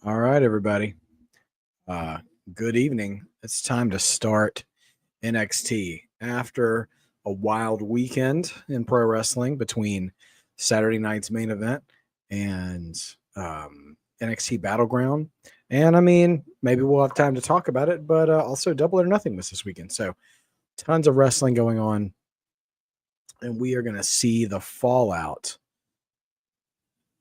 All right, everybody. Uh, Good evening. It's time to start NXT after a wild weekend in pro wrestling between Saturday night's main event and NXT Battleground. And I mean, maybe we'll have time to talk about it, but also Double or Nothing was this weekend. So tons of wrestling going on. And we are going to see the fallout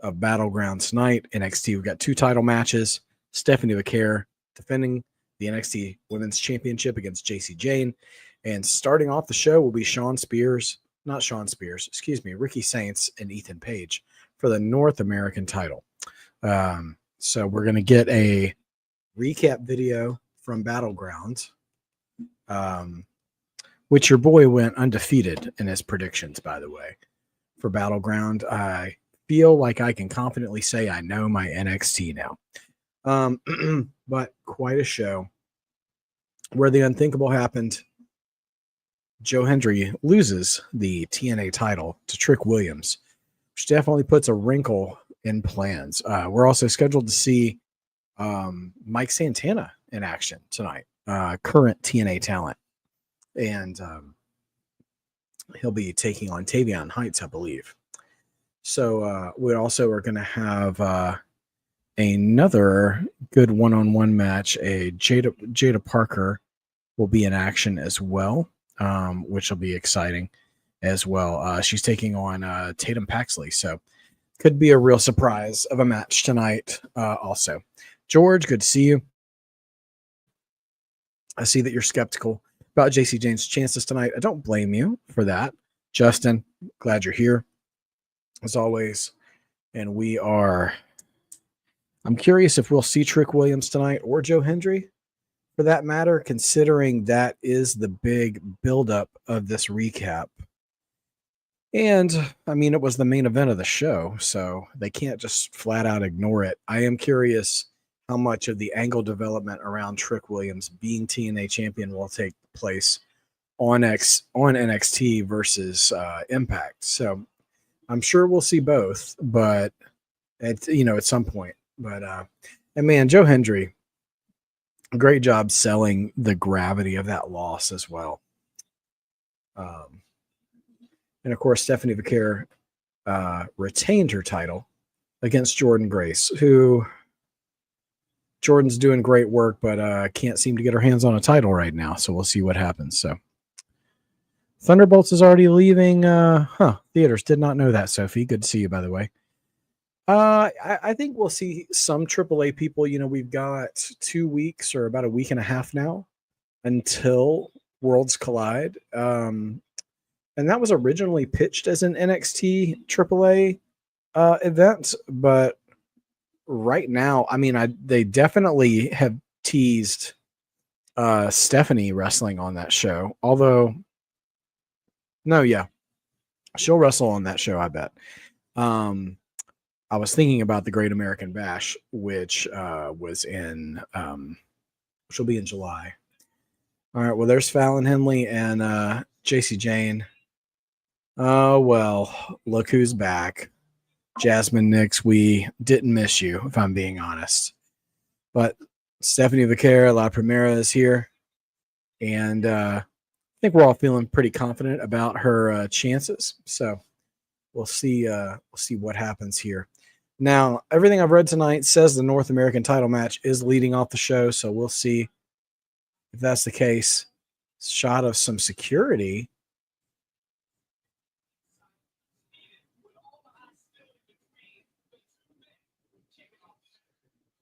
of Battleground tonight. NXT, we've got two title matches. Stephanie McCare defending the NXT Women's Championship against JC Jane. And starting off the show will be Ricky Saints and Ethan Page for the North American title. So we're going to get a recap video from Battleground, which your boy went undefeated in his predictions, by the way, for Battleground. I feel like I can confidently say I know my NXT now. But quite a show where the unthinkable happened. Joe Hendry loses the TNA title to Trick Williams, which definitely puts a wrinkle in plans. We're also scheduled to see Mike Santana in action tonight, current TNA talent. And he'll be taking on Tavion Heights, I believe. So we also are going to have another good one-on-one match. Jada Parker will be in action as well, which will be exciting as well. She's taking on Tatum Paxley, so could be a real surprise of a match tonight. Also, George, good to see you. I see that you're skeptical about JC Jane's chances tonight. I don't blame you for that. Justin, glad you're here as always. And I'm curious if we'll see Trick Williams tonight or Joe Hendry for that matter, considering that is the big buildup of this recap. And I mean, it was the main event of the show, so they can't just flat out ignore it. I am curious how much of the angle development around Trick Williams being TNA champion will take place on NXT versus Impact. So I'm sure we'll see both, but at some point. But and man, Joe Hendry, great job selling the gravity of that loss as well. And of course, Stephanie McCare retained her title against Jordan Grace, who Jordan's doing great work, but can't seem to get her hands on a title right now. So we'll see what happens. So Thunderbolts is already leaving theaters. Did not know that, Sophie. Good to see you, by the way. I think we'll see some AAA people. We've got 2 weeks or about a week and a half now until Worlds Collide. And that was originally pitched as an NXT AAA event, but right now, I mean, they definitely have teased Stephanie wrestling on that show. Although, no, yeah, she'll wrestle on that show, I bet. I was thinking about the Great American Bash, which was in, she'll be in July. All right, well, there's Fallon Henley and JC Jane. Oh, well, look who's back. Jasmine Nix, we didn't miss you, if I'm being honest. But Stephanie Vaquera, La Primera is here. And I think we're all feeling pretty confident about her chances. So we'll see what happens here. Now, everything I've read tonight says the North American title match is leading off the show, so we'll see if that's the case. Shot of some security.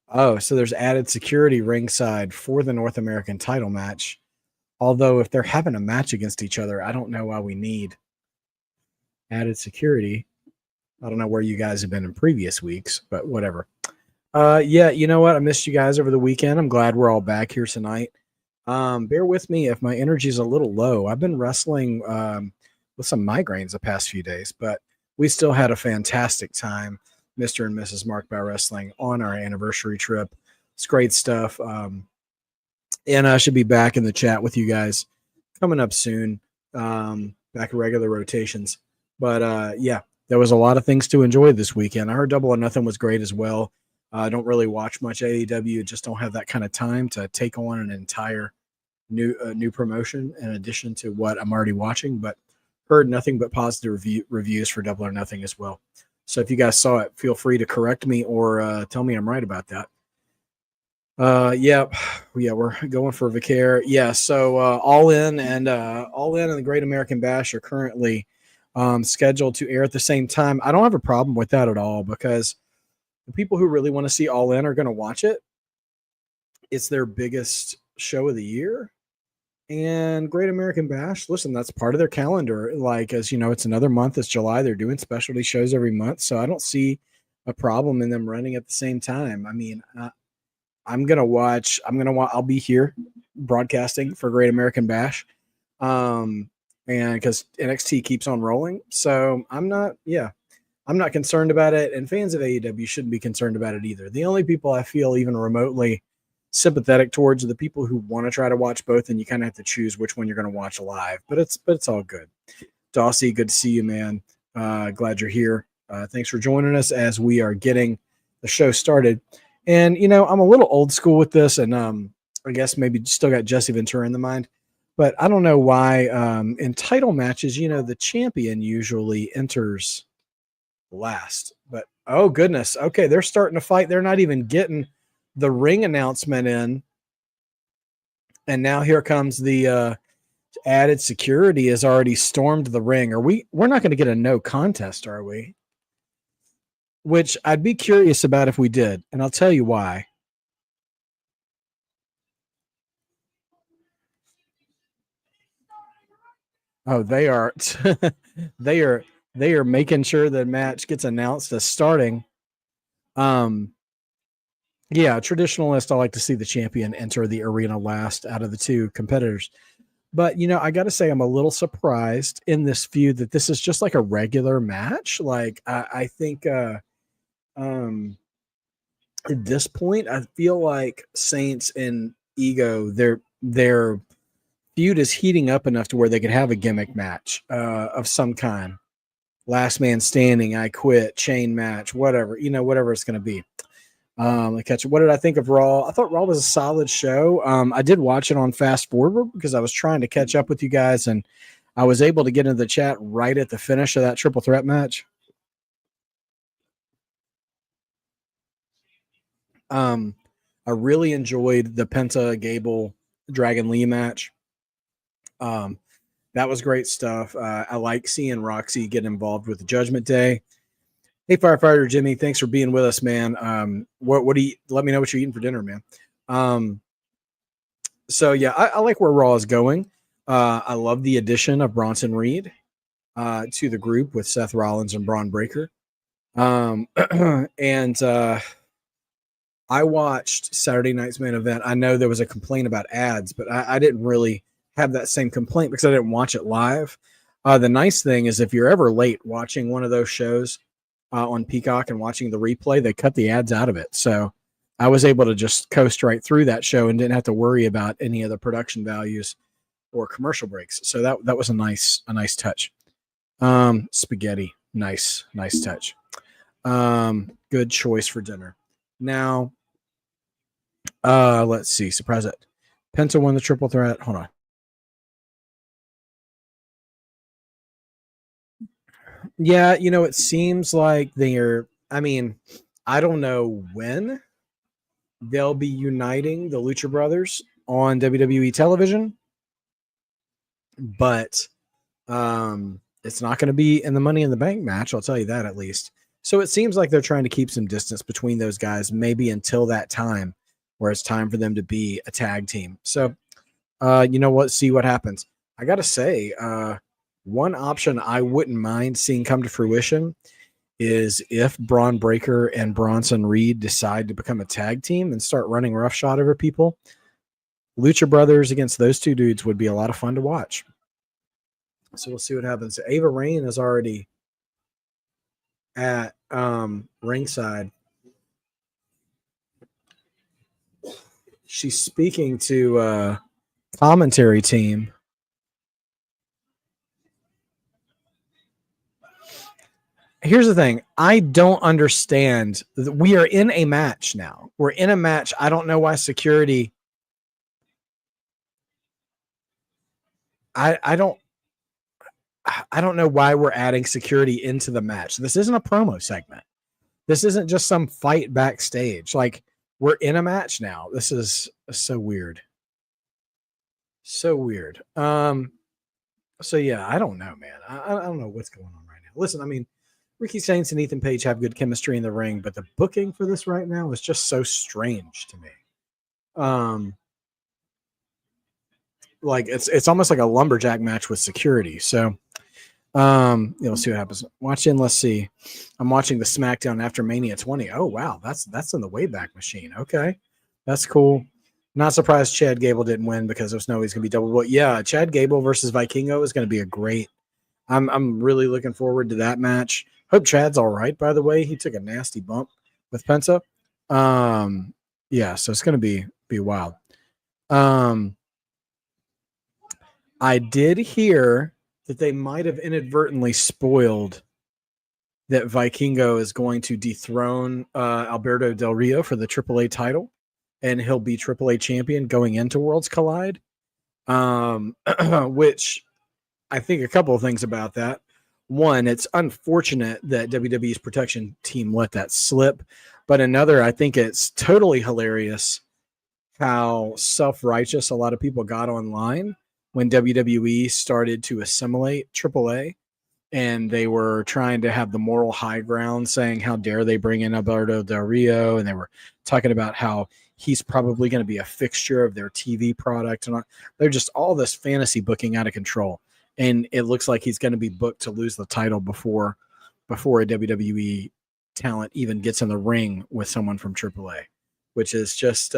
Oh, so there's added security ringside for the North American title match. Although if they're having a match against each other, I don't know why we need added security. I don't know where you guys have been in previous weeks, but whatever. Yeah, you know what? I missed you guys over the weekend. I'm glad we're all back here tonight. Bear with me if my energy is a little low. I've been wrestling with some migraines the past few days, but we still had a fantastic time, Mr. and Mrs. Mark by Wrestling, on our anniversary trip. It's great stuff. And I should be back in the chat with you guys coming up soon, back in regular rotations. But yeah, there was a lot of things to enjoy this weekend. I heard Double or Nothing was great as well. I don't really watch much AEW. Just don't have that kind of time to take on an entire new promotion in addition to what I'm already watching. But heard nothing but positive reviews for Double or Nothing as well. So if you guys saw it, feel free to correct me or tell me I'm right about that. Yeah, we're going for Vicaire. Yeah, so All In and the Great American Bash are currently scheduled to air at the same time. I don't have a problem with that at all because the people who really want to see All In are going to watch it. It's their biggest show of the year. And Great American Bash, listen, that's part of their calendar. Like, as you know, it's another month. It's July. They're doing specialty shows every month. So I don't see a problem in them running at the same time. I mean, I'll be here broadcasting for Great American Bash. And because NXT keeps on rolling. So I'm not concerned about it. And fans of AEW shouldn't be concerned about it either. The only people I feel even remotely sympathetic towards are the people who want to try to watch both, and you kind of have to choose which one you're going to watch live. But it's all good. Dawsey, good to see you, man. Glad you're here. Thanks for joining us as we are getting the show started. And, I'm a little old school with this, and I guess maybe still got Jesse Ventura in the mind. But I don't know why in title matches, the champion usually enters last. But, oh, goodness. Okay, they're starting to fight. They're not even getting the ring announcement in. And now here comes the added security has already stormed the ring. We're not going to get a no contest, are we? Which I'd be curious about if we did, and I'll tell you why. Oh, they are they are making sure the match gets announced as starting. Yeah, traditionalist, I like to see the champion enter the arena last out of the two competitors. But I got to say, I'm a little surprised in this feud that this is just like a regular match. Like I think at this point, I feel like Saints and Ego, their feud is heating up enough to where they could have a gimmick match of some kind. Last man standing, I quit, chain match, whatever, whatever it's going to be. What did I think of Raw? I thought Raw was a solid show. I did watch it on fast forward because I was trying to catch up with you guys, and I was able to get into the chat right at the finish of that triple threat match. I really enjoyed the Penta Gable Dragon Lee match. That was great stuff. I like seeing Roxy get involved with the Judgment Day. Hey, Firefighter Jimmy, thanks for being with us, man. What do you let me know what you're eating for dinner, man? So yeah, I like where Raw is going. I love the addition of Bronson Reed to the group with Seth Rollins and Braun Breaker. And I watched Saturday night's main event. I know there was a complaint about ads, but I didn't really have that same complaint because I didn't watch it live. The nice thing is if you're ever late watching one of those shows on Peacock and watching the replay, they cut the ads out of it. So I was able to just coast right through that show and didn't have to worry about any of the production values or commercial breaks. So that was a nice touch. Spaghetti. Nice touch. Good choice for dinner. Now, let's see. Surprise it. Penta won the triple threat. Hold on. Yeah, it seems like I don't know when they'll be uniting the Lucha Brothers on WWE television, but it's not going to be in the Money in the Bank match. I'll tell you that at least. So it seems like they're trying to keep some distance between those guys, maybe until that time where it's time for them to be a tag team. So, you know what? See what happens. I got to say, one option I wouldn't mind seeing come to fruition is if Braun Breaker and Bronson Reed decide to become a tag team and start running roughshod over people. Lucha Brothers against those two dudes would be a lot of fun to watch. So we'll see what happens. Ava Rain is already at ringside. She's speaking to commentary team. Here's the thing. I don't understand. We are in a match now. We're in a match. I don't know why security. I don't know why we're adding security into the match. This isn't a promo segment. This isn't just some fight backstage. Like, we're in a match now. This is so weird. So weird. So yeah, I don't know, man. I don't know what's going on right now. Listen, I mean, Ricky Saints and Ethan Page have good chemistry in the ring, but the booking for this right now is just so strange to me. Like it's almost like a lumberjack match with security. So let's see what happens. Let's see. I'm watching the SmackDown after Mania 20. Oh wow, that's in the Wayback Machine. Okay. That's cool. Not surprised Chad Gable didn't win because there's no he's gonna be double. But yeah, Chad Gable versus Vikingo is gonna be a great. I'm really looking forward to that match. Hope Chad's all right, by the way. He took a nasty bump with Penta. Yeah, so it's gonna be wild. I did hear that they might have inadvertently spoiled that Vikingo is going to dethrone Alberto Del Rio for the AAA title, and he'll be AAA champion going into Worlds Collide. Which I think a couple of things about that. One, it's unfortunate that WWE's protection team let that slip. But another, I think it's totally hilarious how self-righteous a lot of people got online when WWE started to assimilate AAA, and they were trying to have the moral high ground, saying how dare they bring in Alberto Del Rio, and they were talking about how he's probably going to be a fixture of their TV product, and they're just all this fantasy booking out of control. And it looks like he's going to be booked to lose the title before a WWE talent even gets in the ring with someone from AAA, which is just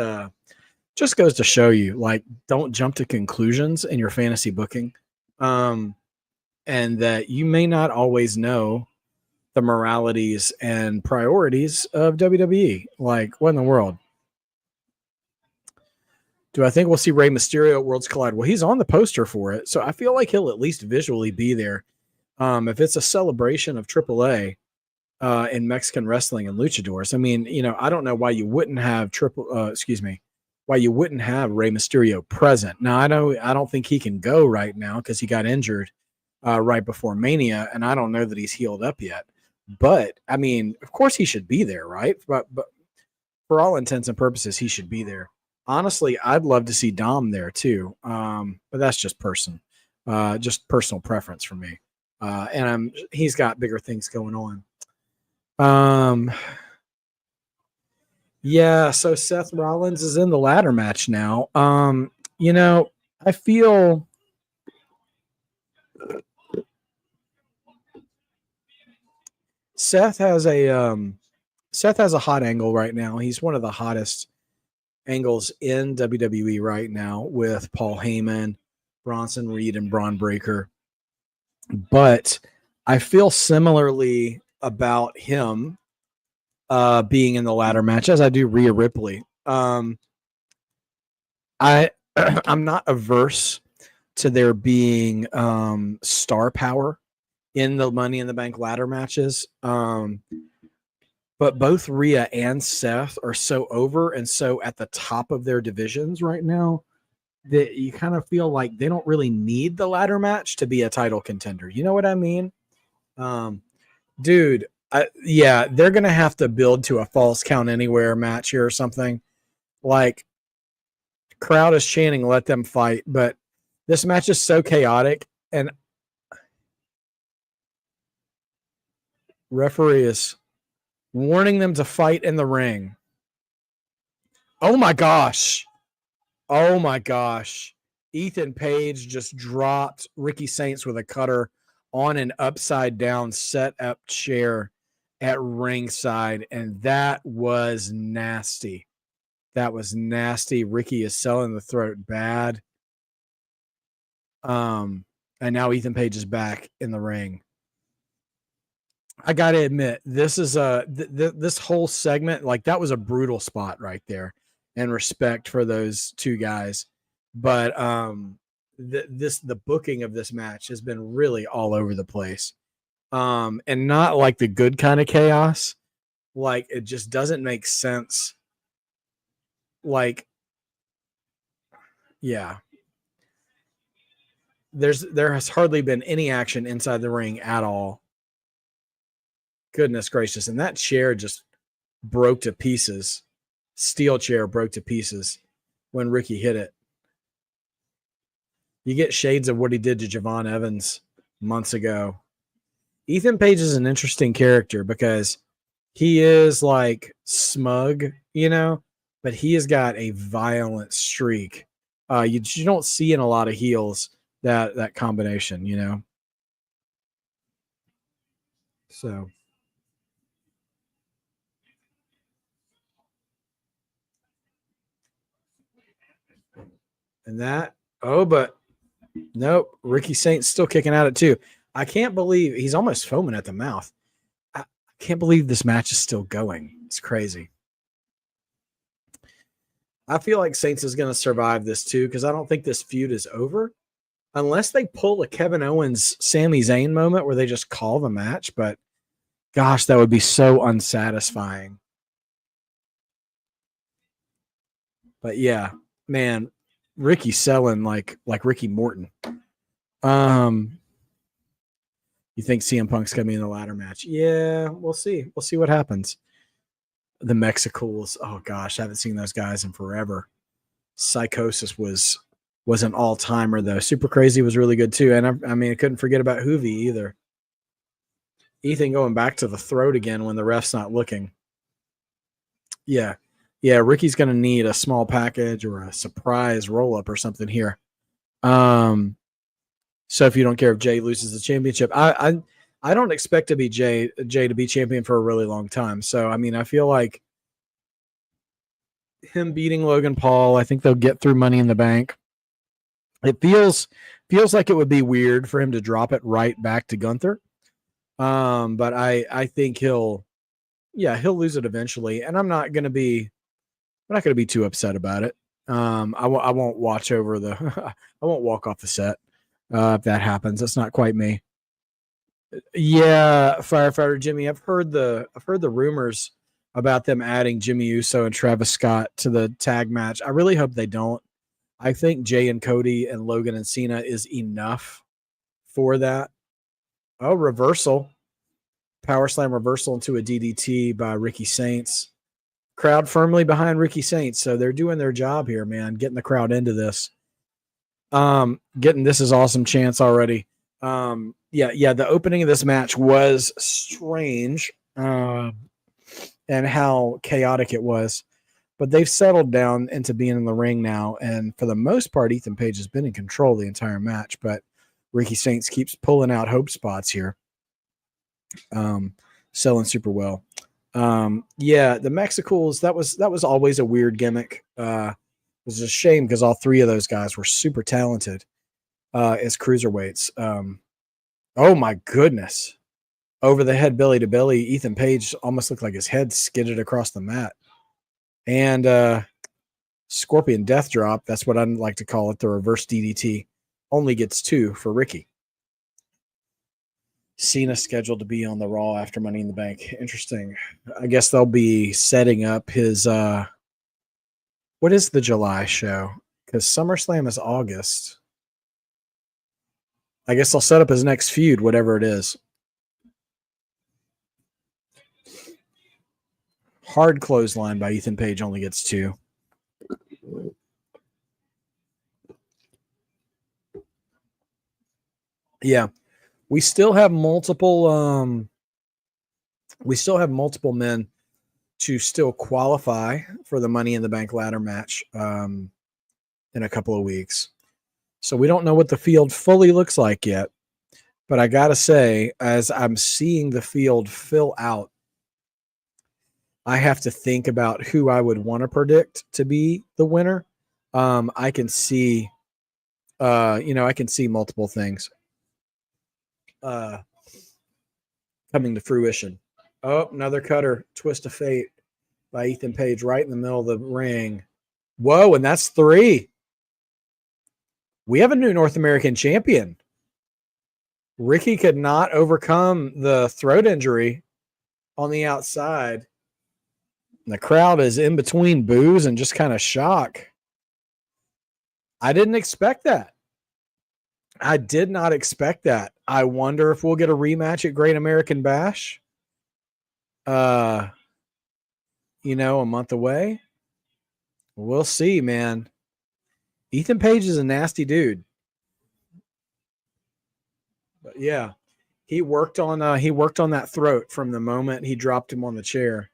goes to show you, like, don't jump to conclusions in your fantasy booking. And that you may not always know the moralities and priorities of WWE. Like, what in the world? Do I think we'll see Rey Mysterio at Worlds Collide? Well, he's on the poster for it, so I feel like he'll at least visually be there. If it's a celebration of AAA in Mexican wrestling and luchadors, I mean, I don't know why you wouldn't have why you wouldn't have Rey Mysterio present. Now, I don't think he can go right now because he got injured right before Mania, and I don't know that he's healed up yet. But I mean, of course he should be there, right? But for all intents and purposes, he should be there. Honestly, I'd love to see Dom there too, but that's just personal preference for me. And he's got bigger things going on. Yeah, so Seth Rollins is in the ladder match now. I feel Seth has a hot angle right now. He's one of the hottest angles in WWE right now with Paul Heyman, Bronson Reed, and Braun Breaker. But I feel similarly about him being in the ladder match as I do Rhea Ripley. I'm not averse to there being star power in the Money in the Bank ladder matches. But both Rhea and Seth are so over and so at the top of their divisions right now that you kind of feel like they don't really need the ladder match to be a title contender. You know what I mean? Dude, they're going to have to build to a Falls Count Anywhere match here or something. Like, crowd is chanting, let them fight. But this match is so chaotic, and referee is warning them to fight in the ring. Oh my gosh. Ethan Page just dropped Ricky Saints with a cutter on an upside down set up chair at ringside, and that was nasty. Ricky is selling the throat bad. And now Ethan Page is back in the ring. I got to admit, this is this whole segment, like, that was a brutal spot right there, and respect for those two guys. But the booking of this match has been really all over the place. And not like the good kind of chaos. Like it just doesn't make sense. Like, yeah, there has hardly been any action inside the ring at all. Goodness gracious. And that chair just broke to pieces. Steel chair broke to pieces when Ricky hit it. You get shades of what he did to Javon Evans months ago. Ethan Page is an interesting character because he is like smug, but he has got a violent streak. You don't see in a lot of heels that combination, So. And but nope, Ricky Saint's still kicking at it too. I can't believe he's almost foaming at the mouth. I can't believe this match is still going. It's crazy. I feel like Saints is going to survive this too because I don't think this feud is over unless they pull a Kevin Owens Sami Zayn moment where they just call the match. But gosh, that would be so unsatisfying. But yeah, man, Ricky's selling like Ricky Morton. You think CM Punk's gonna be in the ladder match? Yeah, we'll see. We'll see what happens. The Mexicools. Oh gosh, I haven't seen those guys in forever. Psychosis was an all-timer though. Super Crazy was really good too. And I couldn't forget about Hoovy either. Ethan going back to the throat again when the ref's not looking. Yeah. Yeah, Ricky's gonna need a small package or a surprise roll-up or something here. So if you don't care if Jay loses the championship, I don't expect to be Jay to be champion for a really long time. So I feel like him beating Logan Paul, I think they'll get through Money in the Bank. It feels like it would be weird for him to drop it right back to Gunther. But I think he'll lose it eventually, and I'm not going to be too upset about it. I won't watch over I won't walk off the set. If that happens, that's not quite me. Yeah, Firefighter Jimmy. I've heard the rumors about them adding Jimmy Uso and Travis Scott to the tag match. I really hope they don't. I think Jay and Cody and Logan and Cena is enough for that. Oh, reversal. Power slam reversal into a DDT by Ricky Saints. Crowd firmly behind Ricky Saints, so they're doing their job here, man, getting the crowd into this. Getting This Is Awesome chance already. The opening of this match was strange, and how chaotic it was, but they've settled down into being in the ring now, and for the most part, Ethan Page has been in control the entire match, but Ricky Saints keeps pulling out hope spots here, selling super well. The Mexicools, that was always a weird gimmick. It was a shame because all three of those guys were super talented as cruiserweights. Oh my goodness. Over the head, belly to belly. Ethan Page almost looked like his head skidded across the mat. And Scorpion Death Drop, that's what I'd like to call it, the reverse DDT, only gets 2 for Ricky. Cena scheduled to be on the Raw after Money in the Bank. Interesting. I guess they'll be setting up his what is the July show? Because SummerSlam is August. I guess I'll set up his next feud, whatever it is. Hard clothesline by Ethan Page only gets 2. Yeah. We still have multiple men to still qualify for the Money in the Bank ladder match in a couple of weeks. So we don't know what the field fully looks like yet. But I got to say, as I'm seeing the field fill out, I have to think about who I would want to predict to be the winner. I can see, I can see multiple things coming to fruition. Oh, another cutter, twist of fate by Ethan Page right in the middle of the ring. Whoa, and that's 3. We have a new North American champion. Ricky could not overcome the throat injury on the outside. And the crowd is in between boos and just kind of shock. I didn't expect that. I did not expect that. I wonder if we'll get a rematch at Great American Bash. A month away. We'll see, man. Ethan Page is a nasty dude. But yeah, he worked on that throat from the moment he dropped him on the chair.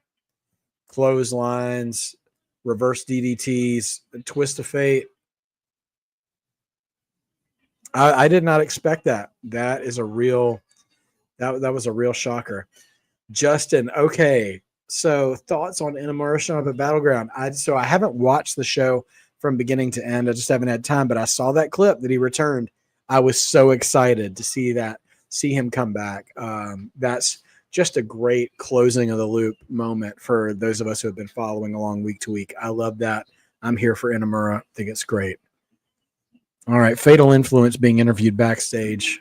Clotheslines, reverse DDTs, twist of fate. I did not expect that. That was a real shocker. Justin, okay. So thoughts on Inamura showing up at Battleground? I haven't watched the show from beginning to end. I just haven't had time, but I saw that clip that he returned. I was so excited to see him come back. That's just a great closing of the loop moment for those of us who have been following along week to week. I love that. I'm here for Inamura. I think it's great. All right, Fatal Influence being interviewed backstage.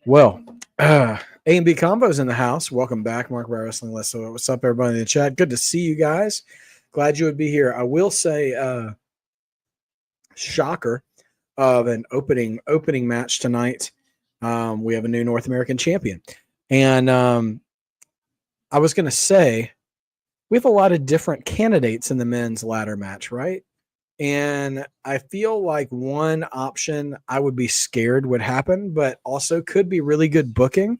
Well, A&B Combo's in the house. Welcome back, Mark by Wrestling List. So what's up, everybody in the chat? Good to see you guys. Glad you would be here. I will say, shocker of an opening match tonight. We have a new North American champion. And I was going to say, we have a lot of different candidates in the men's ladder match, right? And I feel like one option I would be scared would happen, but also could be really good booking.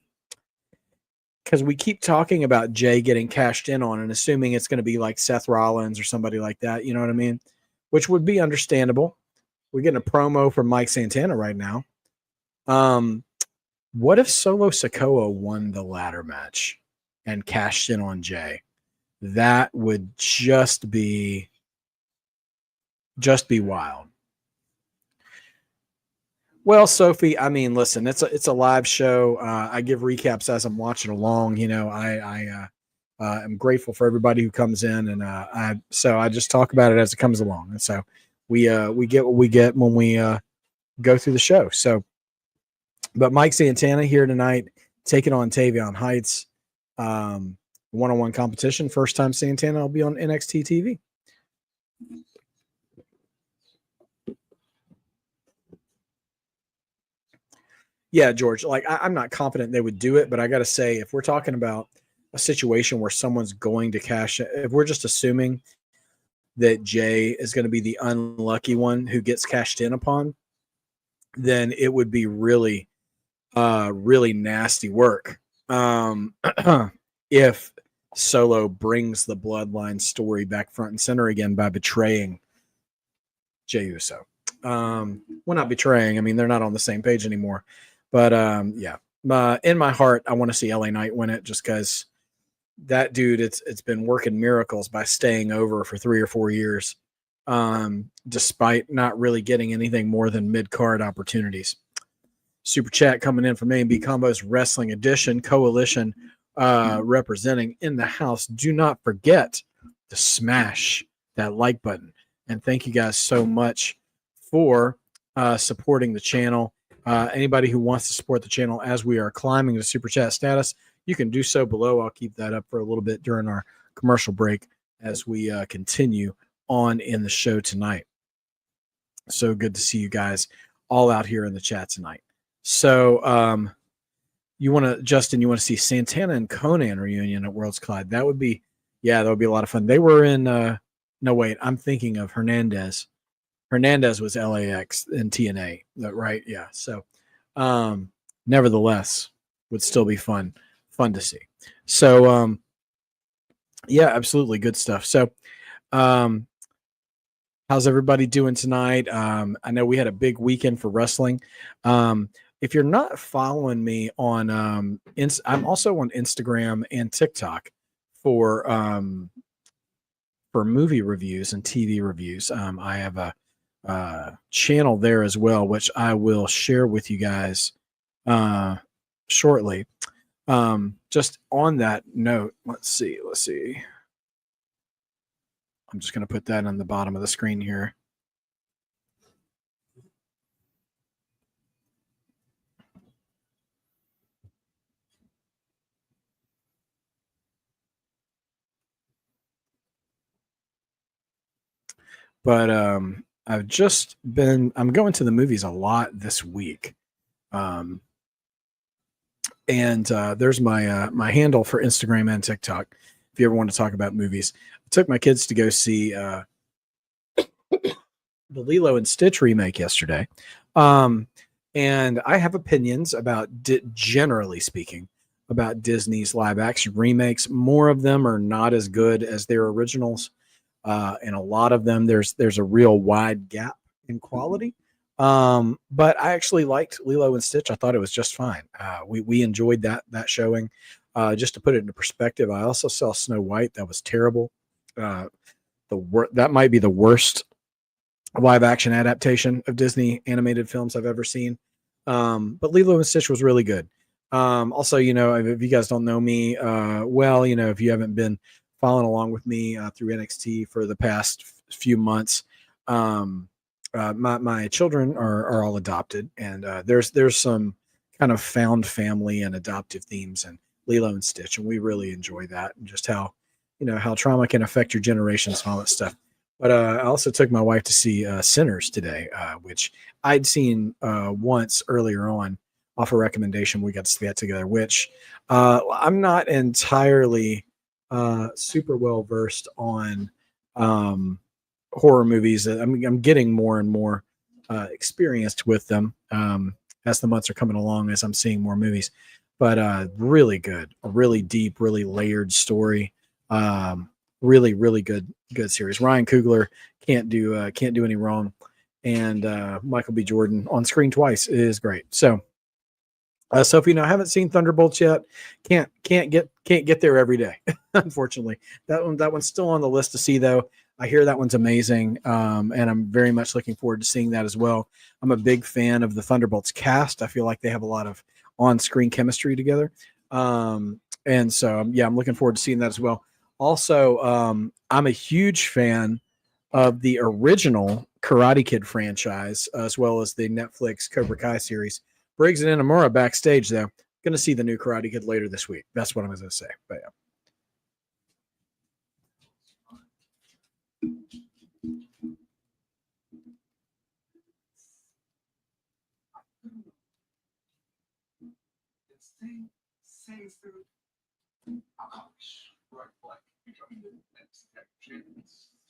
Because we keep talking about Jay getting cashed in on and assuming it's going to be like Seth Rollins or somebody like that. You know what I mean? Which would be understandable. We're getting a promo from Mike Santana right now. What if Solo Sikoa won the ladder match and cashed in on Jay? That would just be wild. Well, Sophie, I mean, listen, it's a live show. I give recaps as I'm watching along. You know, I am grateful for everybody who comes in, and I just talk about it as it comes along. And so we get what we get when we go through the show. So, but Mike Santana here tonight, taking on Tavion Heights, one-on-one competition. First time Santana will be on NXT TV. Yeah, George, like I'm not confident they would do it, but I got to say, if we're talking about a situation where someone's going to cash, if we're just assuming that Jay is going to be the unlucky one who gets cashed in upon, then it would be really, really nasty work. If Solo brings the bloodline story back front and center again by betraying Jey Uso. Well, not betraying. I mean, they're not on the same page anymore. But yeah, in my heart, I want to see LA Knight win it just because that dude, it's been working miracles by staying over for 3 or 4 years, despite not really getting anything more than mid-card opportunities. Super chat coming in from A&B Combos Wrestling Edition Coalition representing in the house. Do not forget to smash that like button. And thank you guys so much for supporting the channel. Anybody who wants to support the channel as we are climbing the super chat status, you can do so below. I'll keep that up for a little bit during our commercial break as we continue on in the show tonight. So good to see you guys all out here in the chat tonight. So Justin, you want to see Santana and Conan reunion at Worlds Collide? That would be a lot of fun. They were in no, wait, I'm thinking of Hernandez. Hernandez was LAX and TNA, right? Yeah. So, nevertheless, would still be fun to see. So, yeah, absolutely good stuff. So, how's everybody doing tonight? I know we had a big weekend for wrestling. If you're not following me on, I'm also on Instagram and TikTok for movie reviews and TV reviews. I have a channel there as well, which I will share with you guys shortly. Just on that note, let's see. I'm just going to put that on the bottom of the screen here. But I'm going to the movies a lot this week. And there's my handle for Instagram and TikTok. If you ever want to talk about movies, I took my kids to go see the Lilo and Stitch remake yesterday. And I have opinions about, generally speaking, about Disney's live action remakes. More of them are not as good as their originals. And a lot of them, there's a real wide gap in quality. But I actually liked Lilo and Stitch. I thought it was just fine. We enjoyed that showing. Just to put it into perspective, I also saw Snow White. That was terrible. That might be the worst live action adaptation of Disney animated films I've ever seen. But Lilo and Stitch was really good. Also, if you guys don't know me, if you haven't been following along with me through NXT for the past few months, my children are all adopted, and there's some kind of found family and adoptive themes in Lilo and Stitch, and we really enjoy that, and just how trauma can affect your generations and all that stuff. But I also took my wife to see Sinners today, which I'd seen once earlier on off a recommendation. We got to see that together, which I'm not entirely super well versed on horror movies. I'm getting more and more experienced with them as the months are coming along, as I'm seeing more movies. But really good, a really deep, really layered story. Really, really good series. Ryan Coogler can't do any wrong, and Michael B. Jordan on screen twice is great. So if you haven't seen Thunderbolts yet, can't get there every day. Unfortunately, that one's still on the list to see though. I hear that one's amazing, and I'm very much looking forward to seeing that as well. I'm a big fan of the Thunderbolts cast. I feel like they have a lot of on-screen chemistry together, and so I'm looking forward to seeing that as well. Also, I'm a huge fan of the original Karate Kid franchise, as well as the Netflix Cobra Kai series. Briggs and Inamura backstage, though. Going to see the new Karate Kid later this week. That's what I'm going to say. But yeah.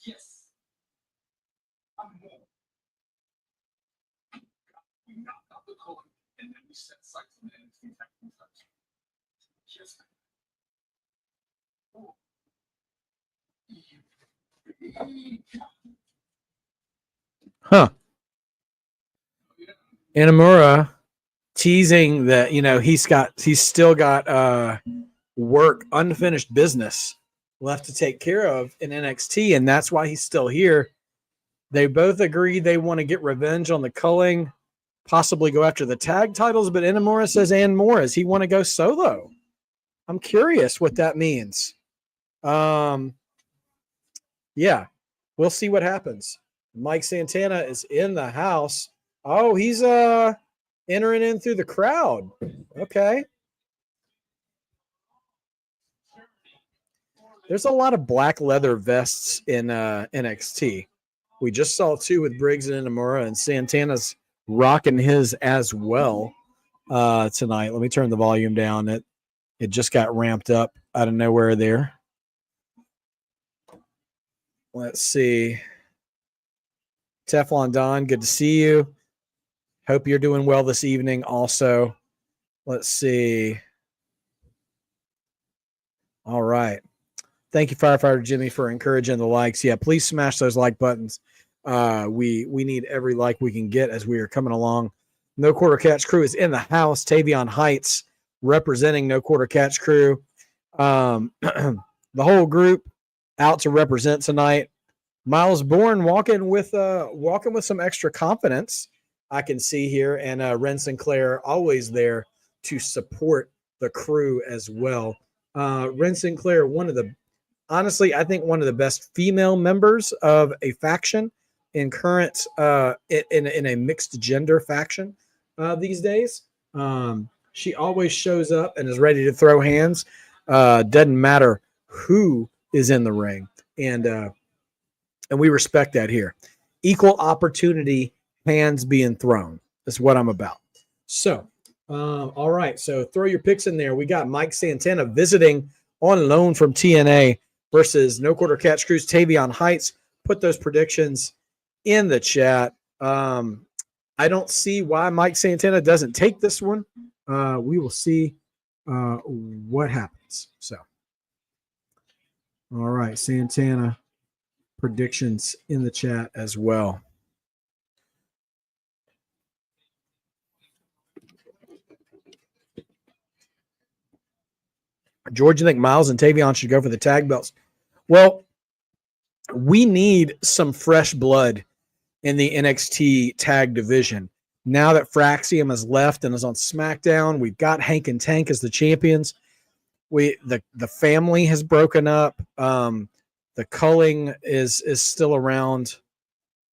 Yes. I'm more. We knocked out the colon and then we set sights on the NXT tag team titles. Yes. Oh. Huh. Inamura teasing that he's still got work, unfinished business left to take care of in NXT, and that's why he's still here. They both agree they want to get revenge on the culling, possibly go after the tag titles, but Inamura says and more. Does he want to go solo? I'm curious what that means. Yeah, we'll see what happens. Mike Santana is in the house. Oh, he's entering in through the crowd. Okay. There's a lot of black leather vests in NXT. We just saw two with Briggs and Inamura, and Santana's rocking his as well tonight. Let me turn the volume down. It just got ramped up out of nowhere there. Let's see. Teflon Don, good to see you. Hope you're doing well this evening also. Let's see. All right. Thank you, Firefighter Jimmy, for encouraging the likes. Yeah, please smash those like buttons. We need every like we can get as we are coming along. No Quarter Catch Crew is in the house. Tavion Heights representing No Quarter Catch Crew. The whole group out to represent tonight. Miles Bourne walking with some extra confidence, I can see here, and Ren Sinclair always there to support the crew as well. Ren Sinclair, one of the honestly, I think one of the best female members of a faction in current in a mixed gender faction these days. She always shows up and is ready to throw hands. Doesn't matter who is in the ring, and we respect that here. Equal opportunity, hands being thrown. That's what I'm about. So, all right. So throw your picks in there. We got Mike Santana visiting on loan from TNA versus No Quarter Catch Crew's Tavion Heights. Put those predictions in the chat. I don't see why Mike Santana doesn't take this one. We will see what happens. So, all right, Santana predictions in the chat as well. George, you think Miles and Tavion should go for the tag belts? Well, we need some fresh blood in the NXT tag division. Now that Fraxium has left and is on SmackDown, we've got Hank and Tank as the champions. The family has broken up. The culling is still around.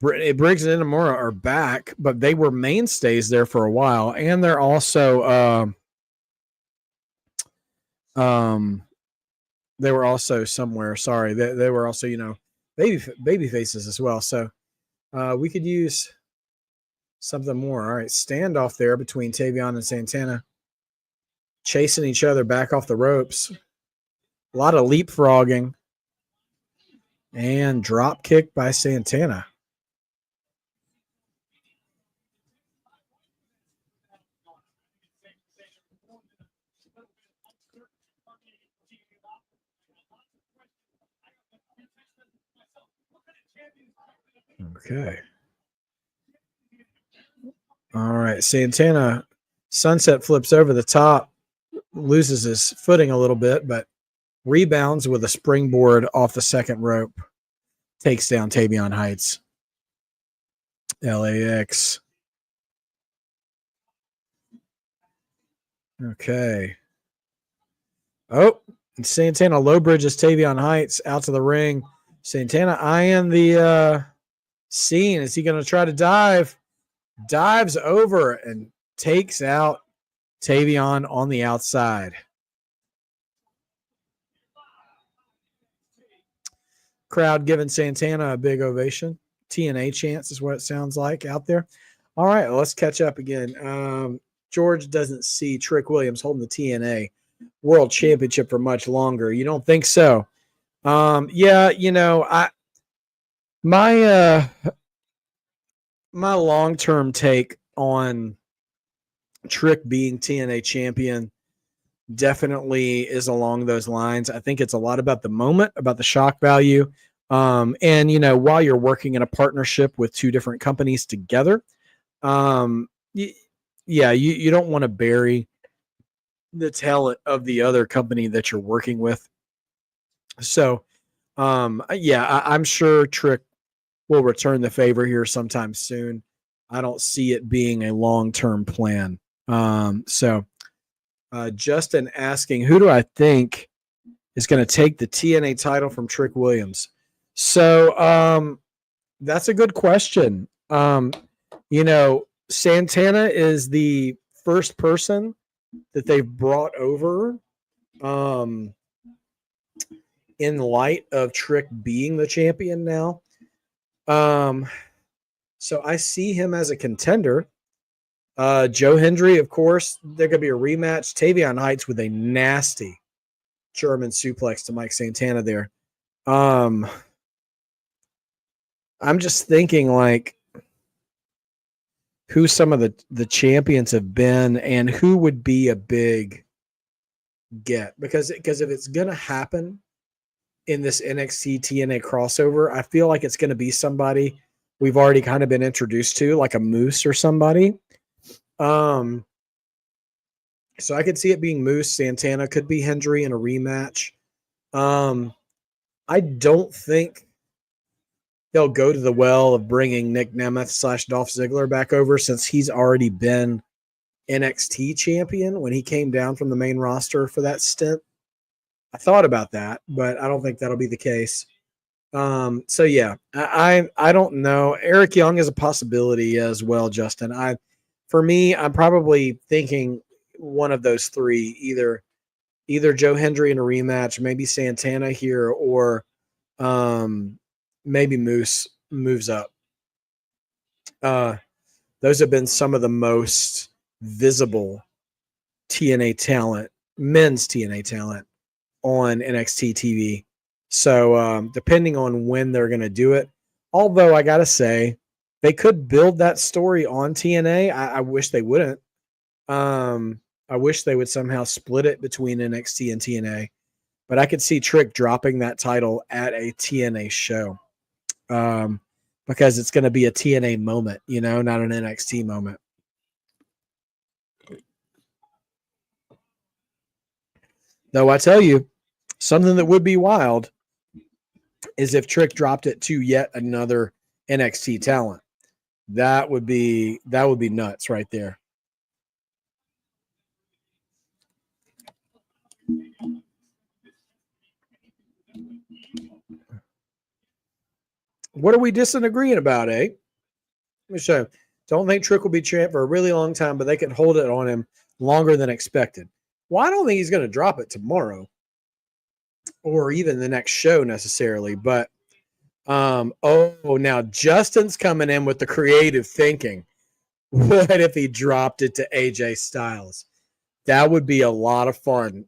Briggs and Inamura are back, but they were mainstays there for a while, and they're also they were also somewhere. Sorry, they were also baby faces as well. So we could use something more. All right, standoff there between Tavion and Santana, chasing each other back off the ropes. A lot of leapfrogging and drop kick by Santana. Okay. All right. Santana sunset flips over the top, loses his footing a little bit, but rebounds with a springboard off the second rope. Takes down Tavion Heights. LAX. Okay. Oh, and Santana low bridges Tavion Heights out to the ring. Santana eyeing the scene. Is he going to try to dive? Dives over and takes out Tavion on the outside. Crowd giving Santana a big ovation. TNA chants is what it sounds like out there. All right, let's catch up again. George doesn't see Trick Williams holding the TNA World Championship for much longer. You don't think so? Yeah, my long-term take on Trick being TNA champion definitely is along those lines. I think it's a lot about the moment, about the shock value. And while you're working in a partnership with two different companies together, you don't want to bury the talent of the other company that you're working with. So, I'm sure Trick will return the favor here sometime soon. I don't see it being a long-term plan. Justin asking, who do I think is going to take the TNA title from Trick Williams? So that's a good question. Santana is the first person that they've brought over in light of Trick being the champion now. So I see him as a contender. Joe Hendry, of course, there could be a rematch. Tavion Heights with a nasty German suplex to Mike Santana there. I'm just thinking like who some of the champions have been and who would be a big get. Because if it's going to happen in this NXT TNA crossover, I feel like it's going to be somebody we've already kind of been introduced to, like a Moose or somebody. So I could see it being Moose. Santana could be Hendry in a rematch. I don't think they'll go to the well of bringing Nick Nemeth / Dolph Ziggler back over since he's already been NXT champion when he came down from the main roster for that stint. I thought about that, but I don't think that'll be the case. So yeah, I don't know. Eric Young is a possibility as well, Justin. For me, I'm probably thinking one of those three, either Joe Hendry in a rematch, maybe Santana here, or maybe Moose moves up. Those have been some of the most visible TNA talent, men's TNA talent on NXT TV. So depending on when they're going to do it, although I got to say, they could build that story on TNA. I wish they wouldn't. I wish they would somehow split it between NXT and TNA, but I could see Trick dropping that title at a TNA show because it's going to be a TNA moment, not an NXT moment. Though I tell you, something that would be wild is if Trick dropped it to yet another NXT talent. That would be nuts right there. What are we disagreeing about, eh? Let me show you. Don't think Trick will be champ for a really long time, but they can hold it on him longer than expected. Well, I don't think he's going to drop it tomorrow or even the next show necessarily. But, now Justin's coming in with the creative thinking. What if he dropped it to AJ Styles? That would be a lot of fun.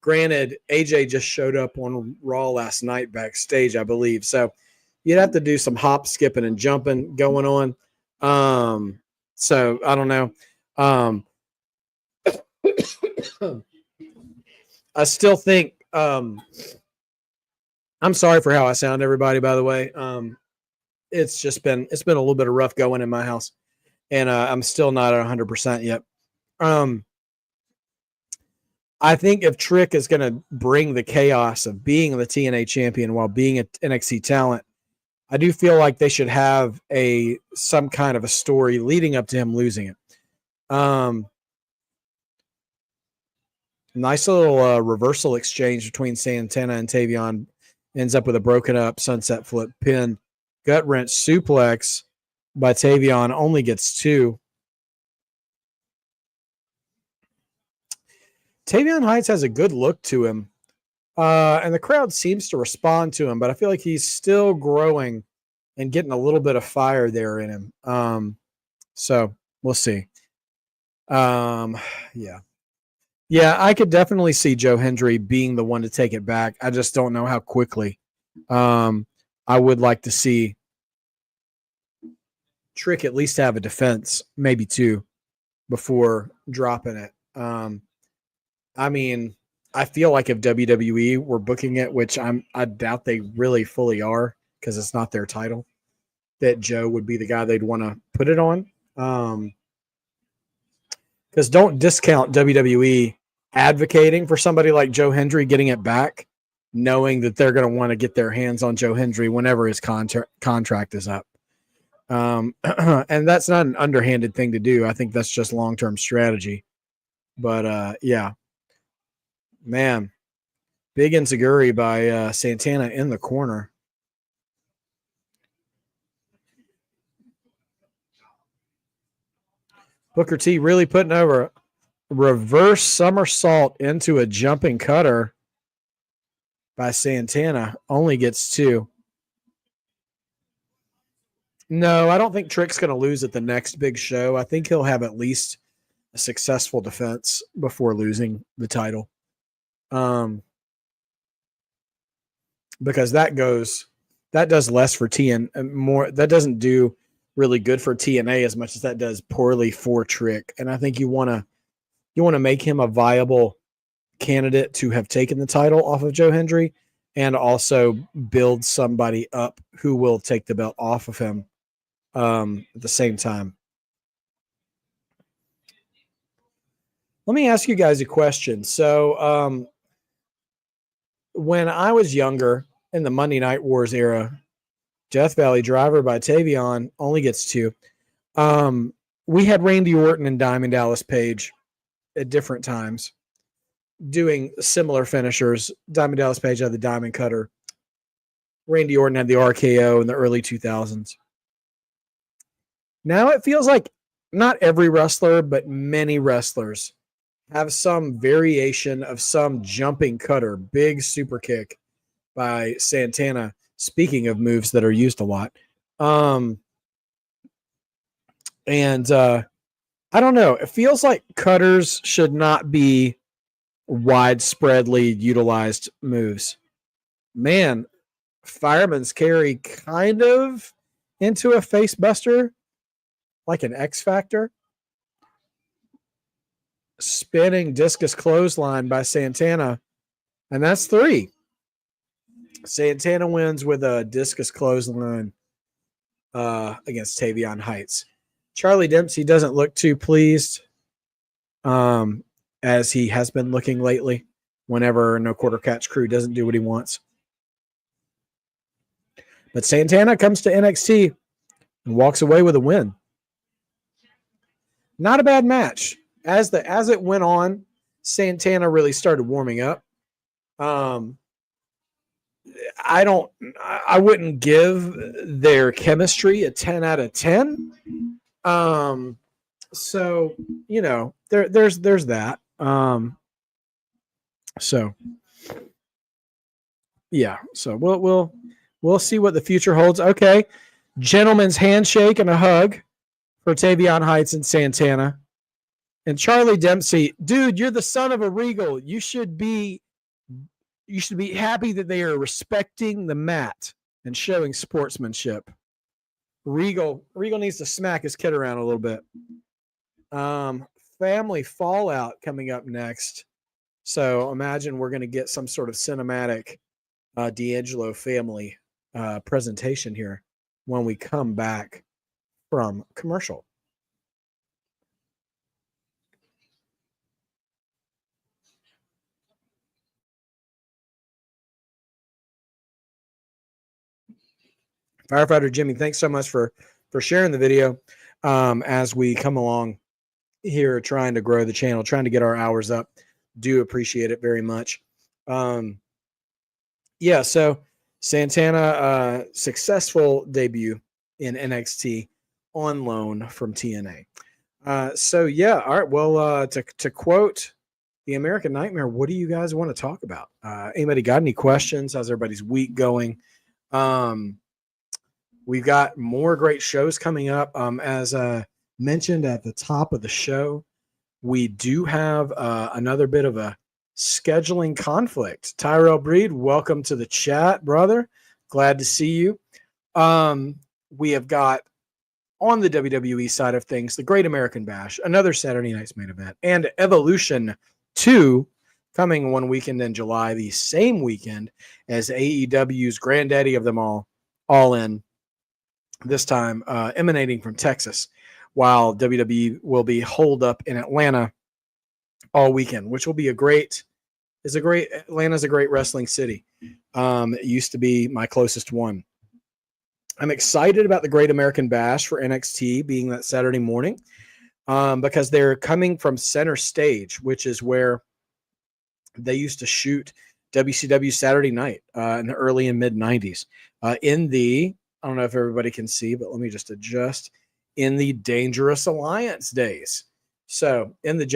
Granted, AJ just showed up on Raw last night backstage, I believe. So you'd have to do some hop, skipping, and jumping going on. So I don't know. I still think I'm sorry for how I sound, everybody, by the way. It's been a little bit of rough going in my house, and I'm still not at 100% yet. I think if Trick is going to bring the chaos of being the TNA champion while being an NXT talent, I do feel like they should have some kind of a story leading up to him losing it. Nice little reversal exchange between Santana and Tavion. Ends up with a broken up sunset flip pin. Gut wrench suplex by Tavion, only gets 2. Tavion Heights has a good look to him, and the crowd seems to respond to him, but I feel like he's still growing and getting a little bit of fire there in him. So we'll see. Yeah, I could definitely see Joe Hendry being the one to take it back. I just don't know how quickly. I would like to see Trick at least have a defense, maybe 2, before dropping it. I mean, I feel like if WWE were booking it, which I doubt they really fully are because it's not their title, that Joe would be the guy they'd want to put it on. Because don't discount WWE advocating for somebody like Joe Hendry getting it back, knowing that they're going to want to get their hands on Joe Hendry whenever his contract is up. And that's not an underhanded thing to do. I think that's just long-term strategy. But yeah. Man, big enziguri by Santana in the corner. Booker T really putting over a reverse somersault into a jumping cutter by Santana. Only gets 2. No, I don't think Trick's going to lose at the next big show. I think he'll have at least a successful defense before losing the title. Because that does less for TN more. That doesn't do really good for TNA as much as that does poorly for Trick. And I think you want to make him a viable candidate to have taken the title off of Joe Hendry, and also build somebody up who will take the belt off of him at the same time. Let me ask you guys a question. So when I was younger in the Monday Night Wars era, Death Valley Driver by Tavion only gets 2. We had Randy Orton and Diamond Dallas Page at different times. doing similar finishers. Diamond Dallas Page had the Diamond Cutter. Randy Orton had the RKO in the early 2000s. Now it feels like not every wrestler, but many wrestlers have some variation of some jumping cutter, big super kick by Santana. Speaking of moves that are used a lot. I don't know. It feels like cutters should not be widespreadly utilized moves. Man, Fireman's Carry kind of into a face buster, like an X Factor. Spinning discus clothesline by Santana, and that's 3. Santana wins with a discus clothesline against Tavion Heights. Charlie Dempsey doesn't look too pleased, as he has been looking lately whenever No Quarter Catch Crew doesn't do what he wants. But Santana comes to NXT and walks away with a win. Not a bad match. As it went on, Santana really started warming up. I wouldn't give their chemistry a 10 out of 10. So, you know, there's that. So yeah, so we'll see what the future holds. Okay. Gentleman's handshake and a hug for Tavion Heights and Santana. And Charlie Dempsey, dude, you're the son of a Regal. You should be happy that they are respecting the mat and showing sportsmanship. Regal needs to smack his kid around a little bit. Family Fallout coming up next. So imagine we're going to get some sort of cinematic D'Angelo family presentation here when we come back from commercial. Firefighter Jimmy, thanks so much for sharing the video as we come along here trying to grow the channel, trying to get our hours up. Do appreciate it very much. Yeah, so Santana, successful debut in NXT on loan from TNA. So yeah, all right. Well, to quote the American Nightmare, what do you guys want to talk about? Anybody got any questions? How's everybody's week going? We've got more great shows coming up. As mentioned at the top of the show, we do have another bit of a scheduling conflict. Tyrell Breed, welcome to the chat, brother. Glad to see you. We have got on the WWE side of things, the Great American Bash, another Saturday night's main event, and Evolution 2 coming one weekend in July, the same weekend as AEW's granddaddy of them all in, this time emanating from Texas, while WWE will be holed up in Atlanta all weekend, which will be Atlanta's a great wrestling city. It used to be my closest one. I'm excited about the Great American Bash for NXT being that Saturday morning because they're coming from Center Stage, which is where they used to shoot WCW Saturday Night in the early and mid 90s. I don't know if everybody can see, but let me just adjust. In the Dangerous Alliance days. So in the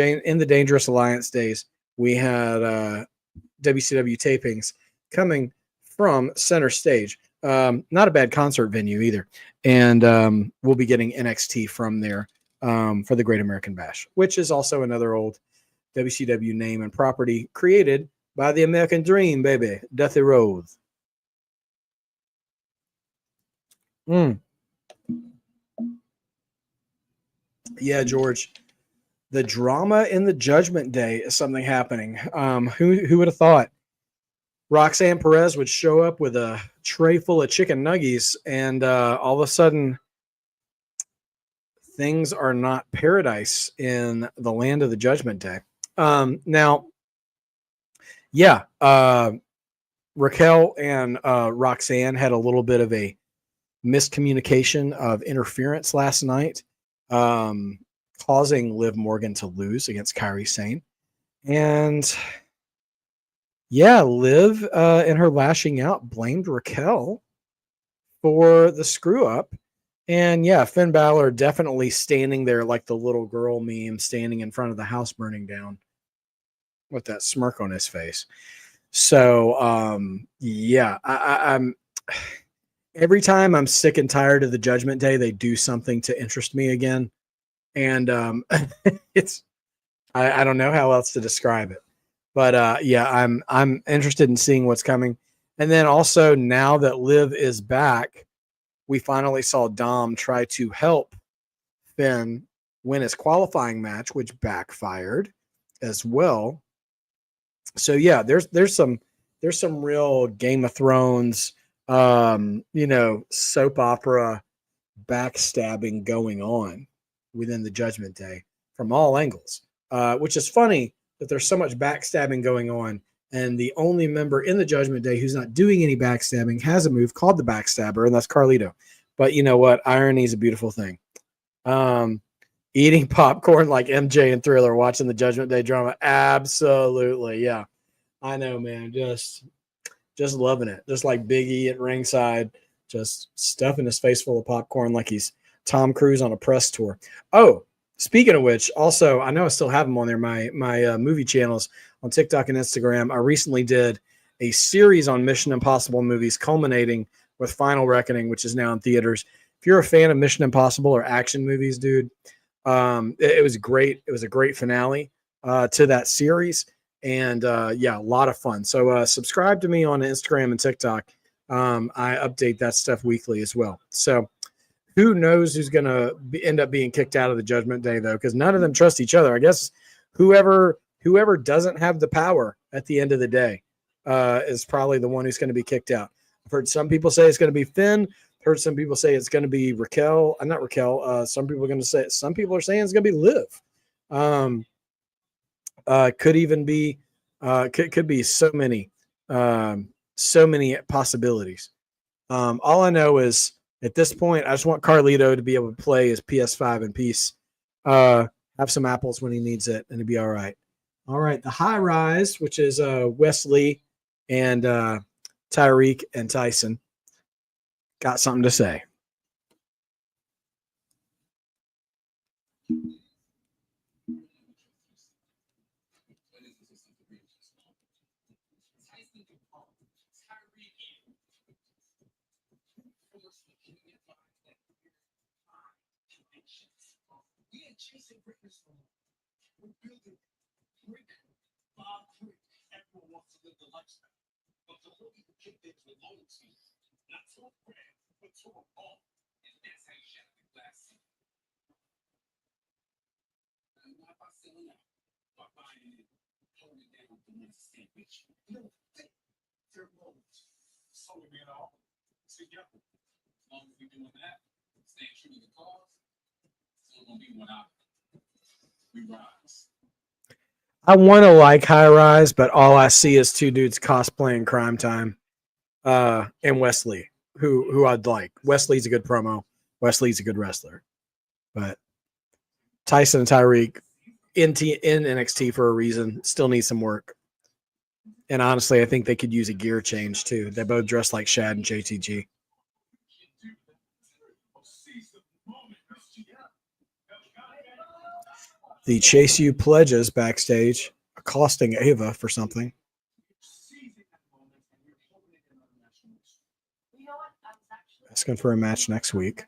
Dangerous Alliance days, we had WCW tapings coming from Center Stage. Not a bad concert venue either. And we'll be getting NXT from there for the Great American Bash, which is also another old WCW name and property created by the American Dream, baby. Duthy Road. Yeah, George. The drama in the Judgment Day is something happening. Who would have thought Roxanne Perez would show up with a tray full of chicken nuggies and all of a sudden things are not paradise in the land of the Judgment Day. Now, yeah, Raquel and Roxanne had a little bit of a miscommunication of interference last night, causing Liv Morgan to lose against Kairi Sane. And Yeah, Liv in her lashing out blamed Raquel for the screw up. And yeah, Finn Balor definitely standing there like the little girl meme standing in front of the house burning down with that smirk on his face. So yeah, I'm every time I'm sick and tired of the Judgment Day, they do something to interest me again. And it's I don't know how else to describe it. But yeah, I'm interested in seeing what's coming. And then also now that Liv is back, we finally saw Dom try to help Finn win his qualifying match, which backfired as well. So yeah, there's some real Game of Thrones soap opera backstabbing going on within the Judgment Day from all angles. Which is funny that there's so much backstabbing going on, and the only member in the Judgment Day who's not doing any backstabbing has a move called the Backstabber, and that's Carlito. But you know what? Irony is a beautiful thing. Eating popcorn like MJ and Thriller, watching the Judgment Day drama. Absolutely, yeah. I know, man. Just loving it. Just like Big E at ringside, just stuffing his face full of popcorn like he's Tom Cruise on a press tour. Oh, speaking of which, also, I know I still have them on there, my movie channels on TikTok and Instagram. I recently did a series on Mission Impossible movies, culminating with Final Reckoning, which is now in theaters. If you're a fan of Mission Impossible or action movies, dude, it was great. It was a great finale to that series. And yeah, a lot of fun. So subscribe to me on Instagram and TikTok. I update that stuff weekly as well. So who knows who's going to end up being kicked out of the Judgment Day, though, because none of them trust each other. I guess whoever doesn't have the power at the end of the day is probably the one who's going to be kicked out. I've heard some people say it's going to be Finn. I've heard some people say it's going to be Raquel. Not Raquel. Some people are saying it's going to be Liv. Could even be could be so many possibilities. All I know is at this point, I just want Carlito to be able to play his PS5 in peace. Have some apples when he needs it, and it'll be all right. All right, the High Rise, which is Wesley and Tyreek and Tyson, got something to say. Chasing greatness from we're building brick by brick. Everyone wants to live the lifestyle, but the whole people get there to loyalty, not to a brand, but to a ball. And that's how you shut the glass. Not by selling out, by buying it, holding it down the next sandwich. No, think their moments. So we all together. As long as we're doing that, staying true to the cause. I want to like High Rise, but all I see is two dudes cosplaying Crime Time, and Wesley, who I'd like. Wesley's a good promo. Wesley's a good wrestler, but Tyson and Tyreek in NXT for a reason still need some work. And honestly, I think they could use a gear change too. They both dress like Shad and JTG. The Chase U pledges backstage, accosting Ava for something. Asking for a match next week.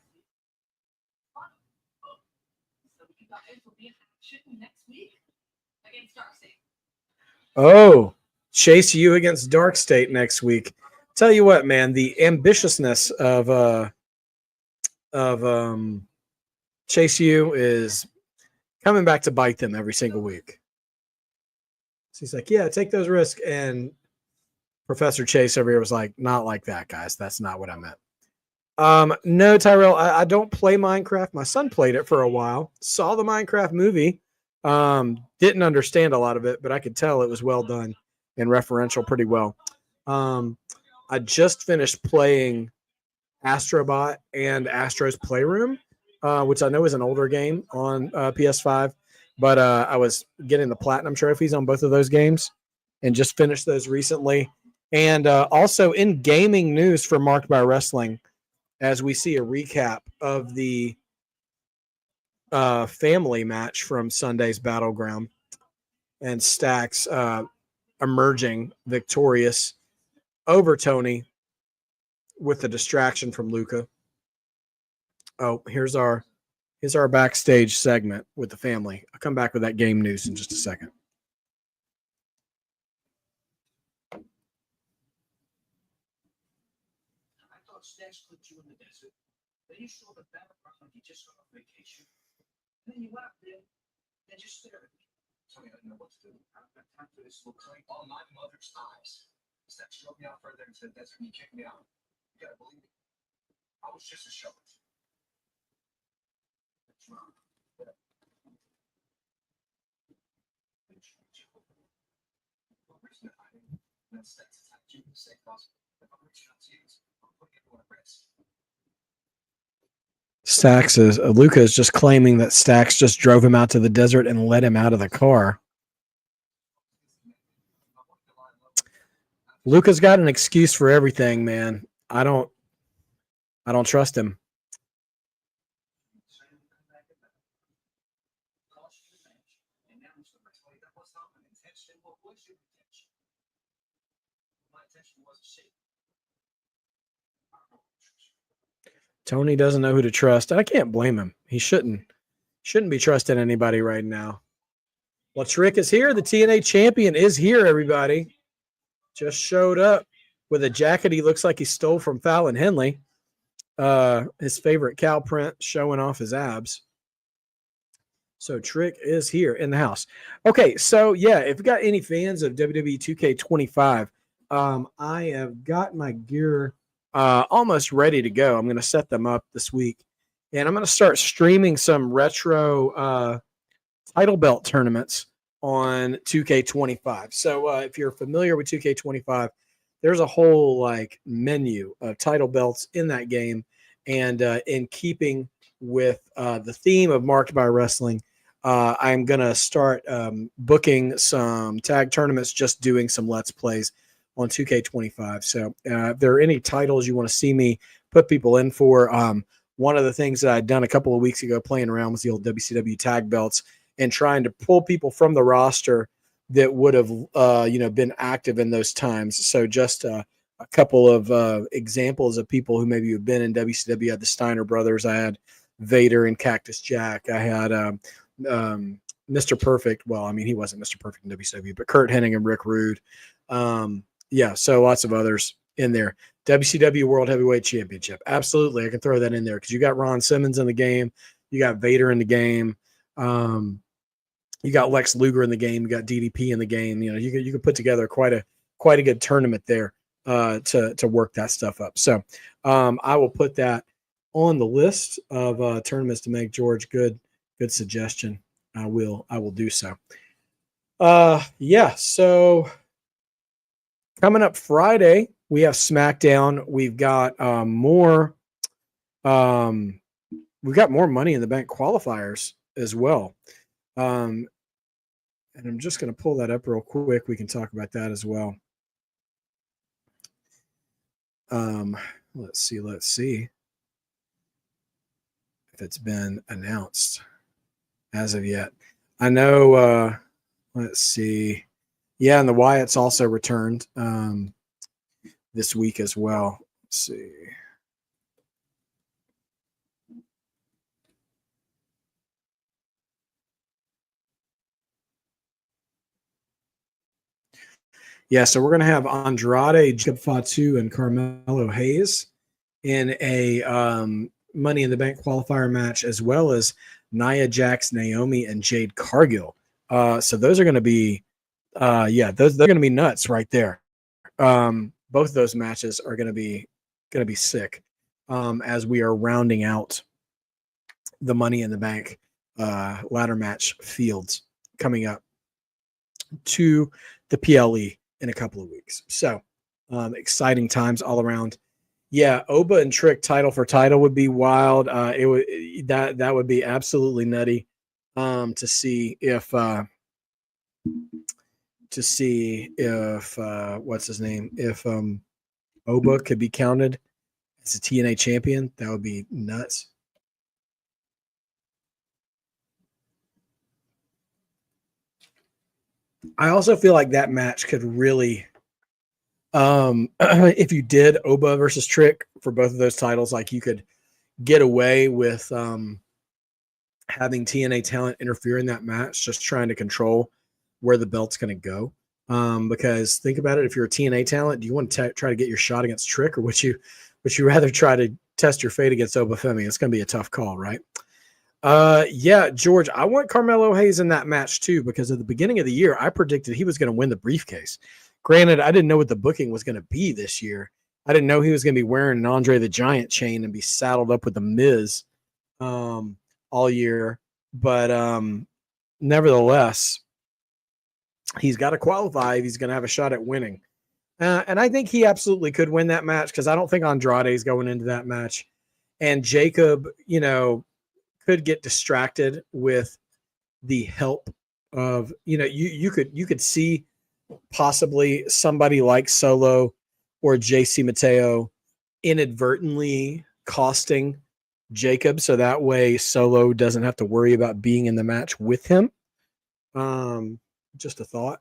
Oh, Chase U against Dark State next week. Tell you what, man, the ambitiousness of Chase U is coming back to bite them every single week. So he's like, yeah, take those risks. And Professor Chase over here was like, not like that, guys. That's not what I meant. No, Tyrell, I don't play Minecraft. My son played it for a while. Saw the Minecraft movie. Didn't understand a lot of it, but I could tell it was well done and referential pretty well. I just finished playing Astrobot and Astro's Playroom, which I know is an older game on PS5, but I was getting the platinum trophies on both of those games. and just finished those recently. And also in gaming news for Marked by Wrestling, as we see a recap of the family match from Sunday's Battleground, and Stacks emerging victorious over Tony with the distraction from Luca. Oh, here's our backstage segment with the family. I'll come back with that game news in just a second. I thought Stacks put you in the desert. Then you saw the Battleground like you just got on vacation. And then you went up there and just stared at me. Tell me I didn't know what to do. I've got time for this look like all my mother's eyes. Stacks drove me out further into the desert and you kicked me out. You gotta believe me. I was just a show. That's wrong. Stacks is Luca is just claiming that Stacks just drove him out to the desert and let him out of the car. Luca's got an excuse for everything, man. I don't trust him. Tony doesn't know who to trust. I can't blame him. He shouldn't be trusting anybody right now. Well, Trick is here. The TNA champion is here, everybody. Just showed up with a jacket he looks like he stole from Fallon Henley. His favorite cow print showing off his abs. So Trick is here in the house. Okay, so yeah, if you got any fans of WWE 2K25, I have got my gear almost ready to go. I'm going to set them up this week, and I'm going to start streaming some retro title belt tournaments on 2K25. So if you're familiar with 2K25, there's a whole like menu of title belts in that game, and in keeping with the theme of Marked by Wrestling, I'm going to start booking some tag tournaments, just doing some Let's Plays on 2K25. So if there are any titles you want to see me put people in for, one of the things that I'd done a couple of weeks ago playing around was the old WCW tag belts and trying to pull people from the roster that would have been active in those times. So just a couple of examples of people who maybe have been in WCW. I had the Steiner brothers. I had Vader and Cactus Jack. I had Mr. Perfect. Well, I mean, he wasn't Mr. Perfect in WCW, but Kurt Hennig and Rick Rude. So lots of others in there. WCW World Heavyweight Championship. Absolutely. I can throw that in there because you got Ron Simmons in the game. You got Vader in the game. You got Lex Luger in the game. You got DDP in the game. You know, you could put together quite a good tournament there to work that stuff up. So I will put that on the list of tournaments to make. George, good suggestion. I will do so. So coming up Friday, we have SmackDown. We've got more Money in the Bank qualifiers as well. And I'm just going to pull that up real quick. We can talk about that as well. Let's see if it's been announced as of yet. I know, let's see. Yeah, and the Wyatts also returned this week as well. Let's see. Yeah, so we're going to have Andrade, Jacob Fatu, and Carmelo Hayes in a Money in the Bank qualifier match, as well as Nia Jax, Naomi, and Jade Cargill. So those are going to be, they're going to be nuts right there. Both of those matches are going to be sick as we are rounding out the Money in the Bank ladder match fields coming up to the PLE in a couple of weeks. So exciting times all around. Yeah, Oba and Trick title for title would be wild. That would be absolutely nutty to see if to see if what's his name? If Oba could be counted as a TNA champion. That would be nuts. I also feel like that match could really, if you did Oba versus Trick for both of those titles, like you could get away with having TNA talent interfere in that match, just trying to control where the belt's going to go. Because think about it, if you're a TNA talent, do you want to try to get your shot against Trick, or would you rather try to test your fate against Oba Femi? It's going to be a tough call, right? Yeah, George, I want Carmelo Hayes in that match too, because at the beginning of the year, I predicted he was going to win the briefcase. Granted, I didn't know what the booking was going to be this year. I didn't know he was going to be wearing an Andre the Giant chain and be saddled up with the Miz all year. But nevertheless, he's got to qualify if he's going to have a shot at winning. And I think he absolutely could win that match, because I don't think Andrade is going into that match. And Jacob, could get distracted with the help of, you could see possibly somebody like Solo or JC Mateo inadvertently costing Jacob, so that way Solo doesn't have to worry about being in the match with him. Just a thought.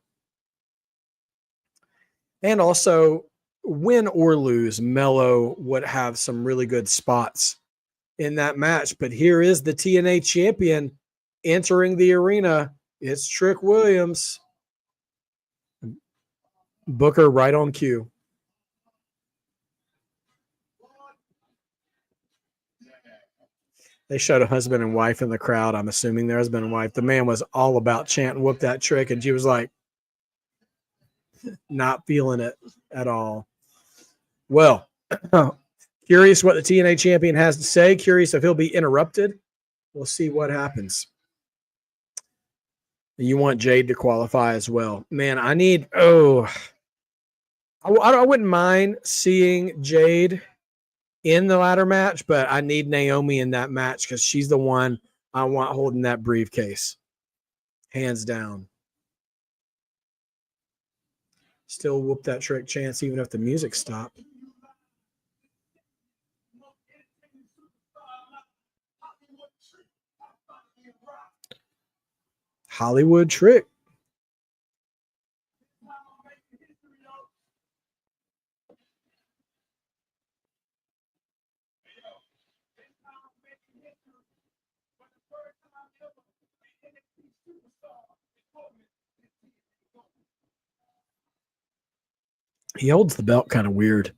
And also, win or lose, Mello would have some really good spots in that match. But here is the TNA champion entering the arena. It's Trick Williams. Booker right on cue. They showed a husband and wife in the crowd. I'm assuming their husband and wife. The man was all about chanting, "Whoop that Trick," and she was like, not feeling it at all. Well, curious what the TNA champion has to say. Curious if he'll be interrupted. We'll see what happens. You want Jade to qualify as well. Man, I wouldn't mind seeing Jade in the ladder match, but I need Naomi in that match, because she's the one I want holding that briefcase. Hands down. Still whoop that Trick chance even if the music stopped. Hollywood Trick. He holds the belt kind of weird.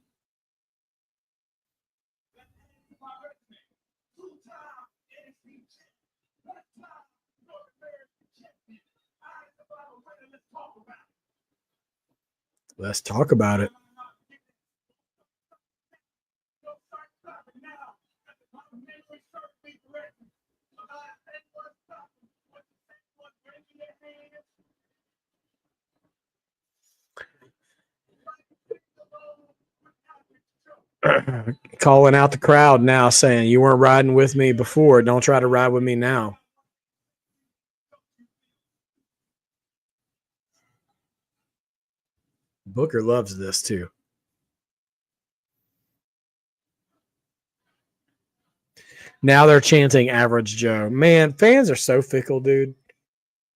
Let's talk about it. Calling out the crowd now, saying, "You weren't riding with me before. Don't try to ride with me now." Booker loves this too. Now they're chanting Average Joe. Man, fans are so fickle, dude.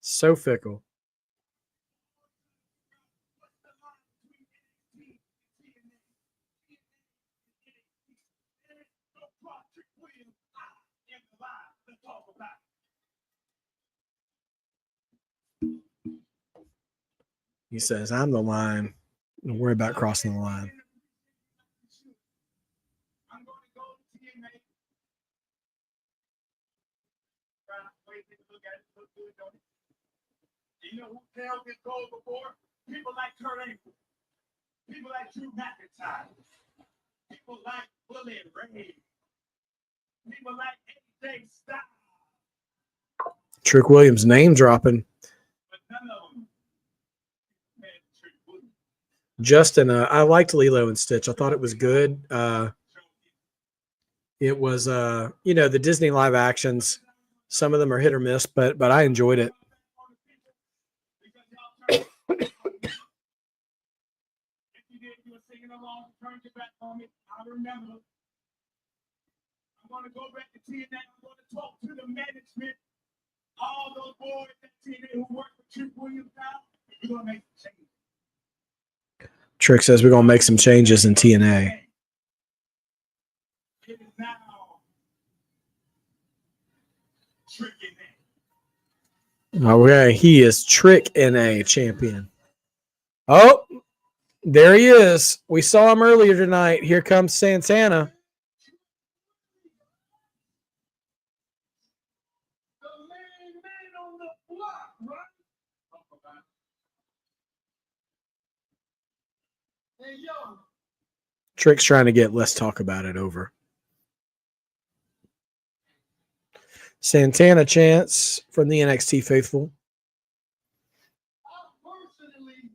So fickle. He says, "I'm the line. Don't worry about crossing the line." You know who held this goal before? People like Kurt Angle. People like Drew McIntyre. People like Bully Ray. People like AJ Styles. Trick Williams name dropping. But none of them had Trick Williams. Justin, I liked Lilo and Stitch. I thought it was good. It was, the Disney live actions. Some of them are hit or miss, but I enjoyed it. singing along, turn your back on me. I remember. I'm going to go back to TNA. I'm going to talk to the management. All those boys at TNA who work with Trick Williams now, we're going to make some changes. Trick says we're going to make some changes in TNA. It is now Trick NA. Okay, he is Trick NA champion. Oh, there he is. We saw him earlier tonight. Here comes Santana. The main man on the block, right? Hey, yo. Trick's trying to get let's talk about it over. Santana chants from the NXT faithful. I personally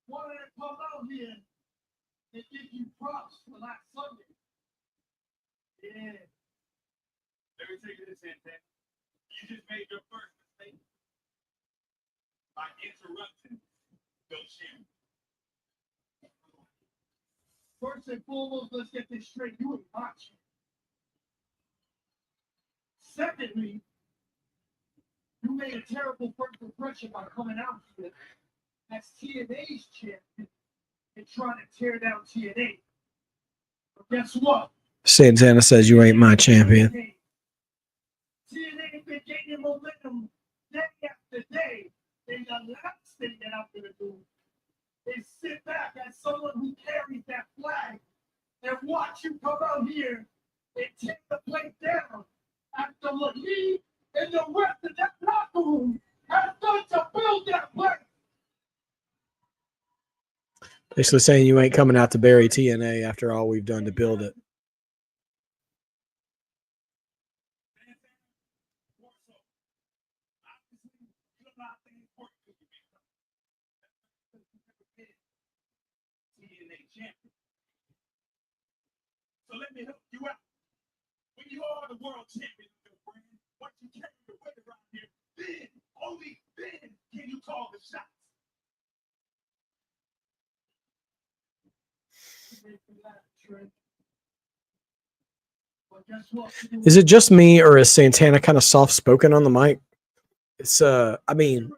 wanted to come out here and give you props for last Sunday. Yeah. Let me take you this, Santana. You just made your first mistake by interrupting Bill Shannon. First and foremost, let's get this straight. You ain't watching. Secondly, you made a terrible first impression by coming out here as TNA's champion and trying to tear down TNA. But guess what? Santana says you ain't my champion. TNA been gaining momentum day after day. And the last thing that I'm going to do is sit back as someone who carries that flag and watch you come out here and take the place down after what me and the rest of that locker room have done to build that place. Basically saying you ain't coming out to bury TNA after all we've done to build it. So let me help you out. When you are the world champion of your brand, what you carry the weight around here, then, only then, can you call the shots. Is it just me or is Santana kind of soft spoken on the mic? It's I mean,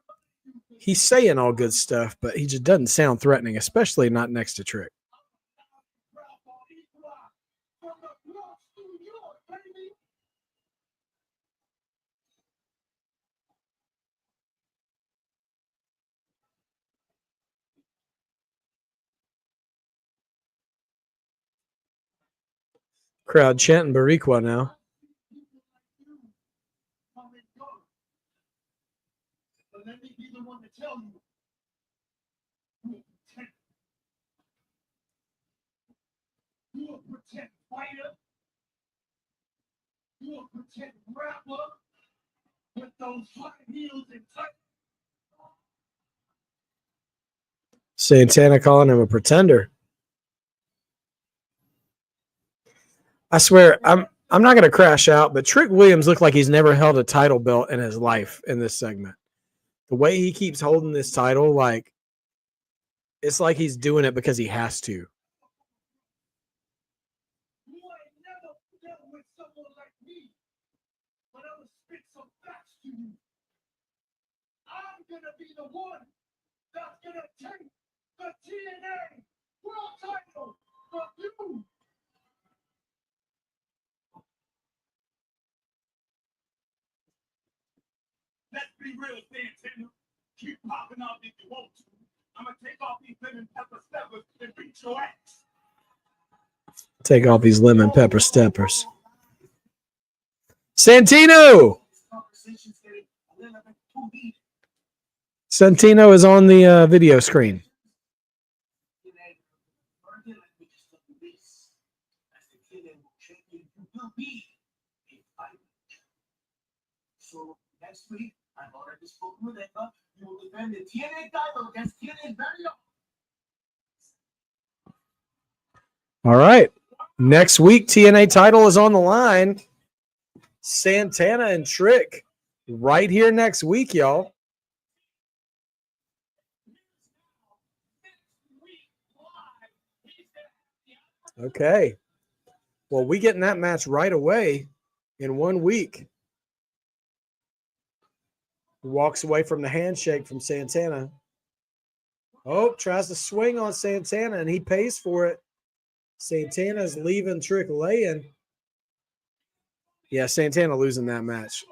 he's saying all good stuff, but he just doesn't sound threatening, especially not next to Trick. Crowd chanting Boricua now. But let me be the one to tell you. You a pretend fighter. You a pretend rapper with those high heels and tight. Santana calling him a pretender. I swear, I'm not going to crash out, but Trick Williams looked like he's never held a title belt in his life in this segment. The way he keeps holding this title, like, it's like he's doing it because he has to. You ain't never dealt with someone like me, but I'm going to spit some facts to you. I'm going to be the one that's going to take the TNA World title from you. Let's be real, Santana. Keep popping off if you want to. I'm going to take off these lemon pepper steppers and beat your ass. Take off these lemon pepper steppers. Santino! Santino is on the video screen. So next week, I've already spoken with Eva. You will defend the TNA title against TNA's very own. All right. Next week, TNA title is on the line. Santana and Trick right here next week, y'all. Okay. Well, we get in that match right away in 1 week. Walks away from the handshake from Santana. Oh, tries to swing on Santana, and he pays for it. Santana's leaving Trick laying. Yeah, Santana losing that match.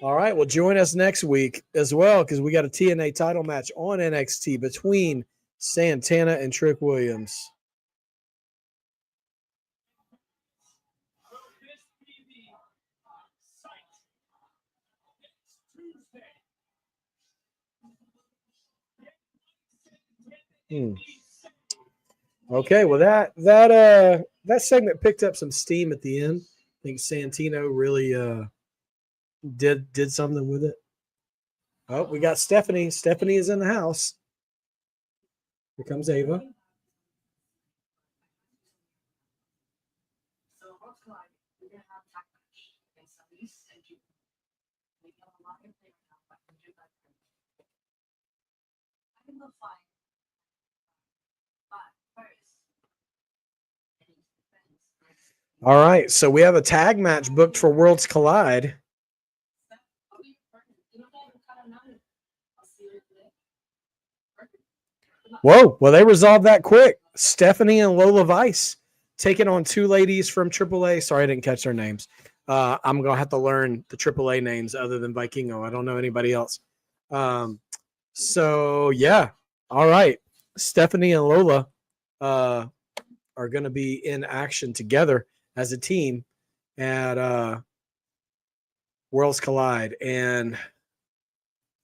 All right, well, join us next week as well because we got a TNA title match on NXT between Santana and Trick Williams. Okay, well that segment picked up some steam at the end. I think Santino really did something with it. Oh, we got Stephanie. Stephanie is in the house. Here comes Ava. All right, so we have a tag match booked for Worlds Collide. Whoa, well, they resolved that quick. Stephanie and Lola Vice taking on two ladies from AAA. Sorry, I didn't catch their names. I'm going to have to learn the AAA names other than Vikingo. I don't know anybody else. So, yeah. All right. Stephanie and Lola are going to be in action together as a team at Worlds Collide. And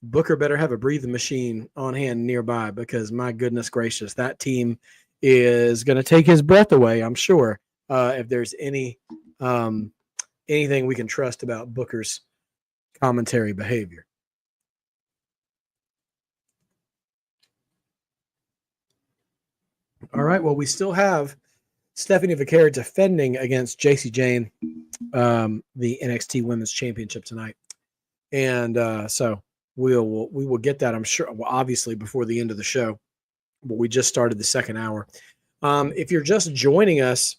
Booker better have a breathing machine on hand nearby because, my goodness gracious, that team is going to take his breath away, I'm sure, if there's anything we can trust about Booker's commentary behavior. All right, well, we still have Stephanie Vaquera defending against JC Jane, the NXT Women's Championship tonight. And so we will get that, I'm sure, well, obviously before the end of the show, but we just started the second hour. If you're just joining us,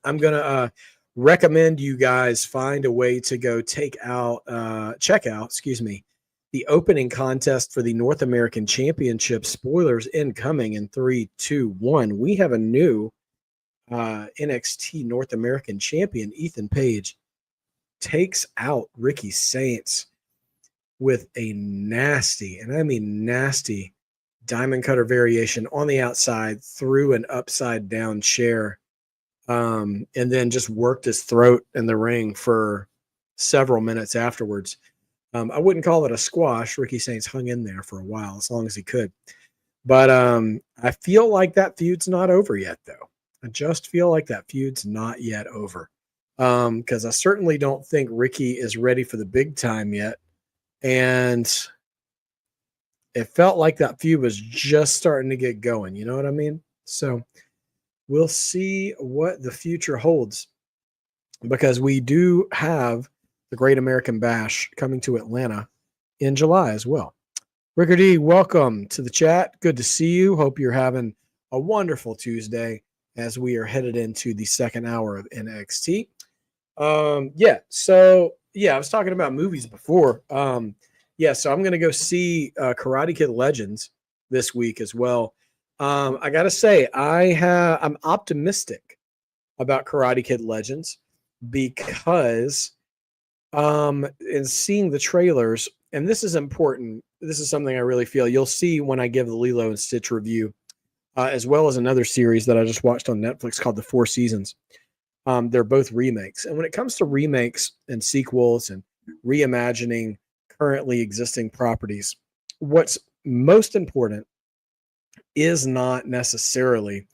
I'm going to recommend you guys find a way to go check out, the opening contest for the North American Championship. Spoilers incoming in 3, 2, 1. We have a new NXT North American champion. Ethan Page takes out Ricky Saints with a nasty, and I mean nasty, diamond cutter variation on the outside through an upside down chair, and then just worked his throat in the ring for several minutes afterwards. I wouldn't call it a squash. Ricky Saints hung in there for a while, as long as he could. But I feel like that feud's not over yet, though. I just feel like that feud's not yet over. Because I certainly don't think Ricky is ready for the big time yet. And it felt like that feud was just starting to get going. You know what I mean? So we'll see what the future holds, because we do have the Great American Bash coming to Atlanta in July as well. Ricker D, welcome to the chat. Good to see you. Hope you're having a wonderful Tuesday as we are headed into the second hour of NXT. I was talking about movies before. So I'm going to go see Karate Kid Legends this week as well. I got to say, I'm optimistic about Karate Kid Legends because in seeing the trailers, and this is important, this is something I really feel you'll see when I give the Lilo and Stitch review, as well as another series that I just watched on Netflix called The Four Seasons. They're both remakes. And when it comes to remakes and sequels and reimagining currently existing properties, what's most important is not necessarily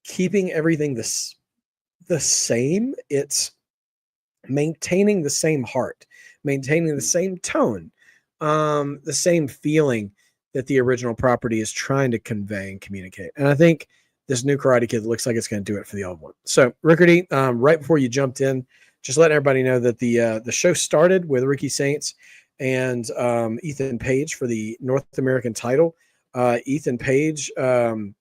keeping everything the same. It's maintaining the same heart, maintaining the same tone, the same feeling that the original property is trying to convey and communicate. And I think this new Karate Kid looks like it's going to do it for the old one. So, Rickardy, right before you jumped in, just letting everybody know that the show started with Ricky Saints and Ethan Page for the North American title. Ethan Page with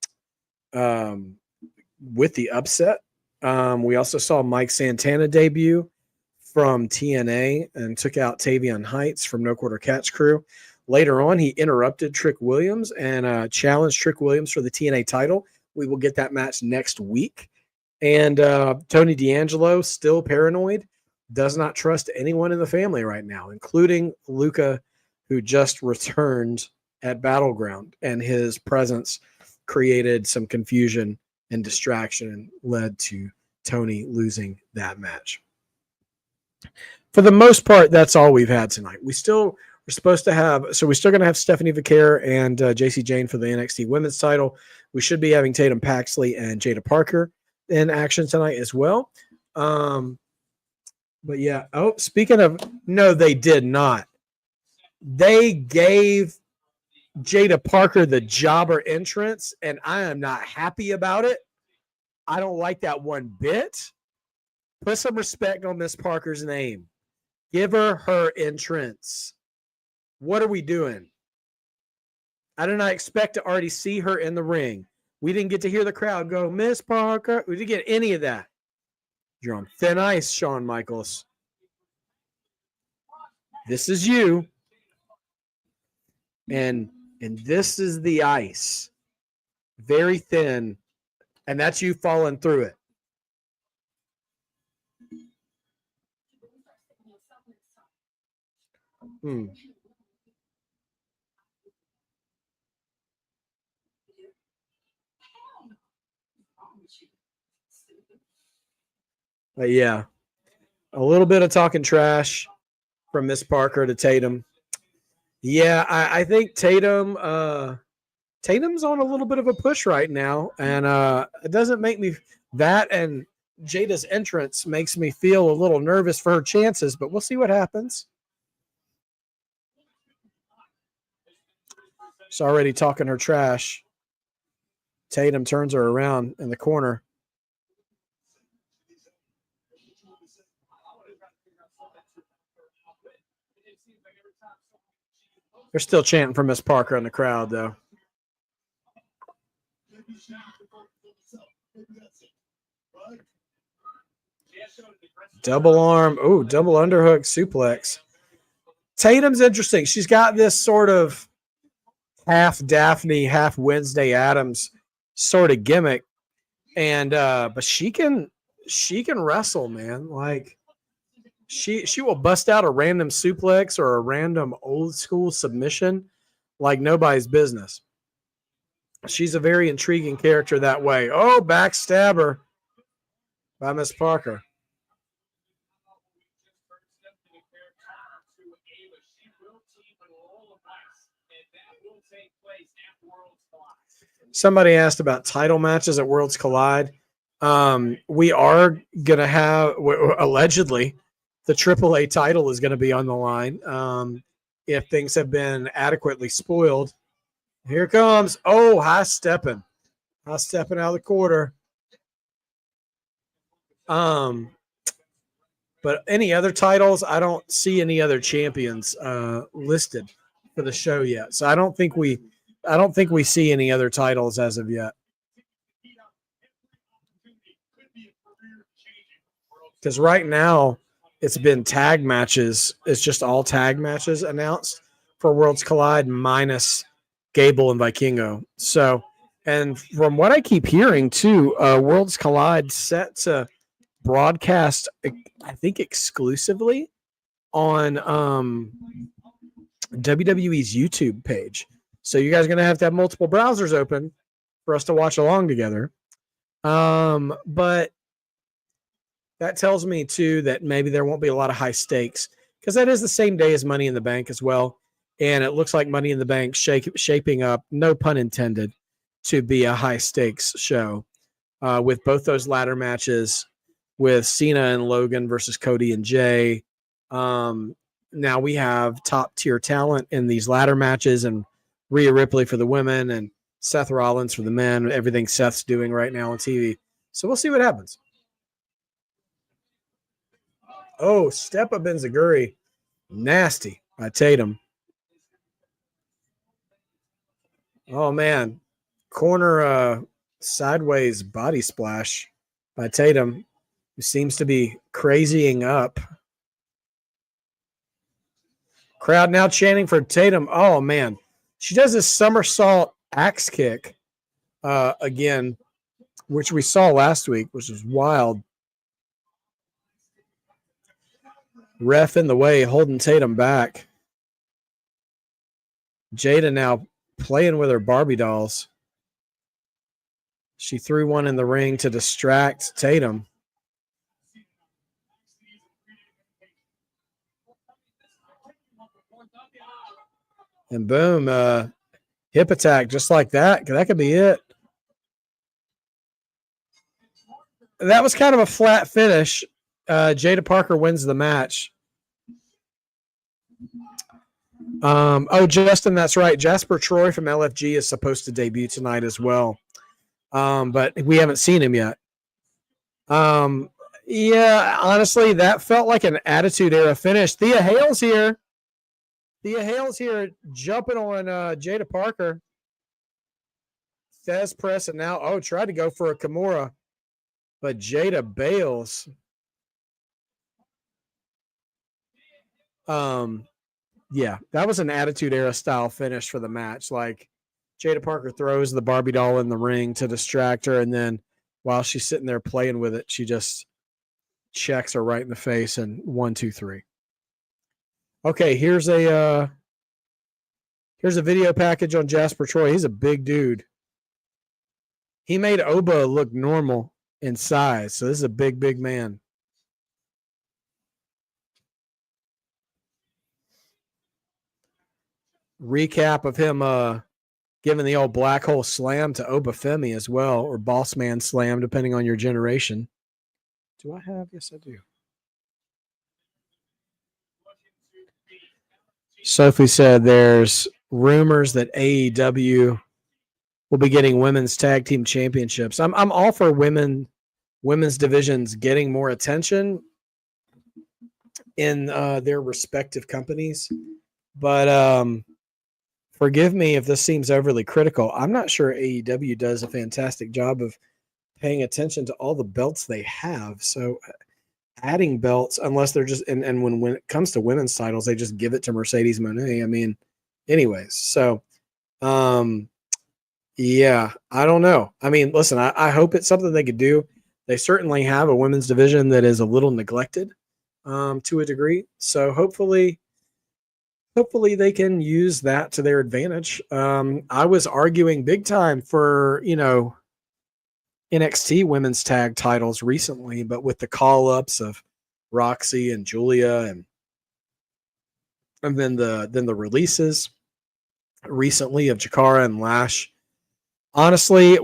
the upset. We also saw Mike Santana debut from TNA and took out Tavion Heights from No Quarter Catch Crew. Later on, he interrupted Trick Williams and challenged Trick Williams for the TNA title. We will get that match next week. And Tony D'Angelo, still paranoid, does not trust anyone in the family right now, including Luca, who just returned at Battleground, and his presence created some confusion and distraction and led to Tony losing that match. For the most part, that's all we've had tonight. We're still going to have Stephanie Vaquer and JC Jane for the NXT Women's title. We should be having Tatum Paxley and Jada Parker in action tonight as well. But yeah. Oh, speaking of, no, they did not. They gave Jada Parker the jobber entrance, and I am not happy about it. I don't like that one bit. Put some respect on Miss Parker's name. Give her entrance. What are we doing? I did not expect to already see her in the ring. We didn't get to hear the crowd go, Miss Parker. We didn't get any of that. You're on thin ice, Shawn Michaels. This is you. And this is the ice. Very thin. And that's you falling through it. But yeah, a little bit of talking trash from Miss Parker to Tatum. Yeah, I think Tatum's on a little bit of a push right now, and it doesn't make me that and Jada's entrance makes me feel a little nervous for her chances, but we'll see what happens. She's already talking her trash. Tatum turns her around in the corner. They're still chanting for Miss Parker in the crowd, though. Double arm. Oh, double underhook suplex. Tatum's interesting. She's got this sort of half Daphne, half Wednesday Addams sort of gimmick. And but she can wrestle, man. Like she will bust out a random suplex or a random old school submission like nobody's business. She's a very intriguing character that way. Oh, backstabber by Miss Parker. Somebody asked about title matches at Worlds Collide. We are going to have, allegedly, the AAA title is going to be on the line if things have been adequately spoiled. Here comes. Oh, high stepping out of the quarter. But any other titles, I don't see any other champions listed for the show yet. So I don't think we see any other titles as of yet. Because right now it's been tag matches. It's just all tag matches announced for Worlds Collide minus Gable and Vikingo. So, and from what I keep hearing too, Worlds Collide set to broadcast, I think, exclusively on WWE's YouTube page. So you guys are going to have multiple browsers open for us to watch along together. But that tells me too that maybe there won't be a lot of high stakes because that is the same day as Money in the Bank as well. And it looks like Money in the Bank shaping up, no pun intended, to be a high stakes show with both those ladder matches with Cena and Logan versus Cody and Jay. Now we have top tier talent in these ladder matches and Rhea Ripley for the women and Seth Rollins for the men, everything Seth's doing right now on TV. So we'll see what happens. Oh, step up Enziguri. Nasty. by Tatum. Oh, man. Corner sideways body splash by Tatum, who seems to be crazying up. Crowd now chanting for Tatum. Oh, man. She does this somersault axe kick again, which we saw last week, which was wild. Ref in the way, holding Tatum back. Jada now playing with her Barbie dolls. She threw one in the ring to distract Tatum. And boom, hip attack just like that. That could be it. That was kind of a flat finish. Jada Parker wins the match. Justin, that's right. Jasper Troy from LFG is supposed to debut tonight as well. But we haven't seen him yet. Yeah, honestly, that felt like an Attitude Era finish. Thea Hale's here. Jumping on Jada Parker. Thez pressing now. Oh, tried to go for a Kimura, but Jada bails. Yeah, that was an Attitude Era style finish for the match. Like Jada Parker throws the Barbie doll in the ring to distract her, and then while she's sitting there playing with it, she just checks her right in the face and 1, 2, 3. Okay, here's a video package on Jasper Troy. He's a big dude. He made Oba look normal in size, so this is a big man. Recap of him giving the old black hole slam to Obafemi as well, or boss man slam, depending on your generation. Do I have? Yes, I do. Sophie said there's rumors that AEW will be getting women's tag team championships. I'm all for women's divisions getting more attention in their respective companies, but forgive me if this seems overly critical. I'm not sure AEW does a fantastic job of paying attention to all the belts they have. So adding belts, unless they're just, and when it comes to women's titles, they just give it to Mercedes Moné. I mean, anyways, so yeah, I don't know. I mean, listen, I hope it's something they could do. They certainly have a women's division that is a little neglected to a degree. So hopefully they can use that to their advantage. I was arguing big time for, NXT women's tag titles recently, but with the call-ups of Roxy and Julia and then the releases recently of Jakara and Lash. Honestly,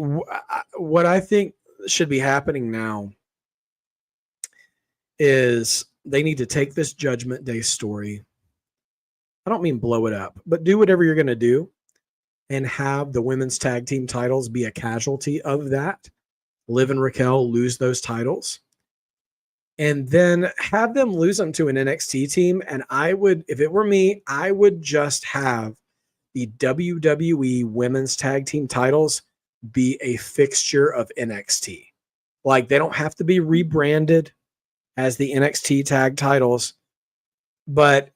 what I think should be happening now is they need to take this Judgment Day story. I don't mean blow it up, but do whatever you're going to do and have the women's tag team titles be a casualty of that. Liv and Raquel lose those titles. And then have them lose them to an NXT team. And I would, if it were me, I would just have the WWE women's tag team titles be a fixture of NXT. Like, they don't have to be rebranded as the NXT tag titles, but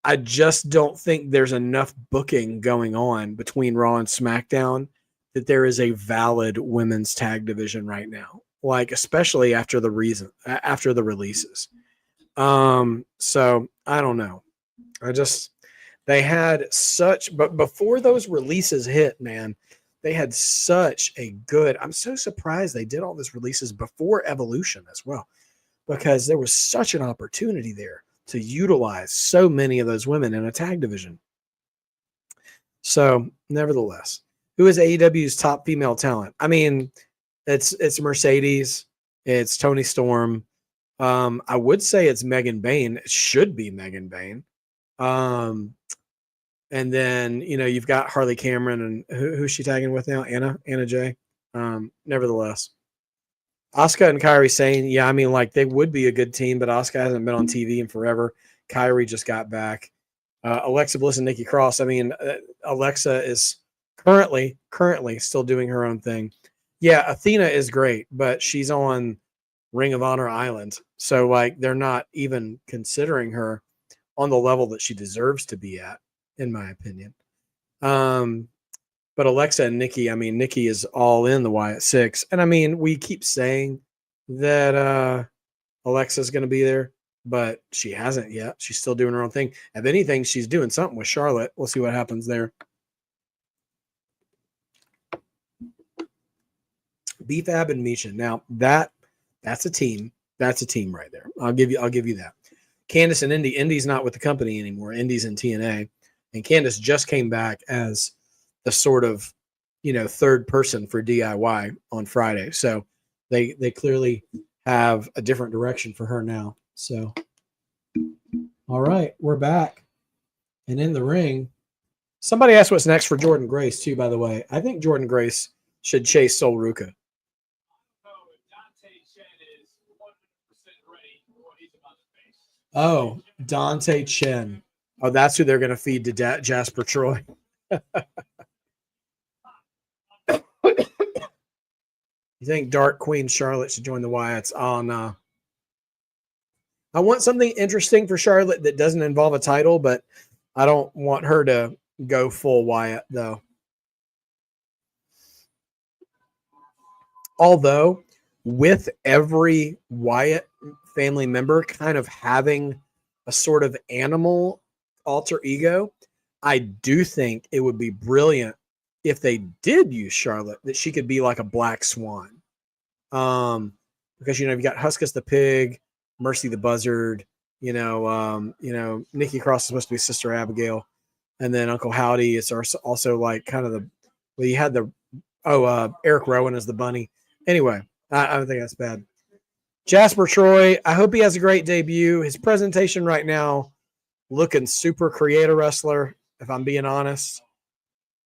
I just don't think there's enough booking going on between Raw and SmackDown that there is a valid women's tag division right now. Like, especially after the releases. So I don't know. They had such, but before those releases hit, man, they had such a good, I'm so surprised they did all these releases before Evolution as well, because there was such an opportunity there to utilize so many of those women in a tag division. So nevertheless, who is AEW's top female talent? I mean, it's Mercedes, it's Toni Storm. I would say it's Megan Bayne. It should be Megan Bayne. And then, you've got Harley Cameron, and who's she tagging with now? Anna Jay. Nevertheless, Asuka and Kairi Sane, yeah, I mean, like, they would be a good team, but Asuka hasn't been on TV in forever. Kairi just got back. Alexa Bliss and Nikki Cross. I mean, Alexa is currently still doing her own thing. Yeah, Athena is great, but she's on Ring of Honor Island. So like they're not even considering her on the level that she deserves to be at, in my opinion. But Alexa and Nikki, I mean, Nikki is all in the Wyatt Six. And I mean, we keep saying that Alexa's going to be there, but she hasn't yet. She's still doing her own thing. If anything, she's doing something with Charlotte. We'll see what happens there. BFAB and Misha. Now that's a team. That's a team right there. I'll give you that. Candice and Indy. Indy's not with the company anymore. Indy's in TNA, and Candice just came back as the sort of third person for DIY on Friday. So they clearly have a different direction for her now. So all right, we're back and in the ring. Somebody asked what's next for Jordan Grace too. By the way, I think Jordan Grace should chase Sol Ruca. Oh, Dante Chen. Oh, that's who they're going to feed to Jasper Troy. You think Dark Queen Charlotte should join the Wyatts? Oh, no. I want something interesting for Charlotte that doesn't involve a title, but I don't want her to go full Wyatt, though. Although, with every Wyatt family member kind of having a sort of animal alter ego, I do think it would be brilliant if they did use Charlotte, that she could be like a black swan. Because you've got Huskus the pig, Mercy the buzzard, Nikki Cross is supposed to be Sister Abigail, and then Uncle Howdy is also like kind of you had Eric Rowan as the bunny. Anyway, I don't think that's bad. Jasper Troy, I hope he has a great debut. His presentation right now looking super creator wrestler, if I'm being honest.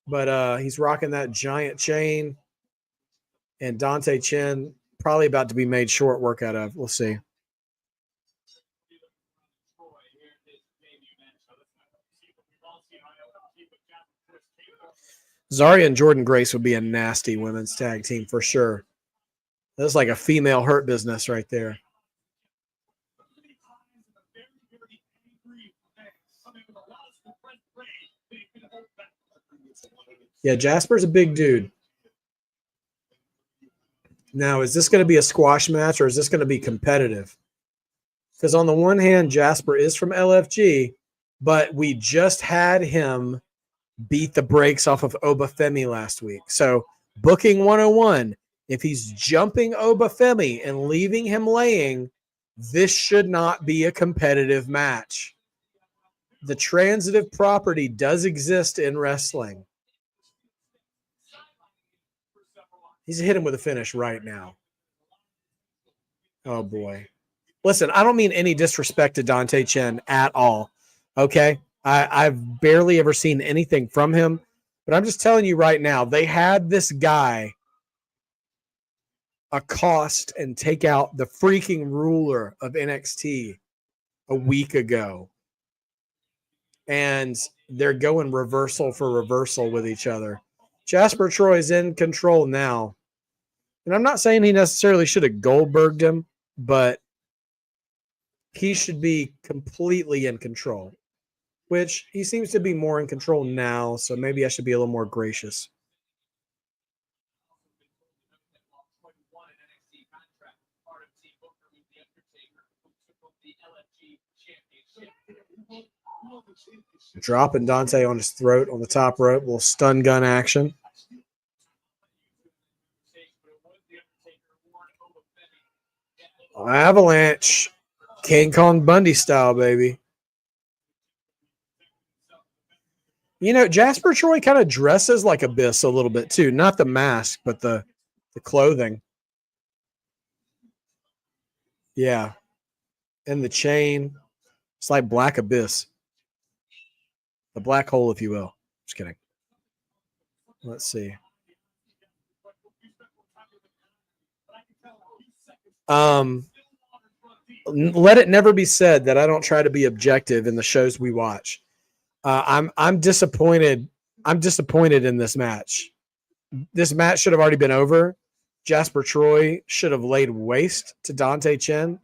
But he's rocking that giant chain. And Dante Chen probably about to be made short work out of. We'll see. Zarya and Jordan Grace would be a nasty women's tag team for sure. That's like a female hurt business right there. Yeah, Jasper's a big dude. Now, is this going to be a squash match or is this going to be competitive? Because on the one hand, Jasper is from LFG, but we just had him beat the brakes off of Obafemi last week. So booking 101, if he's jumping Obafemi and leaving him laying, this should not be a competitive match. The transitive property does exist in wrestling. He's hitting with a finish right now. Oh, boy. Listen, I don't mean any disrespect to Dante Chen at all, okay? I've barely ever seen anything from him, but I'm just telling you right now, they had this guy accost and take out the freaking ruler of NXT a week ago. And they're going reversal for reversal with each other. Jasper Troy's in control now. And I'm not saying he necessarily should have Goldberged him, but he should be completely in control, which he seems to be more in control now, so maybe I should be a little more gracious. Dropping Dante on his throat on the top rope, little stun gun action. Avalanche, King Kong Bundy style, baby. Jasper Troy kind of dresses like Abyss a little bit too. Not the mask, but the clothing. Yeah. And the chain. It's like Black Abyss. The black hole, if you will. Just kidding. Let's see. Let it never be said that I don't try to be objective in the shows we watch. I'm disappointed. I'm disappointed in this match. This match should have already been over. Jasper Troy should have laid waste to Dante Chen.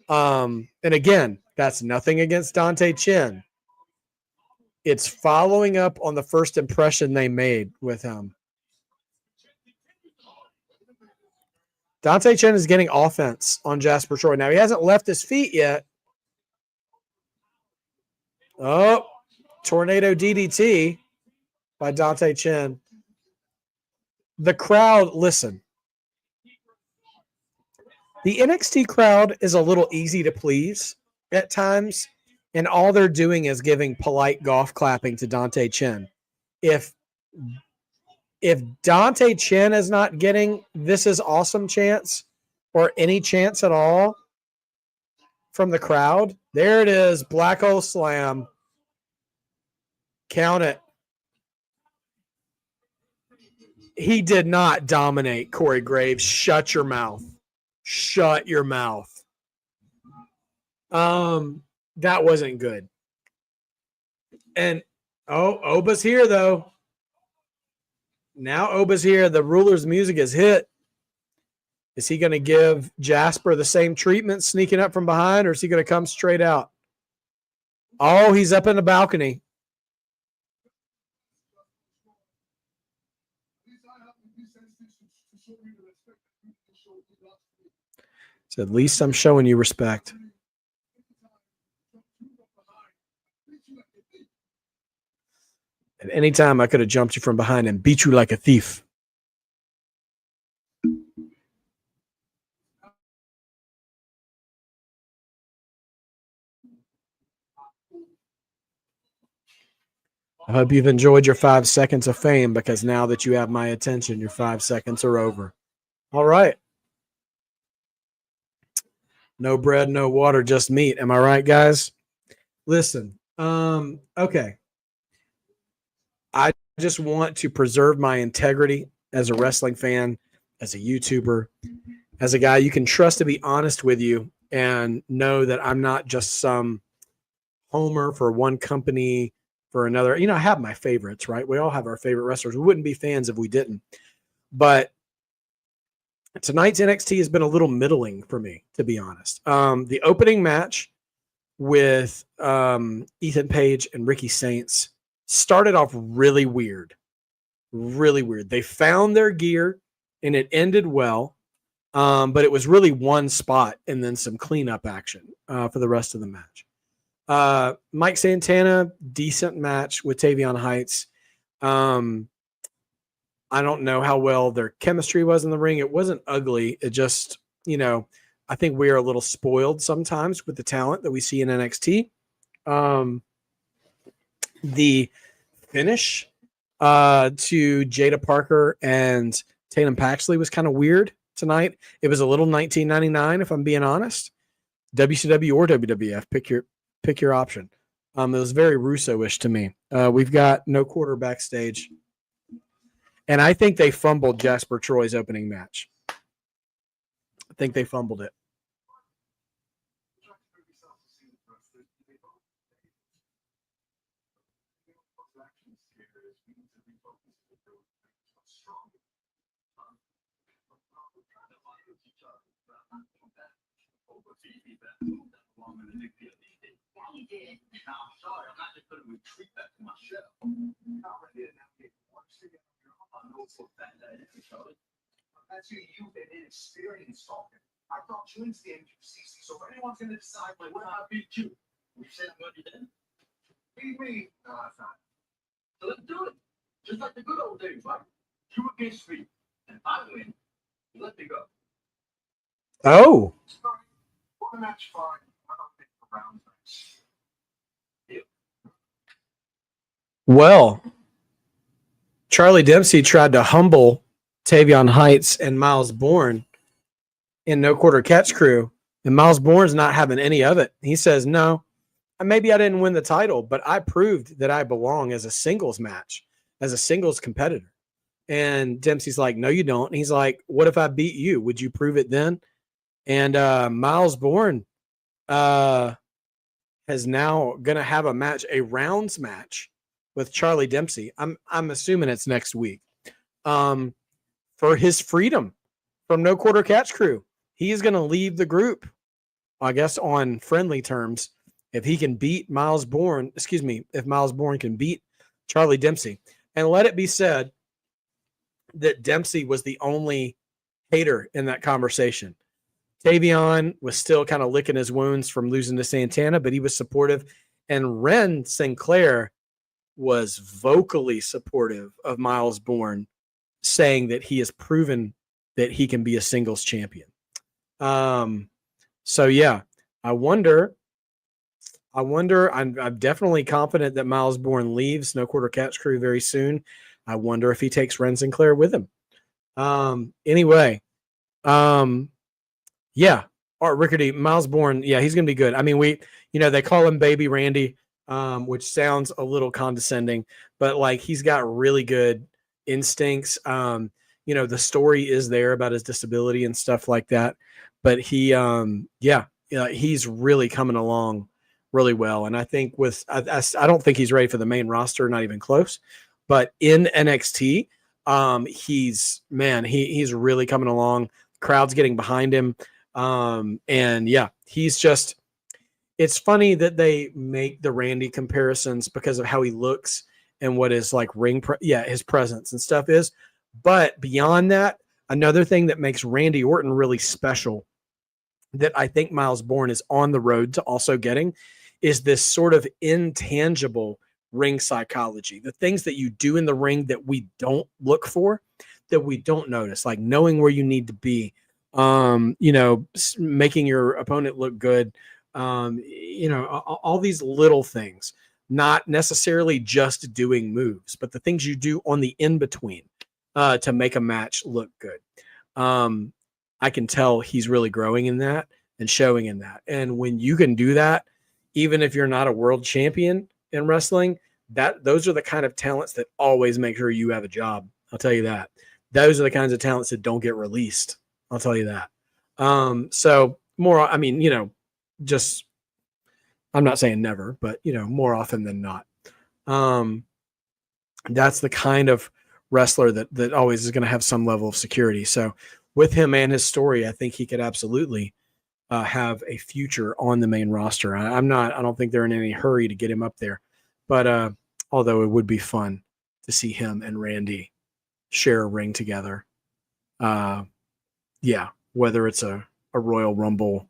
And again, that's nothing against Dante Chen. It's following up on the first impression they made with him. Dante Chen is getting offense on Jasper Troy. Now, he hasn't left his feet yet. Oh, tornado DDT by Dante Chen. The crowd, listen. The NXT crowd is a little easy to please at times, and all they're doing is giving polite golf clapping to Dante Chen. If Dante Chen is not getting this is awesome chance or any chance at all from the crowd, there it is, black hole slam. Count it. He did not dominate Corey Graves. Shut your mouth. Shut your mouth. That wasn't good. And Oba's here though. Now Oba's here. The ruler's music is hit. Is he going to give Jasper the same treatment sneaking up from behind, or is he going to come straight out? Oh, he's up in the balcony. So at least I'm showing you respect. At any time, I could have jumped you from behind and beat you like a thief. I hope you've enjoyed your 5 seconds of fame, because now that you have my attention, your 5 seconds are over. All right. No bread, no water, just meat. Am I right, guys? Listen. Okay. I just want to preserve my integrity as a wrestling fan, as a YouTuber, as a guy you can trust to be honest with you and know that I'm not just some homer for one company for another. You know, I have my favorites, right? We all have our favorite wrestlers. We wouldn't be fans if we didn't. But tonight's NXT has been a little middling for me, to be honest. The opening match with Ethan Page and Ricky Saints started off really weird. Really weird. They found their gear and it ended well, but it was really one spot and then some cleanup action for the rest of the match. Mike Santana, decent match with Tavion Heights. I don't know how well their chemistry was in the ring. It wasn't ugly. It just, you know, I think we are a little spoiled sometimes with the talent that we see in NXT. The finish to Jada Parker and Tatum Paxley was kind of weird tonight. It was a little 1999, if I'm being honest. WCW or WWF, pick your option. It was very Russo-ish to me. We've got no quarter backstage. And I think they fumbled Jasper Troy's opening match. I think they fumbled it. That's your youth and inexperience talking. I thought you was the MQCC, so if anyone's going to decide, like, what I beat you? You said I'm going to do that? Beat me? No, that's not. So let's do it. Just like the good old days, right? You against me. And if I win, you let me go. Oh. One match fine. I don't think the round match. Well, Charlie Dempsey tried to humble Tavion Heights and Miles Bourne in No Quarter Catch Crew, and Miles Bourne's not having any of it. He says, no, maybe I didn't win the title, but I proved that I belong as a singles match, as a singles competitor. And Dempsey's like, no, you don't. And he's like, what if I beat you? Would you prove it then? And Miles Bourne is now going to have a match, a rounds match with Charlie Dempsey. I'm assuming it's next week. For his freedom from No Quarter Catch Crew. He is going to leave the group, I guess, on friendly terms if he can beat Miles Bourne. Excuse me, if Miles Bourne can beat Charlie Dempsey. And let it be said that Dempsey was the only hater in that conversation. Tavion was still kind of licking his wounds from losing to Santana, but he was supportive. And Ren Sinclair was vocally supportive of Miles Bourne, saying that he has proven that he can be a singles champion. So yeah, I wonder. I'm definitely confident that Miles Bourne leaves No Quarter Catch Crew very soon. I wonder if he takes Ren Sinclair with him. Anyway, yeah, Art Rickardy, Miles Bourne, yeah, he's gonna be good. I mean, they call him Baby Randy, which sounds a little condescending, but like he's got really good instincts. The story is there about his disability and stuff like that, but he's really coming along really well. And I think I don't think he's ready for the main roster, not even close. But in NXT, he's really coming along. Crowd's getting behind him. It's funny that they make the Randy comparisons because of how he looks and what his like his presence and stuff is. But beyond that, another thing that makes Randy Orton really special that I think Miles Bourne is on the road to also getting is this sort of intangible ring psychology, the things that you do in the ring that we don't look for, that we don't notice, like knowing where you need to be, making your opponent look good, all these little things, not necessarily just doing moves, but the things you do on the in-between to make a match look good. I can tell he's really growing in that and showing in that. And when you can do that, even if you're not a world champion in wrestling, those are the kind of talents that always make sure you have a job. I'll tell you that. Those are the kinds of talents that don't get released. I'll tell you that. So more, I mean, just, I'm not saying never, but, more often than not. That's the kind of wrestler that always is going to have some level of security. So with him and his story, I think he could absolutely have a future on the main roster. I don't think they're in any hurry to get him up there, but although it would be fun to see him and Randy share a ring together. Whether it's a Royal Rumble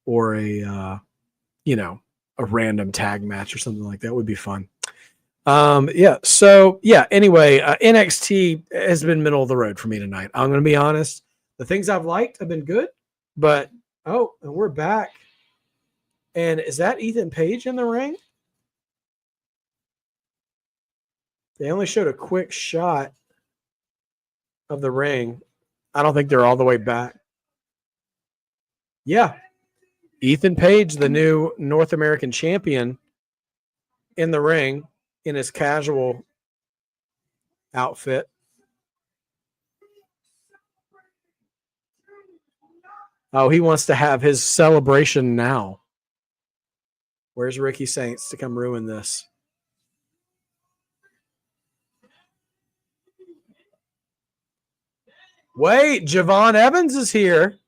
or a random tag match or something like that would be fun. Anyway, NXT has been middle of the road for me tonight. I'm going to be honest. The things I've liked have been good, but and we're back. And is that Ethan Page in the ring? They only showed a quick shot of the ring. I don't think they're all the way back. Yeah. Ethan Page, the new North American champion, in the ring in his casual outfit. Oh, he wants to have his celebration now. Where's Ricky Saints to come ruin this? Wait, Javon Evans is here.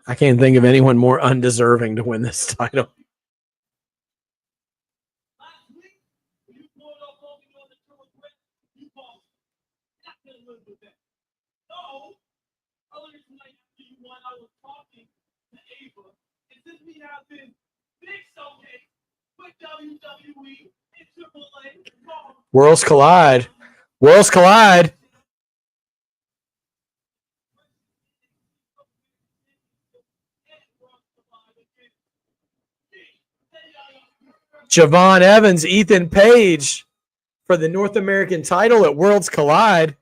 I can't think of anyone more undeserving to win this title. Worlds collide. Worlds collide. Javon Evans, Ethan Page for the North American title at Worlds Collide.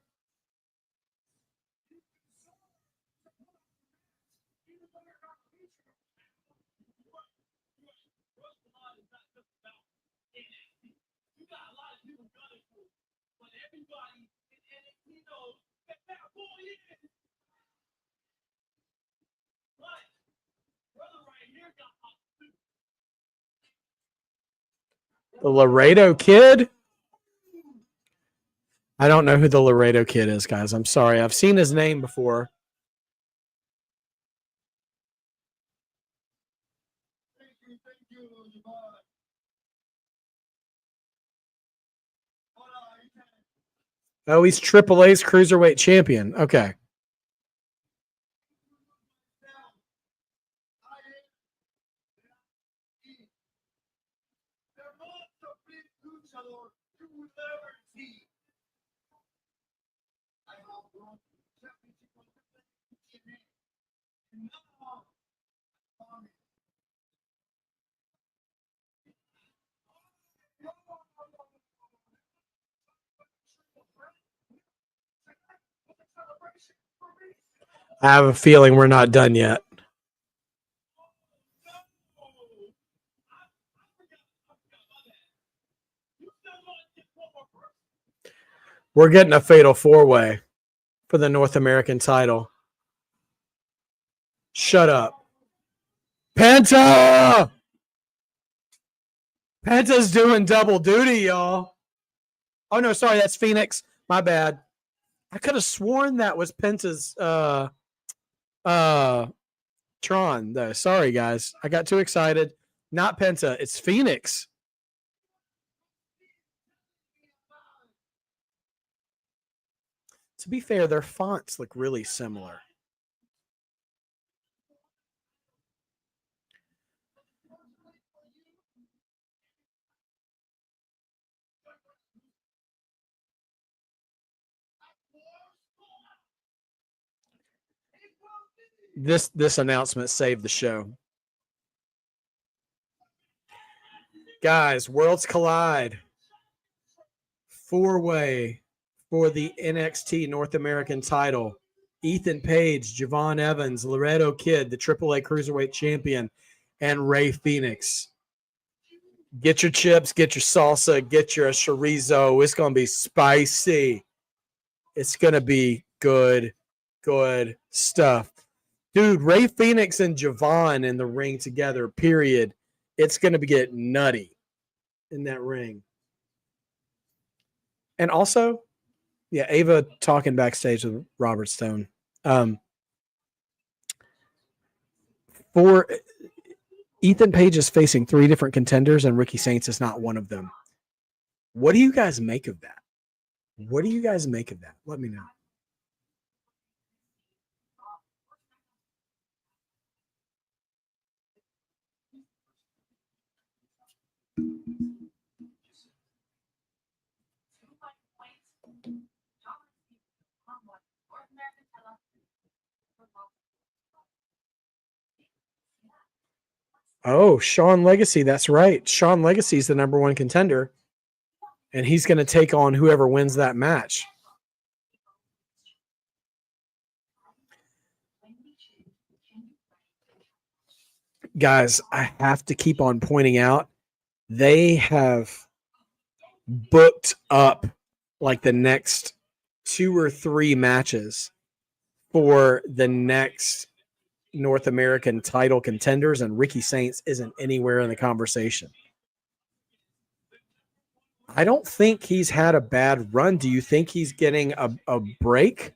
everybody in NXT knows that boy is. But brother right here got The Laredo Kid? I don't know who the Laredo Kid is, guys. I'm sorry. I've seen his name before. Oh, he's Triple A's Cruiserweight Champion. Okay. I have a feeling we're not done yet. We're getting a fatal four-way for the North American title. Shut up. Penta! Penta's doing double duty, y'all. Oh, no, sorry. That's Phoenix. My bad. I could have sworn that was Penta's Tron, though. Sorry, guys. I got too excited. Not Penta. It's Phoenix. To be fair, their fonts look really similar. This announcement saved the show. Guys, Worlds Collide. Four-way for the NXT North American title. Ethan Page, Javon Evans, Laredo Kid, the AAA Cruiserweight Champion, and Ray Phoenix. Get your chips, get your salsa, get your chorizo. It's going to be spicy. It's going to be good stuff. Dude, Ray Phoenix and Javon in the ring together, period. It's going to get nutty in that ring. And also, yeah, Ava talking backstage with Robert Stone. For Ethan Page is facing 3 different contenders, and Ricky Saints is not one of them. What do you guys make of that? What do you guys make of that? Let me know. Oh, Sean Legacy. That's right. Sean Legacy is the number 1 contender, and he's going to take on whoever wins that match. Guys, I have to keep on pointing out, they have booked up like the next 2 or 3 matches for the next North American title contenders, and Ricky Saints isn't anywhere in the conversation. I don't think he's had a bad run. Do you think he's getting a break?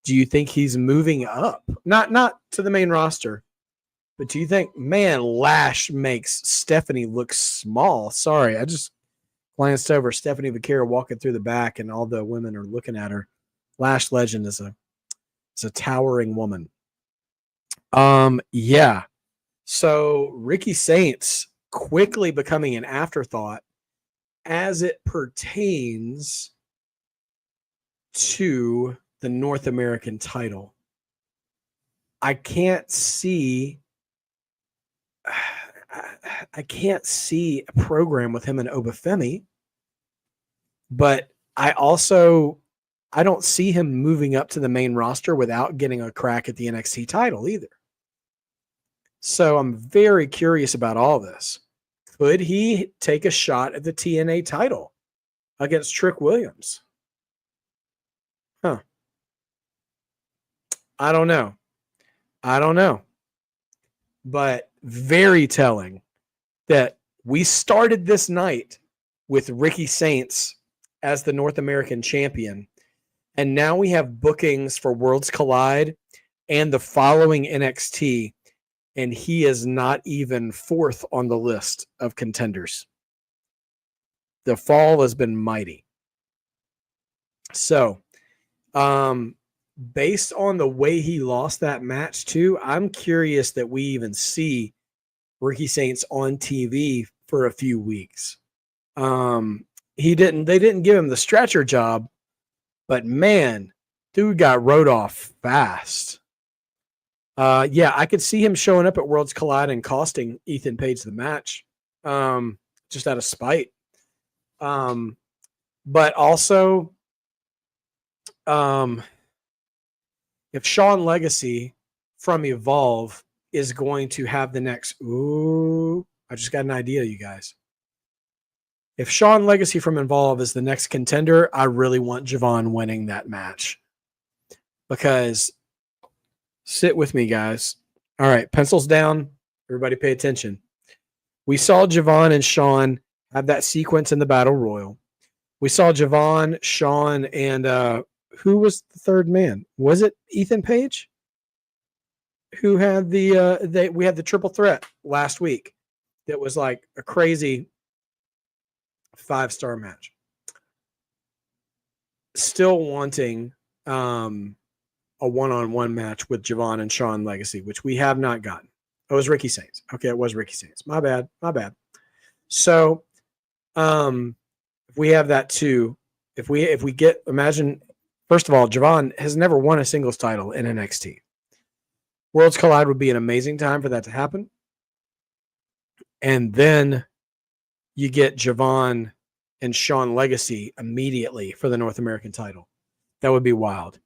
Do you think he's moving up? Not to the main roster, but do you think, man, Lash makes Stephanie look small? Sorry, I just glanced over Stephanie Vaquera walking through the back, and all the women are looking at her. Lash Legend is a towering woman. Yeah. So Ricky Saints quickly becoming an afterthought as it pertains to the North American title. I can't see a program with him and Obafemi, but I don't see him moving up to the main roster without getting a crack at the NXT title either. So I'm very curious about all this. Could he take a shot at the TNA title against Trick Williams? I don't know. But very telling that we started this night with Ricky Saints as the North American champion. And now we have bookings for Worlds Collide and the following NXT. And he is not even fourth on the list of contenders. The fall has been mighty. So, based on the way he lost that match too, I'm curious that we even see Ricky Saints on TV for a few weeks. They didn't give him the stretcher job, but man, dude got rode off fast. Yeah, I could see him showing up at Worlds Collide and costing Ethan Page the match, just out of spite. But also, if Sean Legacy from Evolve is going to have the next, I just got an idea, you guys. If Sean Legacy from Evolve is the next contender, I really want Javon winning that match. Because, sit with me, guys. All right, pencils down. Everybody pay attention. We saw Javon and Sean have that sequence in the Battle Royal. We saw Javon, Sean, and who was the third man? Was it Ethan Page? Who had we had the triple threat last week that was like a crazy 5-star match. Still wanting a one-on-one match with Javon and Sean Legacy, which we have not gotten. Oh, it was Ricky Saints. Okay, it was Ricky Saints. My bad. So, if we have that too, if we get, imagine, first of all, Javon has never won a singles title in NXT. Worlds Collide would be an amazing time for that to happen. And then you get Javon and Sean Legacy immediately for the North American title. That would be wild.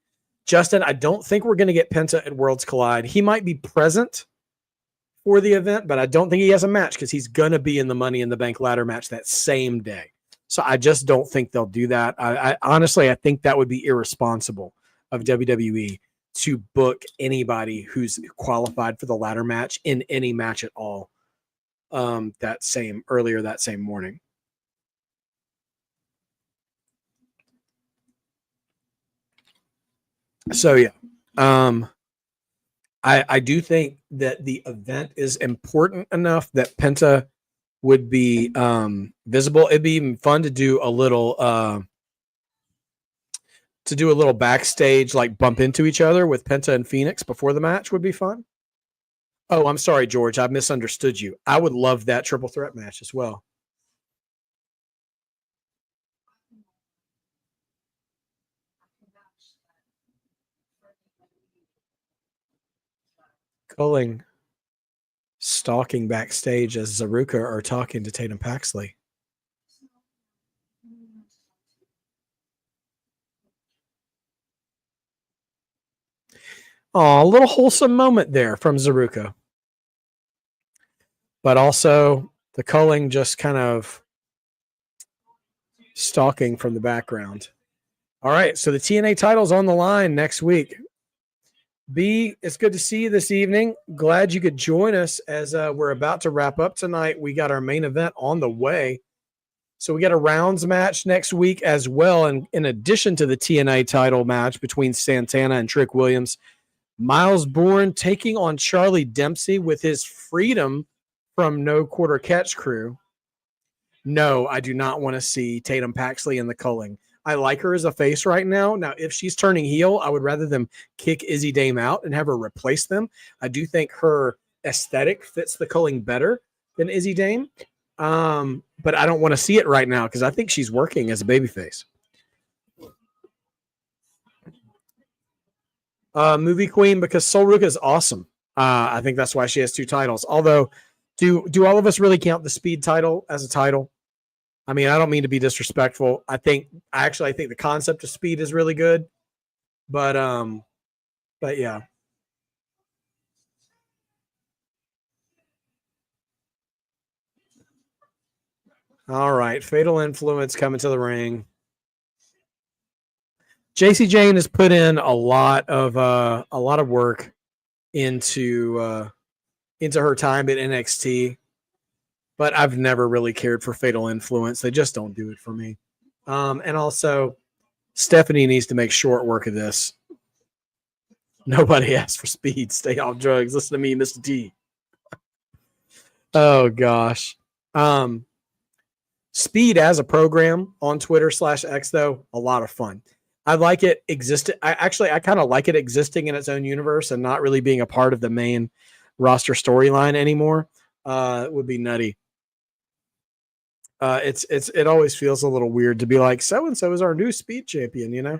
Justin, I don't think we're going to get Penta at Worlds Collide. He might be present for the event, but I don't think he has a match because he's going to be in the Money in the Bank ladder match that same day. So I just don't think they'll do that. I honestly, I think that would be irresponsible of WWE to book anybody who's qualified for the ladder match in any match at all that same morning. So yeah, I do think that the event is important enough that Penta would be visible. It'd be even fun to do a little backstage, like bump into each other with Penta and Phoenix before the match would be fun. Oh, I'm sorry, George. I misunderstood you. I would love that triple threat match as well. Culling stalking backstage as Zaruka are talking to Tatum Paxley. Oh, a little wholesome moment there from Zaruka. But also the culling just kind of stalking from the background. All right, so the TNA title's on the line next week. B, it's good to see you this evening. Glad you could join us as we're about to wrap up tonight. We got our main event on the way. So we got a rounds match next week as well. And in addition to the TNA title match between Santana and Trick Williams, Miles Bourne taking on Charlie Dempsey with his freedom from No Quarter Catch crew. No, I do not want to see Tatum Paxley in the culling. I like her as a face right now. Now, if she's turning heel, I would rather them kick Izzy Dame out and have her replace them. I do think her aesthetic fits the culling better than Izzy Dame. But I don't want to see it right now because I think she's working as a babyface. Movie queen because Sol Ruka is awesome. I think that's why she has 2 titles. Although, do all of us really count the Speed title as a title? I mean, I don't mean to be disrespectful. I think the concept of Speed is really good, but yeah. All right, Fatal Influence coming to the ring. JC Jane has put in a lot of work into her time at NXT, but I've never really cared for Fatal Influence. They just don't do it for me. And also, Stephanie needs to make short work of this. Nobody asked for speed. Stay off drugs. Listen to me, Mr. T. Oh gosh. Speed as a program on Twitter/X though, a lot of fun. I like it I kind of like it existing in its own universe and not really being a part of the main roster storyline anymore. It would be nutty. It always feels a little weird to be like, so and so is our new speed champion, you know?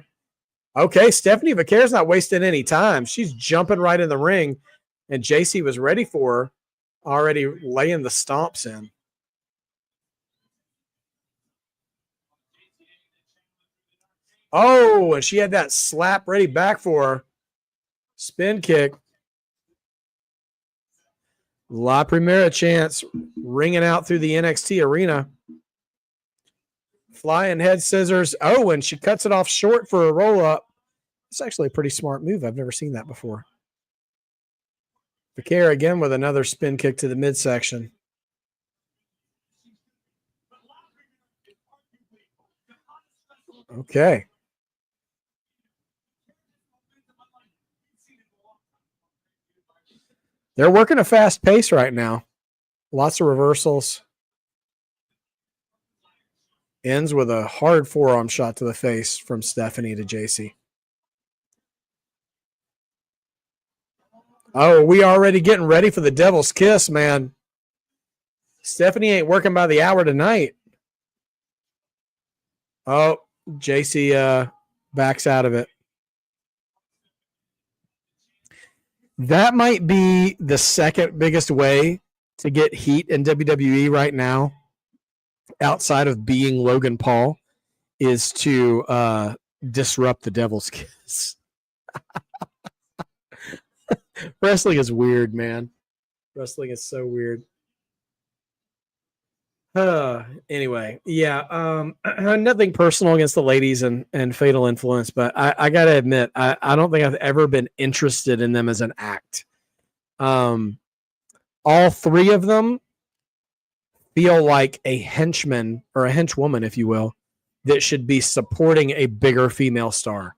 Okay, Stephanie Vaquer's not wasting any time. She's jumping right in the ring, and JC was ready for her, already laying the stomps in. Oh, and she had that slap ready back for her. Spin kick. La Primera chance ringing out through the NXT arena. Flying head scissors. Oh, and she cuts it off short for a roll-up. It's actually a pretty smart move. I've never seen that before. Vaquer again with another spin kick to the midsection. Okay. They're working a fast pace right now. Lots of reversals. Ends with a hard forearm shot to the face from Stephanie to JC. Oh, we already getting ready for the Devil's Kiss, man. Stephanie ain't working by the hour tonight. Oh, JC backs out of it. That might be the second biggest way to get heat in WWE right now, outside of being Logan Paul, is to disrupt the Devil's Kiss. Wrestling is weird, man. Wrestling is so weird. Anyway, yeah. Nothing personal against the ladies and Fatal Influence, but I gotta admit, I don't think I've ever been interested in them as an act. All three of them feel like a henchman or a henchwoman, if you will, that should be supporting a bigger female star.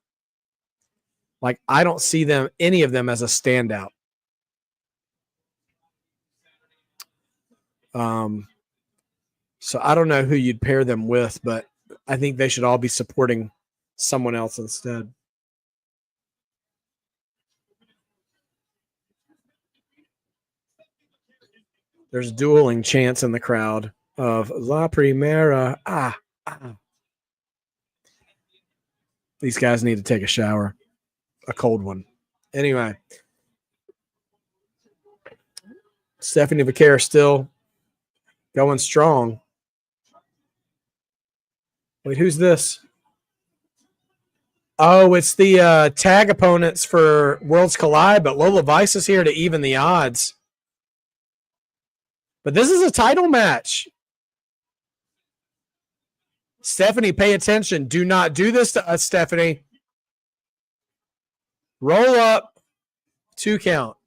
Like, I don't see any of them as a standout. So I don't know who you'd pair them with, but I think they should all be supporting someone else instead. There's dueling chants in the crowd of La Primera. These guys need to take a shower, a cold one. Anyway, Stephanie Vaquer still going strong. Wait, who's this? Oh, it's the tag opponents for Worlds Collide, but Lola Vice is here to even the odds. But this is a title match. Stephanie, pay attention. Do not do this to us, Stephanie. Roll up. 2 count.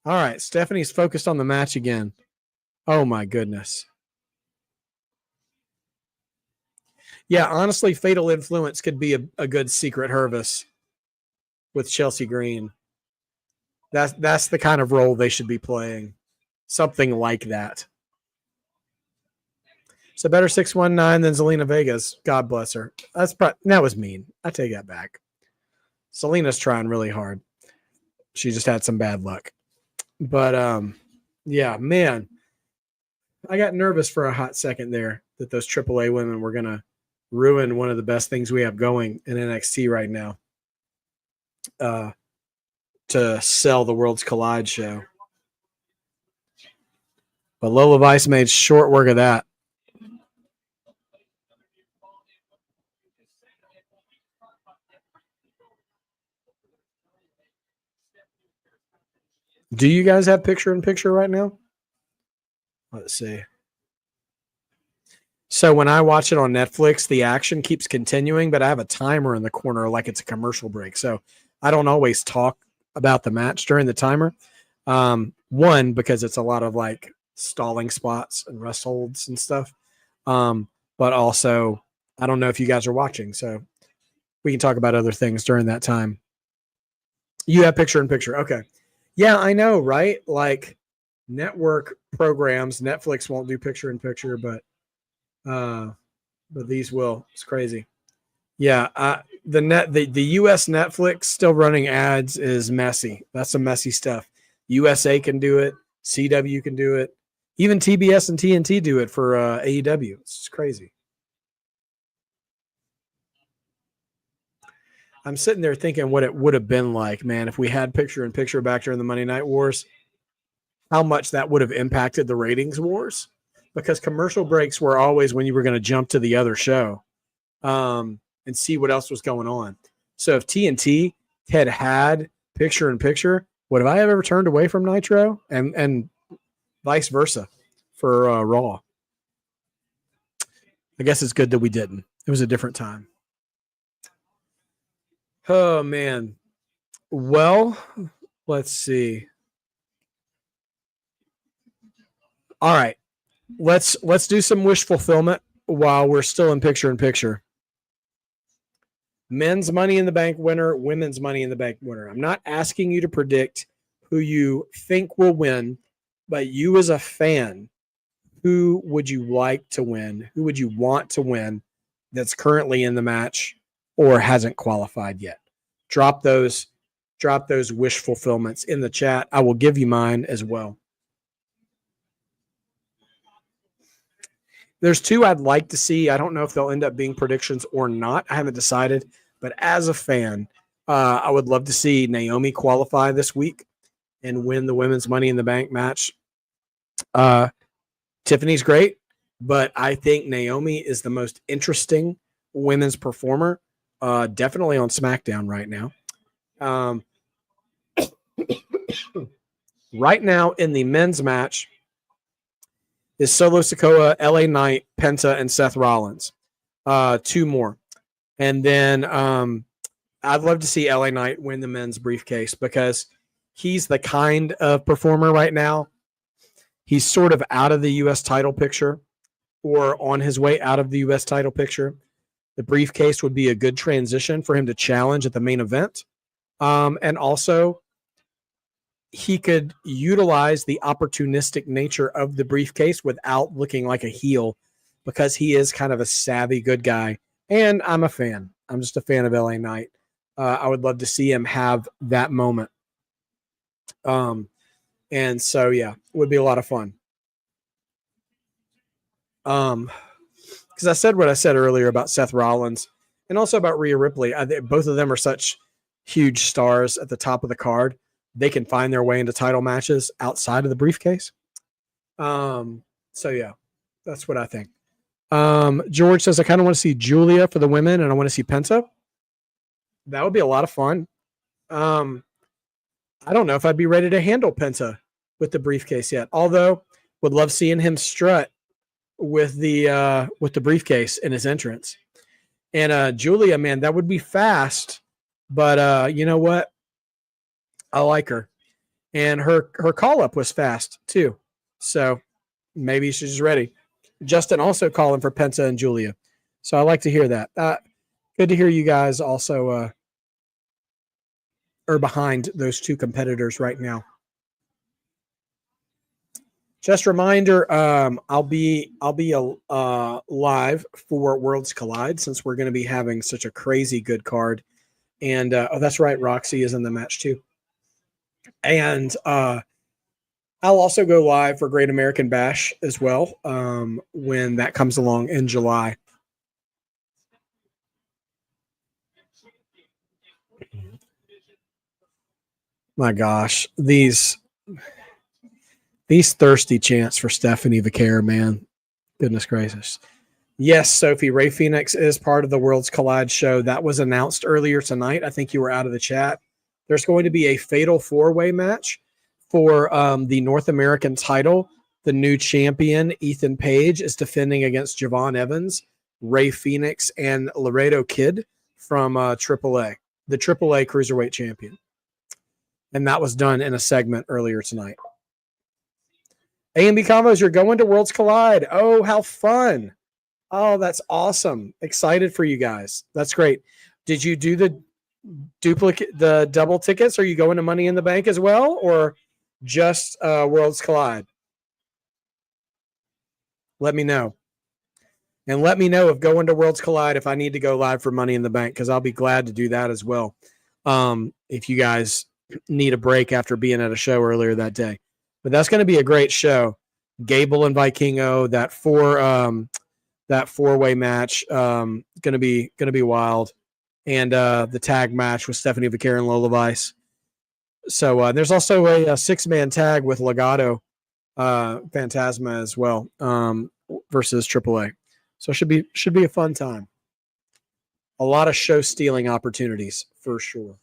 All right, Stephanie's focused on the match again. Oh, my goodness. Yeah, honestly, Fatal Influence could be a good secret Hervis with Chelsea Green. That's the kind of role they should be playing. Something like that. So better 619 than Zelina Vega's. God bless her. That was mean. I take that back. Selena's trying really hard. She just had some bad luck. But yeah, man. I got nervous for a hot second there that those AAA women were going to ruin one of the best things we have going in NXT right now. To sell the Worlds Collide show. But Lola Vice made short work of that. Do you guys have picture-in-picture right now? Let's see. So when I watch it on Netflix, the action keeps continuing, but I have a timer in the corner like it's a commercial break. So I don't always talk about the match during the timer. One, because it's a lot of like stalling spots and rest holds and stuff. But also, I don't know if you guys are watching, so we can talk about other things during that time. You have picture in picture. Okay. Yeah, I know, right? Like network programs, Netflix won't do picture in picture, but these will. It's crazy. Yeah, the US Netflix still running ads is messy. That's some messy stuff. USA can do it. CW can do it. Even TBS and TNT do it for AEW. It's just crazy. I'm sitting there thinking what it would have been like, man, if we had picture in picture back during the Monday Night Wars, how much that would have impacted the ratings wars. Because commercial breaks were always when you were going to jump to the other show and see what else was going on. So if TNT had picture in picture, would I have ever turned away from Nitro and vice versa for Raw? I guess it's good that we didn't. It was a different time. Oh man. Well, let's see. All right. Let's do some wish fulfillment while we're still in picture. Men's Money in the Bank winner, women's Money in the Bank winner. I'm not asking you to predict who you think will win, but you as a fan, who would you like to win? Who would you want to win that's currently in the match or hasn't qualified yet? Drop those wish fulfillments in the chat. I will give you mine as well. There's two I'd like to see. I don't know if they'll end up being predictions or not. I haven't decided. But as a fan, I would love to see Naomi qualify this week and win the women's Money in the Bank match. Tiffany's great, but I think Naomi is the most interesting women's performer, definitely on SmackDown right now. Right now in the men's match is Solo Sikoa, LA Knight, Penta, and Seth Rollins. Two more. And then I'd love to see LA Knight win the men's briefcase because he's the kind of performer right now. He's sort of out of the U.S. title picture or on his way out of the U.S. title picture. The briefcase would be a good transition for him to challenge at the main event. And also, he could utilize the opportunistic nature of the briefcase without looking like a heel because he is kind of a savvy good guy. And I'm a fan. I'm just a fan of LA Knight. I would love to see him have that moment. And so, yeah, it would be a lot of fun. Because I said what I said earlier about Seth Rollins and also about Rhea Ripley. Both of them are such huge stars at the top of the card. They can find their way into title matches outside of the briefcase. So, yeah, that's what I think. George says, I kind of want to see Julia for the women and I want to see Penta. That would be a lot of fun. I don't know if I'd be ready to handle Penta with the briefcase yet. Although, would love seeing him strut with the briefcase in his entrance. And Julia, man, that would be fast. But you know what? I like her. And her call up was fast too. So maybe she's ready. Justin also calling for Penta and Julia. So I like to hear that. Good to hear you guys also are behind those two competitors right now. Just a reminder, I'll be live for Worlds Collide since we're going to be having such a crazy good card. And that's right, Roxy is in the match too. And I'll also go live for Great American Bash as well when that comes along in July. My gosh, these thirsty chants for Stephanie Vaquer, man. Goodness gracious. Yes, Sophie, Ray Phoenix is part of the Worlds Collide show. That was announced earlier tonight. I think you were out of the chat. There's going to be a fatal four-way match for the North American title The new champion, Ethan Page, is defending against Javon Evans, Ray Phoenix, and Laredo Kid from AAA, the AAA Cruiserweight Champion. And that was done in a segment earlier tonight. A&B Combos, you're going to Worlds Collide. Oh, how fun. Oh, that's awesome. Excited for you guys. That's great. Did you do the double tickets? Are you going to Money in the Bank as well, or just Worlds Collide? Let me know. And let me know if going to Worlds Collide, if I need to go live for Money in the Bank, because I'll be glad to do that as well. If you guys need a break after being at a show earlier that day. But that's going to be a great show. Gable and Vikingo, that four-way match, gonna be wild. And the tag match with Stephanie Vaquer and Lola Vice. So there's also a six-man tag with Legado Phantasma as well, versus AAA. So it should be a fun time. A lot of show stealing opportunities for sure.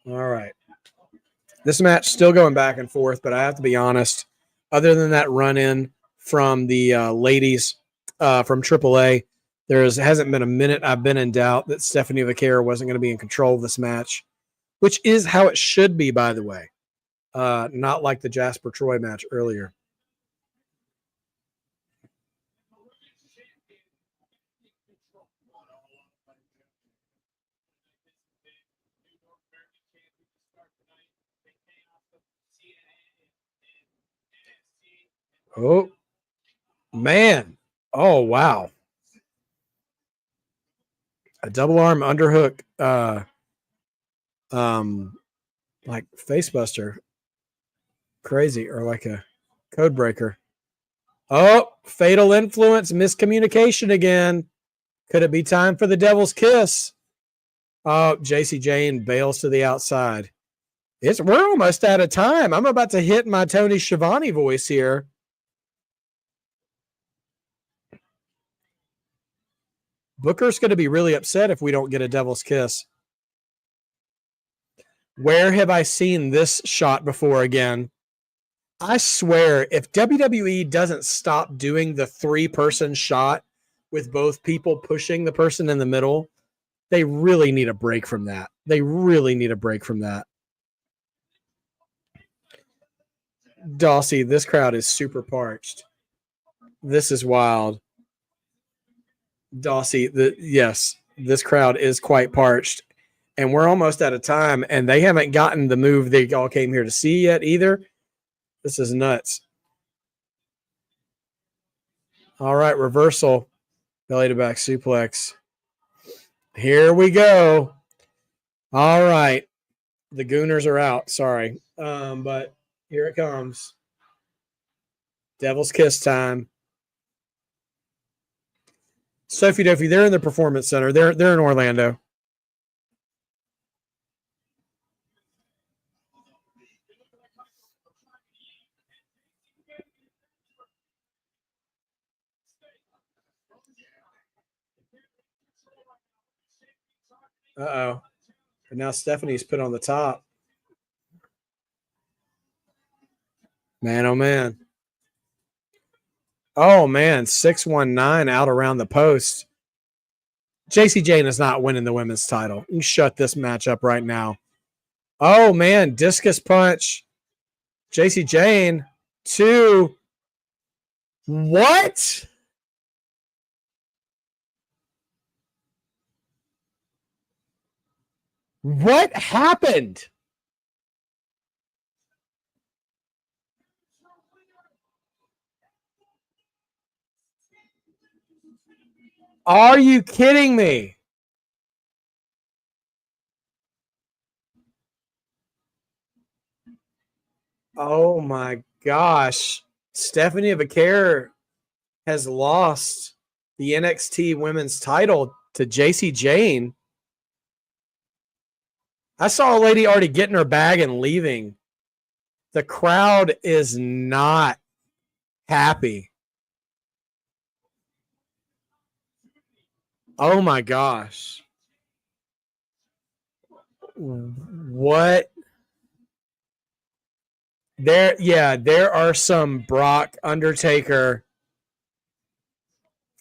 All right. This match still going back and forth, but I have to be honest. Other than that run-in from the ladies from AAA, there hasn't been a minute I've been in doubt that Stephanie Vaquer wasn't going to be in control of this match, which is how it should be, by the way. Not like the Jasper Troy match earlier. Oh, man. Oh, wow. A double arm underhook, like facebuster. Crazy, or like a code breaker. Oh, fatal influence, miscommunication again. Could it be time for the Devil's Kiss? Oh, JC Jane bails to the outside. We're almost out of time. I'm about to hit my Tony Schiavone voice here. Booker's going to be really upset if we don't get a Devil's Kiss. Where have I seen this shot before again? I swear, if WWE doesn't stop doing the 3-person shot with both people pushing the person in the middle, they really need a break from that. Dawsey, this crowd is super parched. This is wild. Dawsey, yes, this crowd is quite parched. And we're almost out of time, and they haven't gotten the move they all came here to see yet either. This is nuts. All right, reversal. Belly to back suplex. Here we go. All right. The Gooners are out. Sorry. But here it comes. Devil's Kiss time. Sophie Dophie, they're in the Performance Center. They're in Orlando. Uh-oh. And now Stephanie's put on the top. Man, oh, man. Oh, man. 619 out around the post. JC Jane is not winning the women's title. You can shut this match up right now. Oh, man. Discus punch. JC Jane. 2. What? What happened? Are you kidding me? Oh my gosh. Stephanie Vaquer has lost the NXT women's title to JC Jane. I saw a lady already getting her bag and leaving. The crowd is not happy. Oh my gosh. What? There are some Brock Undertaker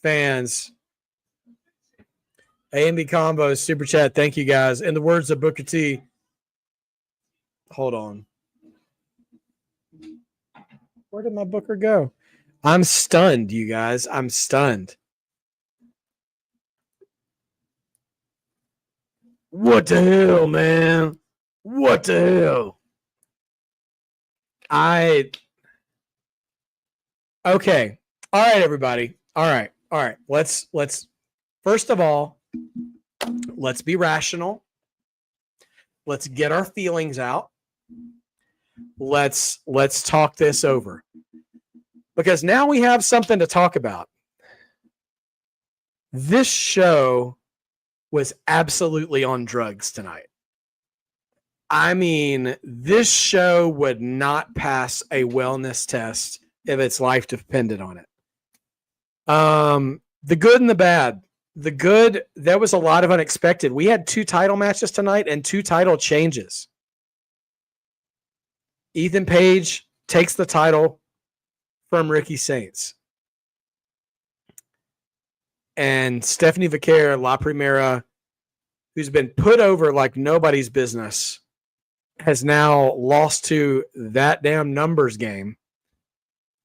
fans. AMB Combos, Super Chat. Thank you, guys. In the words of Booker T, hold on. Where did my Booker go? I'm stunned, you guys. I'm stunned. What the hell, man? What the hell? Okay. All right, everybody. All right. Let's first of all, let's be rational. Let's get our feelings out. Let's talk this over. Because now we have something to talk about. This show was absolutely on drugs tonight. I mean, this show would not pass a wellness test if its life depended on it. The good and the bad. The good, there was a lot of unexpected. We had 2 title matches tonight and 2 title changes. Ethan Page takes the title from Ricky Saints. And Stephanie Vaquer, La Primera, who's been put over like nobody's business, has now lost to that damn numbers game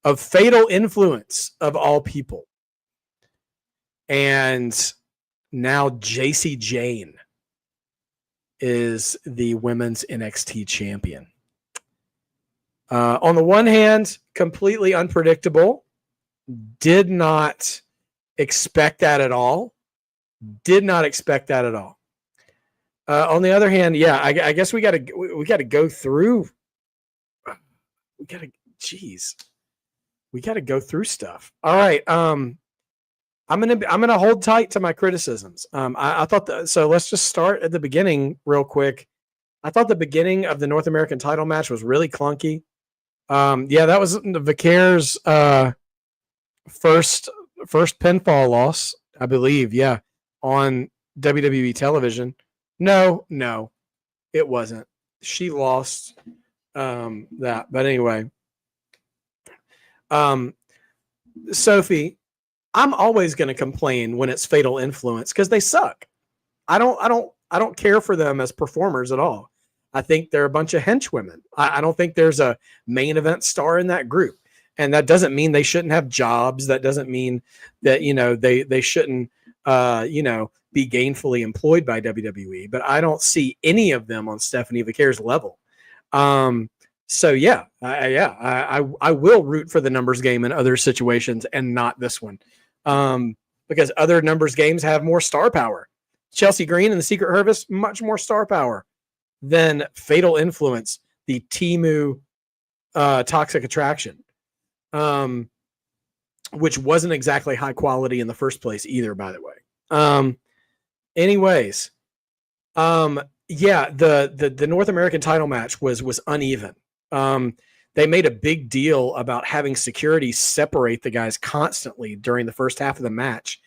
of Fatal Influence of all people. And now JC Jane is the women's NXT champion. On the one hand, completely unpredictable. Did not expect that at all. On the other hand, yeah, I guess we got to go through. We got to go through stuff. All right. I'm gonna hold tight to my criticisms. I thought so. Let's just start at the beginning real quick. I thought the beginning of the North American title match was really clunky. That was Vaquer's first pinfall loss, I believe. Yeah, on WWE television. No, it wasn't. She lost that. But anyway, Sophie, I'm always going to complain when it's Fatal Influence because they suck. I don't care for them as performers at all. I think they're a bunch of henchwomen. I don't think there's a main event star in that group. And that doesn't mean they shouldn't have jobs. That doesn't mean that, they shouldn't, be gainfully employed by WWE. But I don't see any of them on Stephanie Vaquer's level. So yeah, I will root for the numbers game in other situations and not this one, because other numbers games have more star power. Chelsea Green and the Secret Service, much more star power than Fatal Influence, the Temu Toxic Attraction, which wasn't exactly high quality in the first place either, by the way. Anyways, the North American title match was uneven. They made a big deal about having security separate the guys constantly during the first half of the match,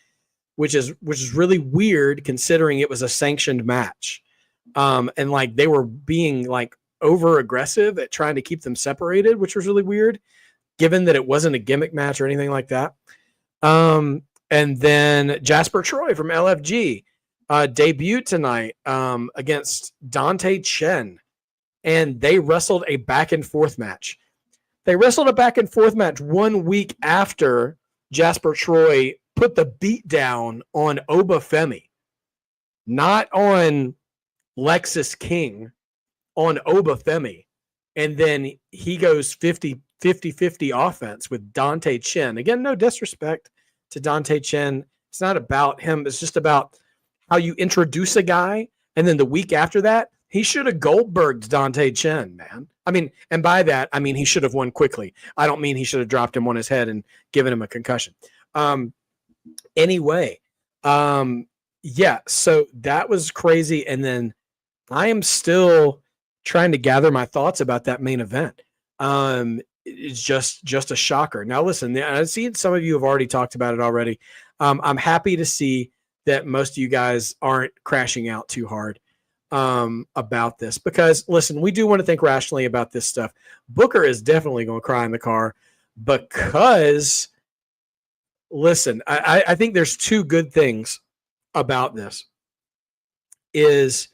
which is really weird considering it was a sanctioned match. And like they were being like over aggressive at trying to keep them separated, which was really weird given that it wasn't a gimmick match or anything like that. And then Jasper Troy from LFG debuted tonight against Dante Chen, and they wrestled a back and forth match. They wrestled a back and forth match 1 week after Jasper Troy put the beat down on Oba Femi, not on Lexus King, on Oba Femi. And then he goes 50 offense with Dante Chen. Again, no disrespect to Dante Chen. It's not about him. It's just about how you introduce a guy. And then the week after that, he should have Goldberged Dante Chen, man. I mean, and by that, I mean he should have won quickly. I don't mean he should have dropped him on his head and given him a concussion. Anyway, so that was crazy. And then I am still trying to gather my thoughts about that main event. It's just a shocker. Now, listen, I see some of you have already talked about it already. I'm happy to see that most of you guys aren't crashing out too hard. about this, because listen, we do want to think rationally about this stuff. Booker is definitely going to cry in the car because, listen, I think there's two good things about this. Is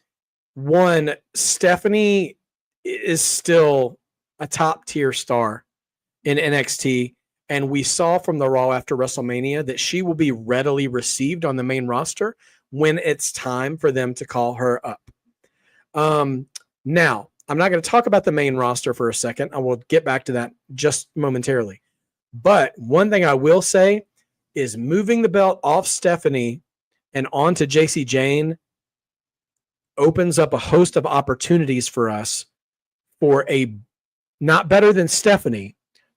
one, Stephanie is still a top tier star in NXT. And we saw from the Raw after WrestleMania that she will be readily received on the main roster when it's time for them to call her up. Now, I'm not going to talk about the main roster for a second. I will get back to that just momentarily. But one thing I will say is moving the belt off Stephanie and onto JC Jane opens up a host of opportunities for us for a not better than Stephanie,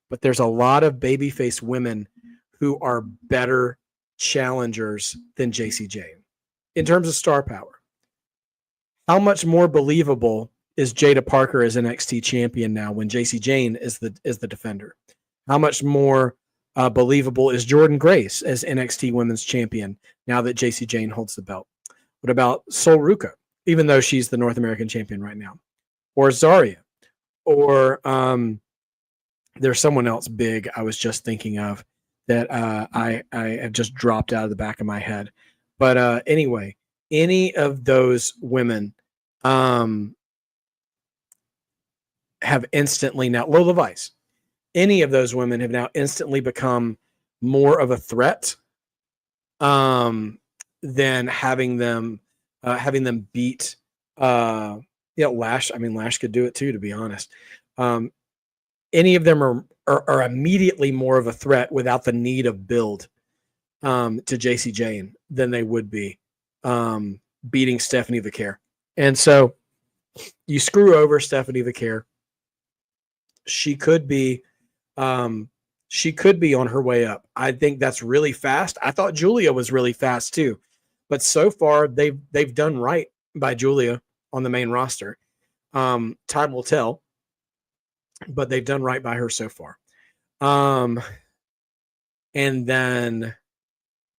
but there's a lot of babyface women who are better challengers than JC Jane in terms of star power. How much more believable is Jada Parker as NXT champion now when JC Jane is the defender? How much more believable is Jordynne Grace as NXT Women's Champion now that JC Jane holds the belt? What about Sol Ruca, even though she's the North American champion right now? Or Zarya? Or there's someone else big I was just thinking of that I have just dropped out of the back of my head. But anyway, any of those women have instantly now, Lola Vice, any of those women have now instantly become more of a threat than having them beat Lash. I mean, Lash could do it too, to be honest. Any of them are immediately more of a threat without the need of build to JC Jane than they would be beating Stephanie Vaquer. And so you screw over Stephanie Vaquer. She could be on her way up. I think that's really fast. I thought Julia was really fast too, but so far they've done right by Julia on the main roster. Time will tell, but they've done right by her so far. And then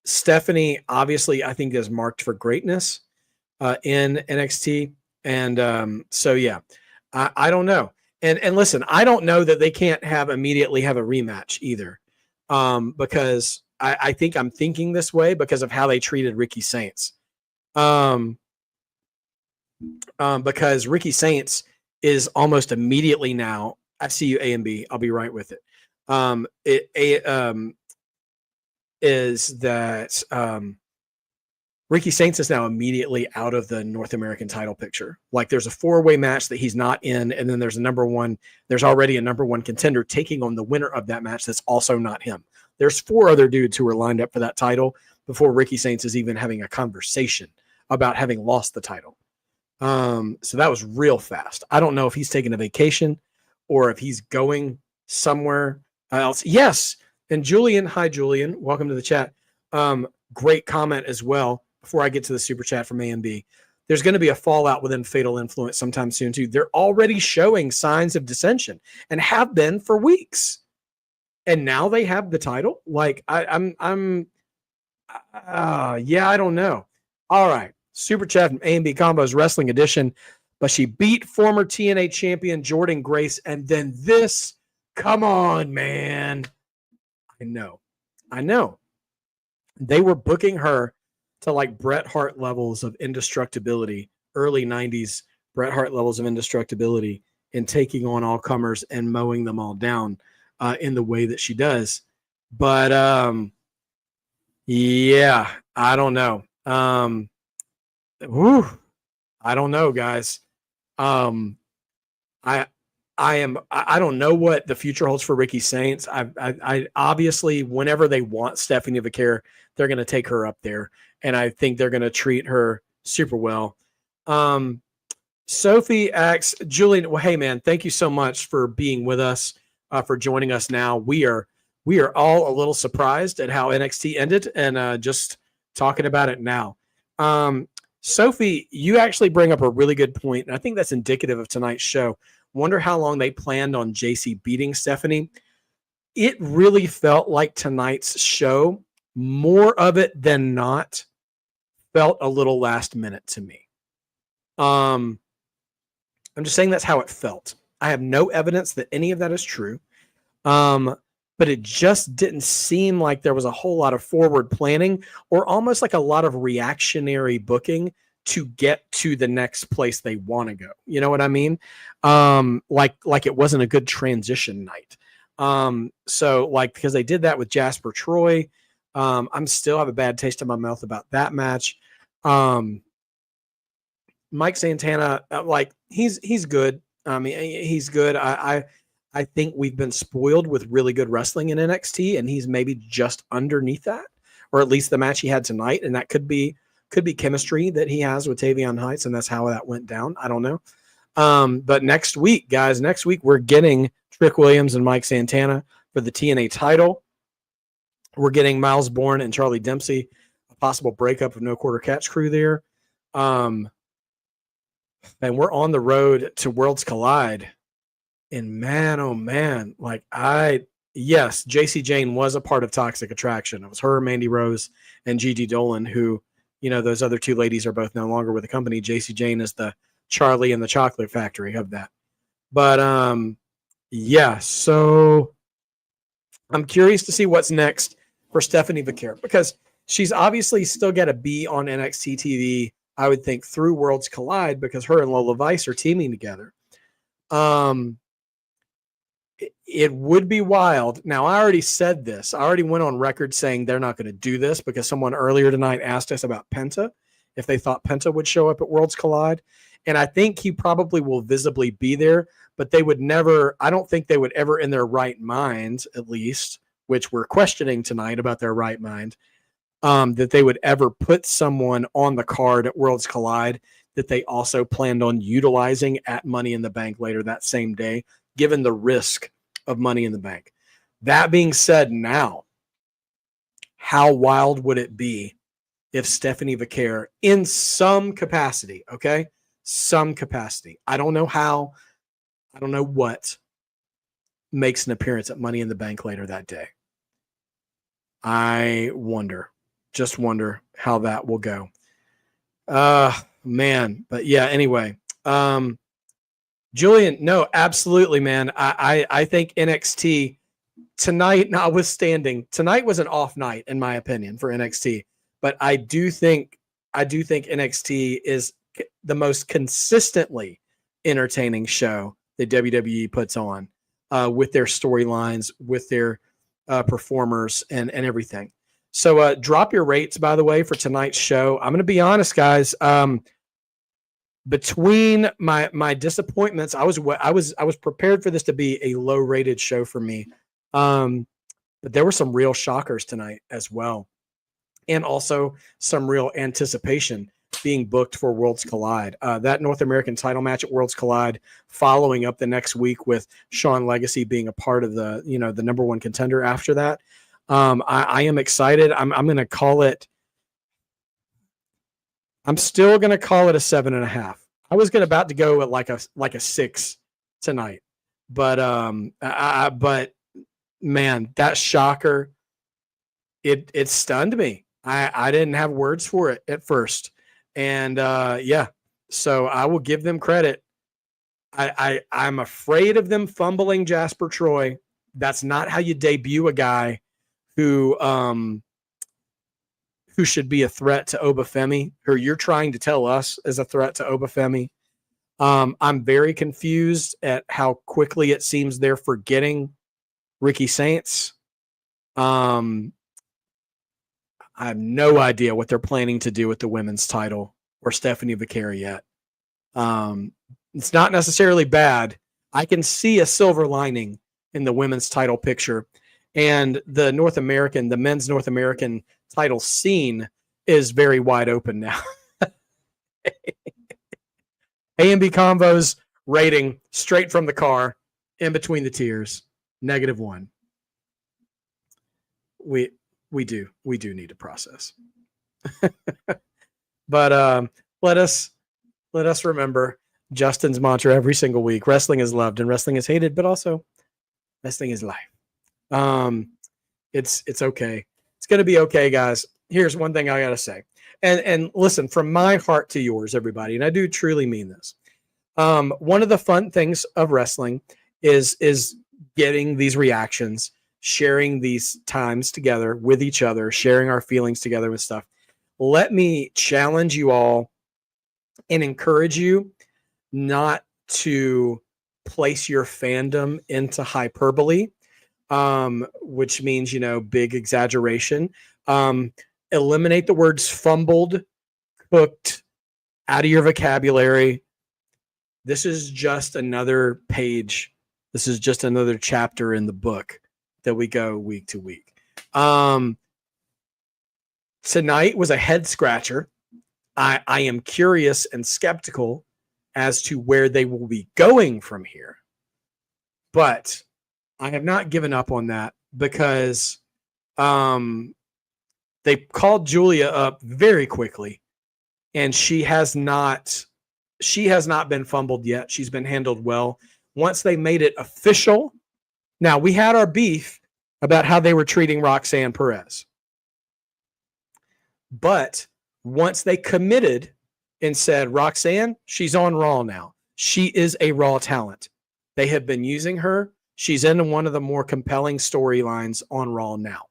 Stephanie, obviously, I think is marked for greatness in NXT. And so, yeah, I don't know. And listen, I don't know that they can't immediately have a rematch either, because I think I'm thinking this way because of how they treated Ricky Saints. Because Ricky Saints is almost immediately now. I see you, A and B. I'll be right with it. Is that Ricky Saints is now immediately out of the North American title picture. Like there's a 4-way match that he's not in, and then there's already a number one contender taking on the winner of that match that's also not him. There's 4 other dudes who are lined up for that title before Ricky Saints is even having a conversation about having lost the title. So that was real fast. I don't know if he's taking a vacation or if he's going somewhere else. Yes. And Julian, hi, Julian. Welcome to the chat. Great comment as well. Before I get to the super chat from A and B, there's going to be a fallout within Fatal Influence sometime soon too. They're already showing signs of dissension and have been for weeks. And now they have the title. Like I don't know. All right. Super chat from A and B Combos Wrestling Edition. But she beat former TNA champion Jordynne Grace. And then this, come on, man. I know. They were booking her to like Bret Hart levels of indestructibility, early 90s Bret Hart levels of indestructibility, and taking on all comers and mowing them all down in the way that she does. But yeah, I don't know. I don't know, guys. I don't know what the future holds for Ricky Saints. I obviously, whenever they want Stephanie Vaquer, they're going to take her up there, and I think they're going to treat her super well. Sophie asks, Julian, well, hey man, thank you so much for being with us, for joining us now. We are all a little surprised at how NXT ended, and just talking about it now. Sophie, you actually bring up a really good point, and I think that's indicative of tonight's show. Wonder how long they planned on JC beating Stephanie. It really felt like tonight's show, more of it than not, felt a little last minute to me. I'm just saying that's how it felt. I have no evidence that any of that is true. But it just didn't seem like there was a whole lot of forward planning or almost like a lot of reactionary booking to get to the next place they want to go. You know what I mean? Like it wasn't a good transition night. So like, because they did that with Jasper Troy, I'm still have a bad taste in my mouth about that match. Mike Santana, like he's good. I mean, he's good. I think we've been spoiled with really good wrestling in NXT, and he's maybe just underneath that, or at least the match he had tonight, and that could be chemistry that he has with Tavion Heights, and that's how that went down. I don't know. But next week, guys, we're getting Trick Williams and Mike Santana for the TNA title. We're getting Miles Bourne and Charlie Dempsey, a possible breakup of No Quarter Catch Crew there. And we're on the road to Worlds Collide. And man, oh man, like yes, JC Jane was a part of Toxic Attraction. It was her, Mandy Rose, and Gigi Dolan, who, you know, those other two ladies are both no longer with the company. JC Jane is the Charlie and the Chocolate Factory of that. But yeah, so I'm curious to see what's next for Stephanie Vaquer, because she's obviously still got to be on NXT TV, I would think, through Worlds Collide, because her and Lola Vice are teaming together. It would be wild. Now, I already said this. I already went on record saying they're not going to do this, because someone earlier tonight asked us about Penta, if they thought Penta would show up at Worlds Collide. And I think he probably will visibly be there, but they would never, I don't think they would ever, in their right mind, at least, which we're questioning tonight about their right mind, that they would ever put someone on the card at Worlds Collide that they also planned on utilizing at Money in the Bank later that same day, given the risk of Money in the Bank. That being said, now, how wild would it be if Stephanie Vaquer, in some capacity, okay, some capacity, I don't know how, I don't know what, makes an appearance at Money in the Bank later that day? I just wonder how that will go. Man, but yeah, anyway, Julian, no, absolutely, man. I think NXT tonight, notwithstanding, tonight was an off night in my opinion for NXT, but I do think NXT is the most consistently entertaining show that WWE puts on, with their storylines, with their performers, and everything. So drop your rates, by the way, for tonight's show. I'm going to be honest, guys. Between my disappointments, I was prepared for this to be a low rated show for me, but there were some real shockers tonight as well, and also some real anticipation being booked for Worlds Collide. That North American title match at Worlds Collide, following up the next week with Shawn Legacy being a part of the number one contender after that. I am excited. I'm going to call it. I'm still going to call it a 7.5. I was about to go at like a 6 tonight, but but man, that shocker, it stunned me. I didn't have words for it at first, and yeah, so I will give them credit. I'm afraid of them fumbling Jasper Troy. That's not how you debut a guy who should be a threat to Obafemi, who you're trying to tell us is a threat to Obafemi. I'm very confused at how quickly it seems they're forgetting Ricky Saints. I have no idea what they're planning to do with the women's title or Stephanie Vaquer yet. It's not necessarily bad. I can see a silver lining in the women's title picture, and the men's North American title scene is very wide open now. A&B Convos rating straight from the car, in between the tiers, -1. We do need to process. But let us remember Justin's mantra every single week: wrestling is loved and wrestling is hated, but also wrestling is life. It's okay. It's going to be okay, guys. Here's one thing I got to say. and listen, from my heart to yours, everybody, and I do truly mean this. One of the fun things of wrestling is getting these reactions, sharing these times together with each other, sharing our feelings together with stuff. Let me challenge you all and encourage you not to place your fandom into hyperbole, which means, big exaggeration. Eliminate the words fumbled, cooked out of your vocabulary. This is just another page. This is just another chapter in the book that we go week to week. Tonight was a head scratcher. I am curious and skeptical as to where they will be going from here. But I have not given up on that because they called Julia up very quickly, and she has not been fumbled yet. She's been handled well. Once they made it official, now we had our beef about how they were treating Roxanne Perez. But once they committed and said, Roxanne, she's on Raw now. She is a Raw talent. They have been using her. She's in one of the more compelling storylines on Raw now.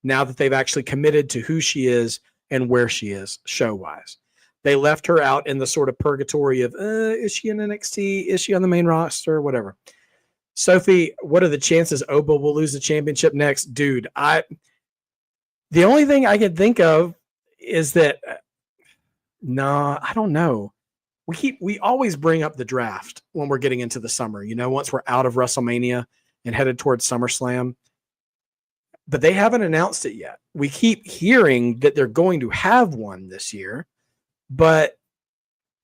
Now that they've actually committed to who she is and where she is show-wise. They left her out in the sort of purgatory of, is she in NXT? Is she on the main roster? Whatever. Sophie, what are the chances Oba will lose the championship next? Dude, the only thing I can think of is that, I don't know. We always bring up the draft when we're getting into the summer, once we're out of WrestleMania and headed towards SummerSlam. But they haven't announced it yet. We keep hearing that they're going to have one this year, but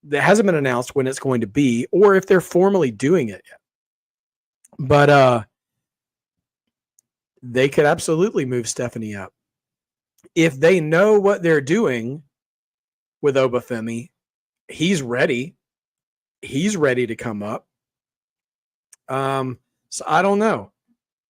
that hasn't been announced when it's going to be or if they're formally doing it yet. But they could absolutely move Stephanie up. If they know what they're doing with Obafemi, he's ready. He's ready to come up. So I don't know.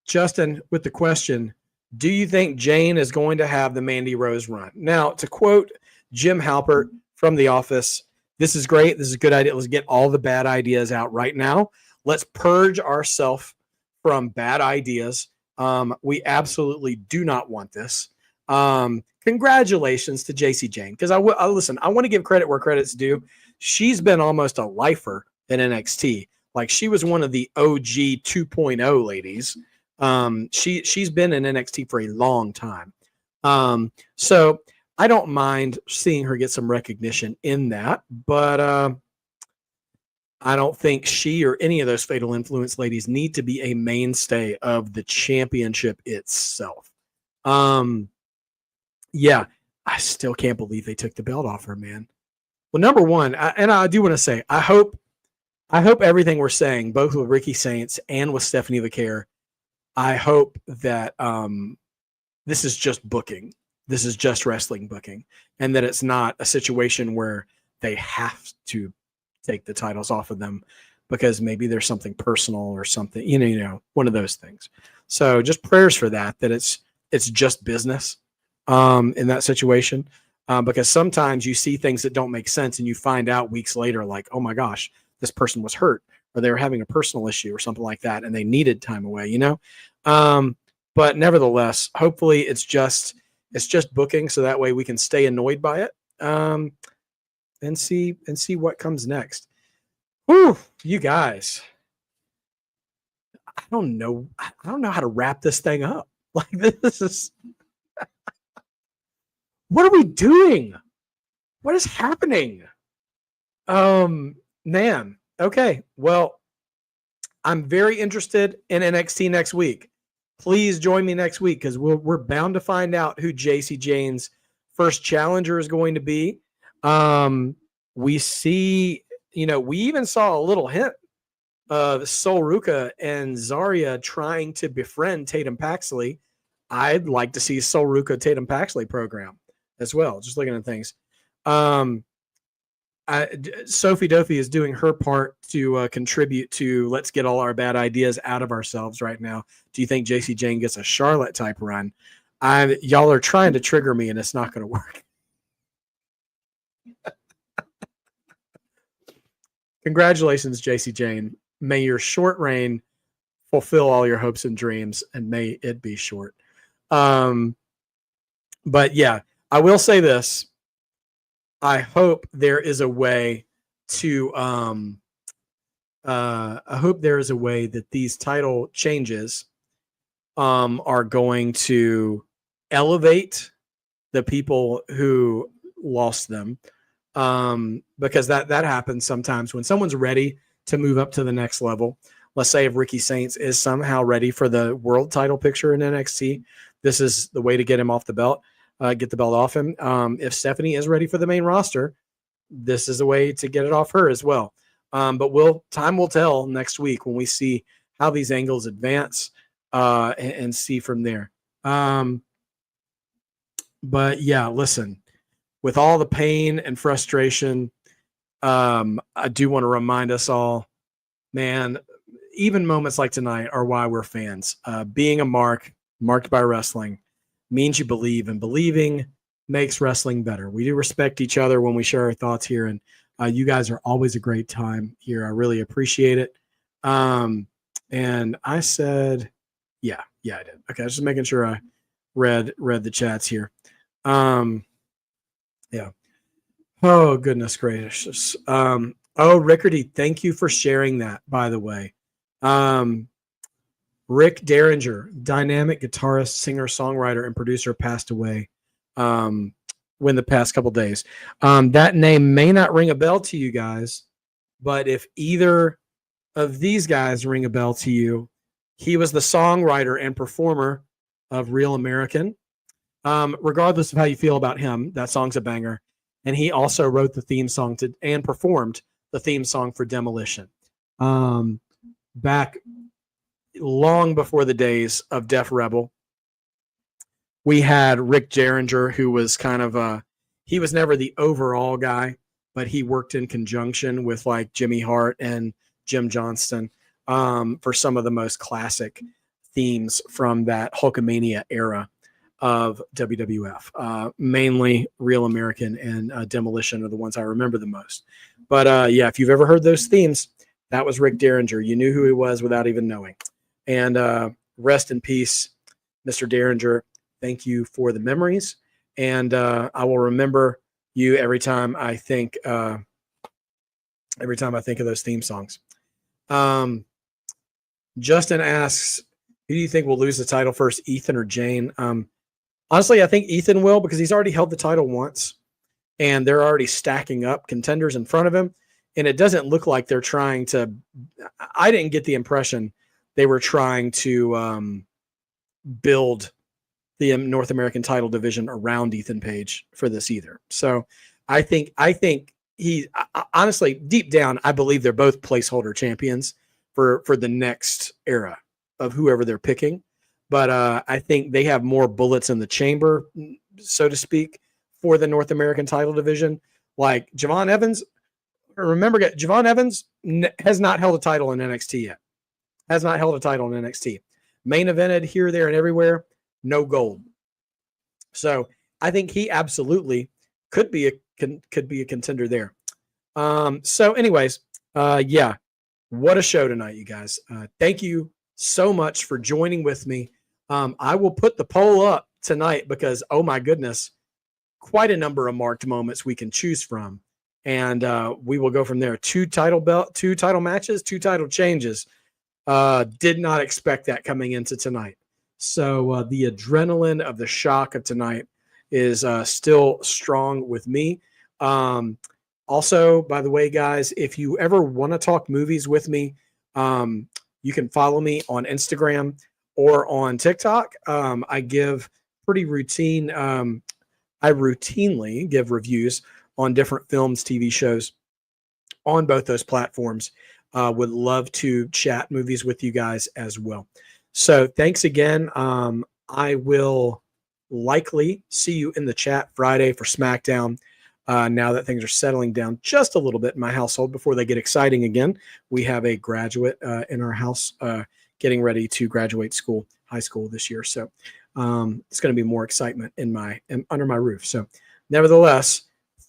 Justin, with the question, do you think Jane is going to have the Mandy Rose run? Now, to quote Jim Halpert from The Office, this is great. This is a good idea. Let's get all the bad ideas out right now. Let's purge ourselves from bad ideas. We absolutely do not want this. Congratulations to JC Jane. Because listen, I want to give credit where credit's due. She's been almost a lifer in NXT. Like, she was one of the OG 2.0 ladies. She's been in NXT for a long time. So I don't mind seeing her get some recognition in that, but I don't think she or any of those Fatal Influence ladies need to be a mainstay of the championship itself. Yeah, I still can't believe they took the belt off her, man. Well, number one, I do want to say, I hope everything we're saying, both with Ricky Saints and with Stephanie Vaquer, I hope that this is just booking. This is just wrestling booking, and that it's not a situation where they have to take the titles off of them because maybe there's something personal or something, one of those things. So just prayers for that it's just business in that situation, because sometimes you see things that don't make sense and you find out weeks later, like, oh my gosh, this person was hurt or they were having a personal issue or something like that, and they needed time away, but nevertheless, hopefully it's just booking, so that way we can stay annoyed by it, and see what comes next. Whew, you guys, I don't know how to wrap this thing up. Like, this is what are we doing? What is happening? Man. Okay. Well, I'm very interested in NXT next week. Please join me next week because we're bound to find out who JC Jane's first challenger is going to be. We see, we even saw a little hint of Sol Ruka and Zarya trying to befriend Tatum Paxley. I'd like to see Sol Ruka Tatum Paxley program as well. Just looking at things. Sophie Dopey is doing her part to contribute to let's get all our bad ideas out of ourselves right now. Do you think JC Jane gets a Charlotte type run? Y'all are trying to trigger me, and it's not going to work. Congratulations, JC Jane. May your short reign fulfill all your hopes and dreams, and may it be short. But yeah, I will say this. I hope there is a way to I hope there is a way that these title changes are going to elevate the people who lost them, because that happens sometimes when someone's ready to move up to the next level. Let's say if Ricky Saints is somehow ready for the world title picture in NXT, this is the way to get him off the belt, get the belt off him. If Stephanie is ready for the main roster, this is a way to get it off her as well. But time will tell next week when we see how these angles advance, and see from there. But yeah, listen, with all the pain and frustration, I do want to remind us all, man, even moments like tonight are why we're fans. Being a marked by wrestling, means you believe, and believing makes wrestling better. We do respect each other when we share our thoughts here, and you guys are always a great time here. I really appreciate it. And I said, yeah, I did. Okay, I was just making sure I read the chats here. Yeah. Oh, goodness gracious. Oh, Rickardy, thank you for sharing that, by the way. Rick Derringer, dynamic guitarist, singer, songwriter, and producer, passed away when the past couple days. That name may not ring a bell to you guys, but if either of these guys ring a bell to you, he was the songwriter and performer of Real American. Regardless of how you feel about him, that song's a banger. And he also wrote the theme song and performed the theme song for Demolition. Back long before the days of Def Rebel, we had Rick Derringer, who was kind of he was never the overall guy, but he worked in conjunction with like Jimmy Hart and Jim Johnston for some of the most classic themes from that Hulkamania era of WWF. Mainly Real American and Demolition are the ones I remember the most. But yeah, if you've ever heard those themes, that was Rick Derringer. You knew who he was without even knowing. And rest in peace, Mr. Derringer. Thank you for the memories. And I will remember you every time I think of those theme songs. Justin asks, who do you think will lose the title first, Ethan or Jane? Honestly, I think Ethan will, because he's already held the title once, and they're already stacking up contenders in front of him. And it doesn't look like they're trying to, I didn't get the impression they were trying to build the North American title division around Ethan Page for this either. So I think he, honestly, deep down, I believe they're both placeholder champions for the next era of whoever they're picking. But I think they have more bullets in the chamber, so to speak, for the North American title division. Like Javon Evans, remember, Javon Evans has not held a title in NXT yet. Has not held a title in NXT. Main evented here, there, and everywhere. No gold. So I think he absolutely could be a contender there. So anyways, yeah, what a show tonight, you guys. Thank you so much for joining with me. I will put the poll up tonight because, oh my goodness, quite a number of marked moments we can choose from. And we will go from there. 2 title matches, 2 title changes. Did not expect that coming into tonight. So the adrenaline of the shock of tonight is still strong with me. Also, by the way, guys, if you ever want to talk movies with me, you can follow me on Instagram or on TikTok. I give pretty routine. I routinely give reviews on different films, TV shows on both those platforms. Would love to chat movies with you guys as well. So thanks again. I will likely see you in the chat Friday for SmackDown. Now that things are settling down just a little bit in my household before they get exciting again. We have a graduate in our house getting ready to graduate high school this year. So it's going to be more excitement under my roof. So nevertheless,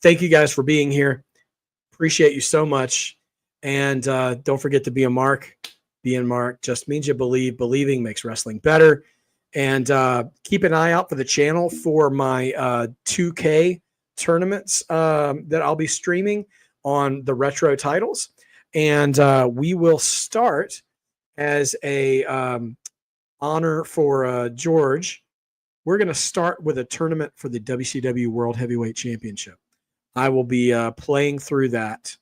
thank you guys for being here. Appreciate you so much. And don't forget to be a mark. Being mark just means you believe. Believing makes wrestling better. And keep an eye out for the channel for my 2K tournaments that I'll be streaming on the retro titles. And we will start as a honor for George. We're going to start with a tournament for the WCW World Heavyweight Championship. I will be playing through that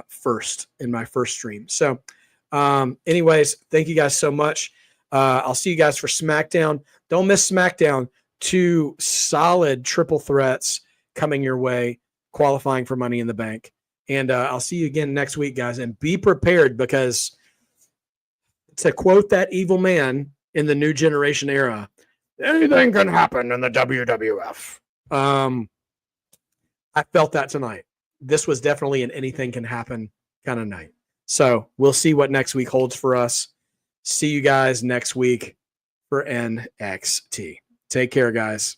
first in my first stream. So anyways, thank you guys so much. I'll see you guys for SmackDown. Don't miss SmackDown. 2 solid triple threats coming your way, qualifying for Money in the Bank. And I'll see you again next week, guys. And be prepared, because to quote that evil man in the New Generation era, anything can happen in the WWF. I felt that tonight. This was definitely an anything can happen kind of night. So we'll see what next week holds for us. See you guys next week for NXT. Take care, guys.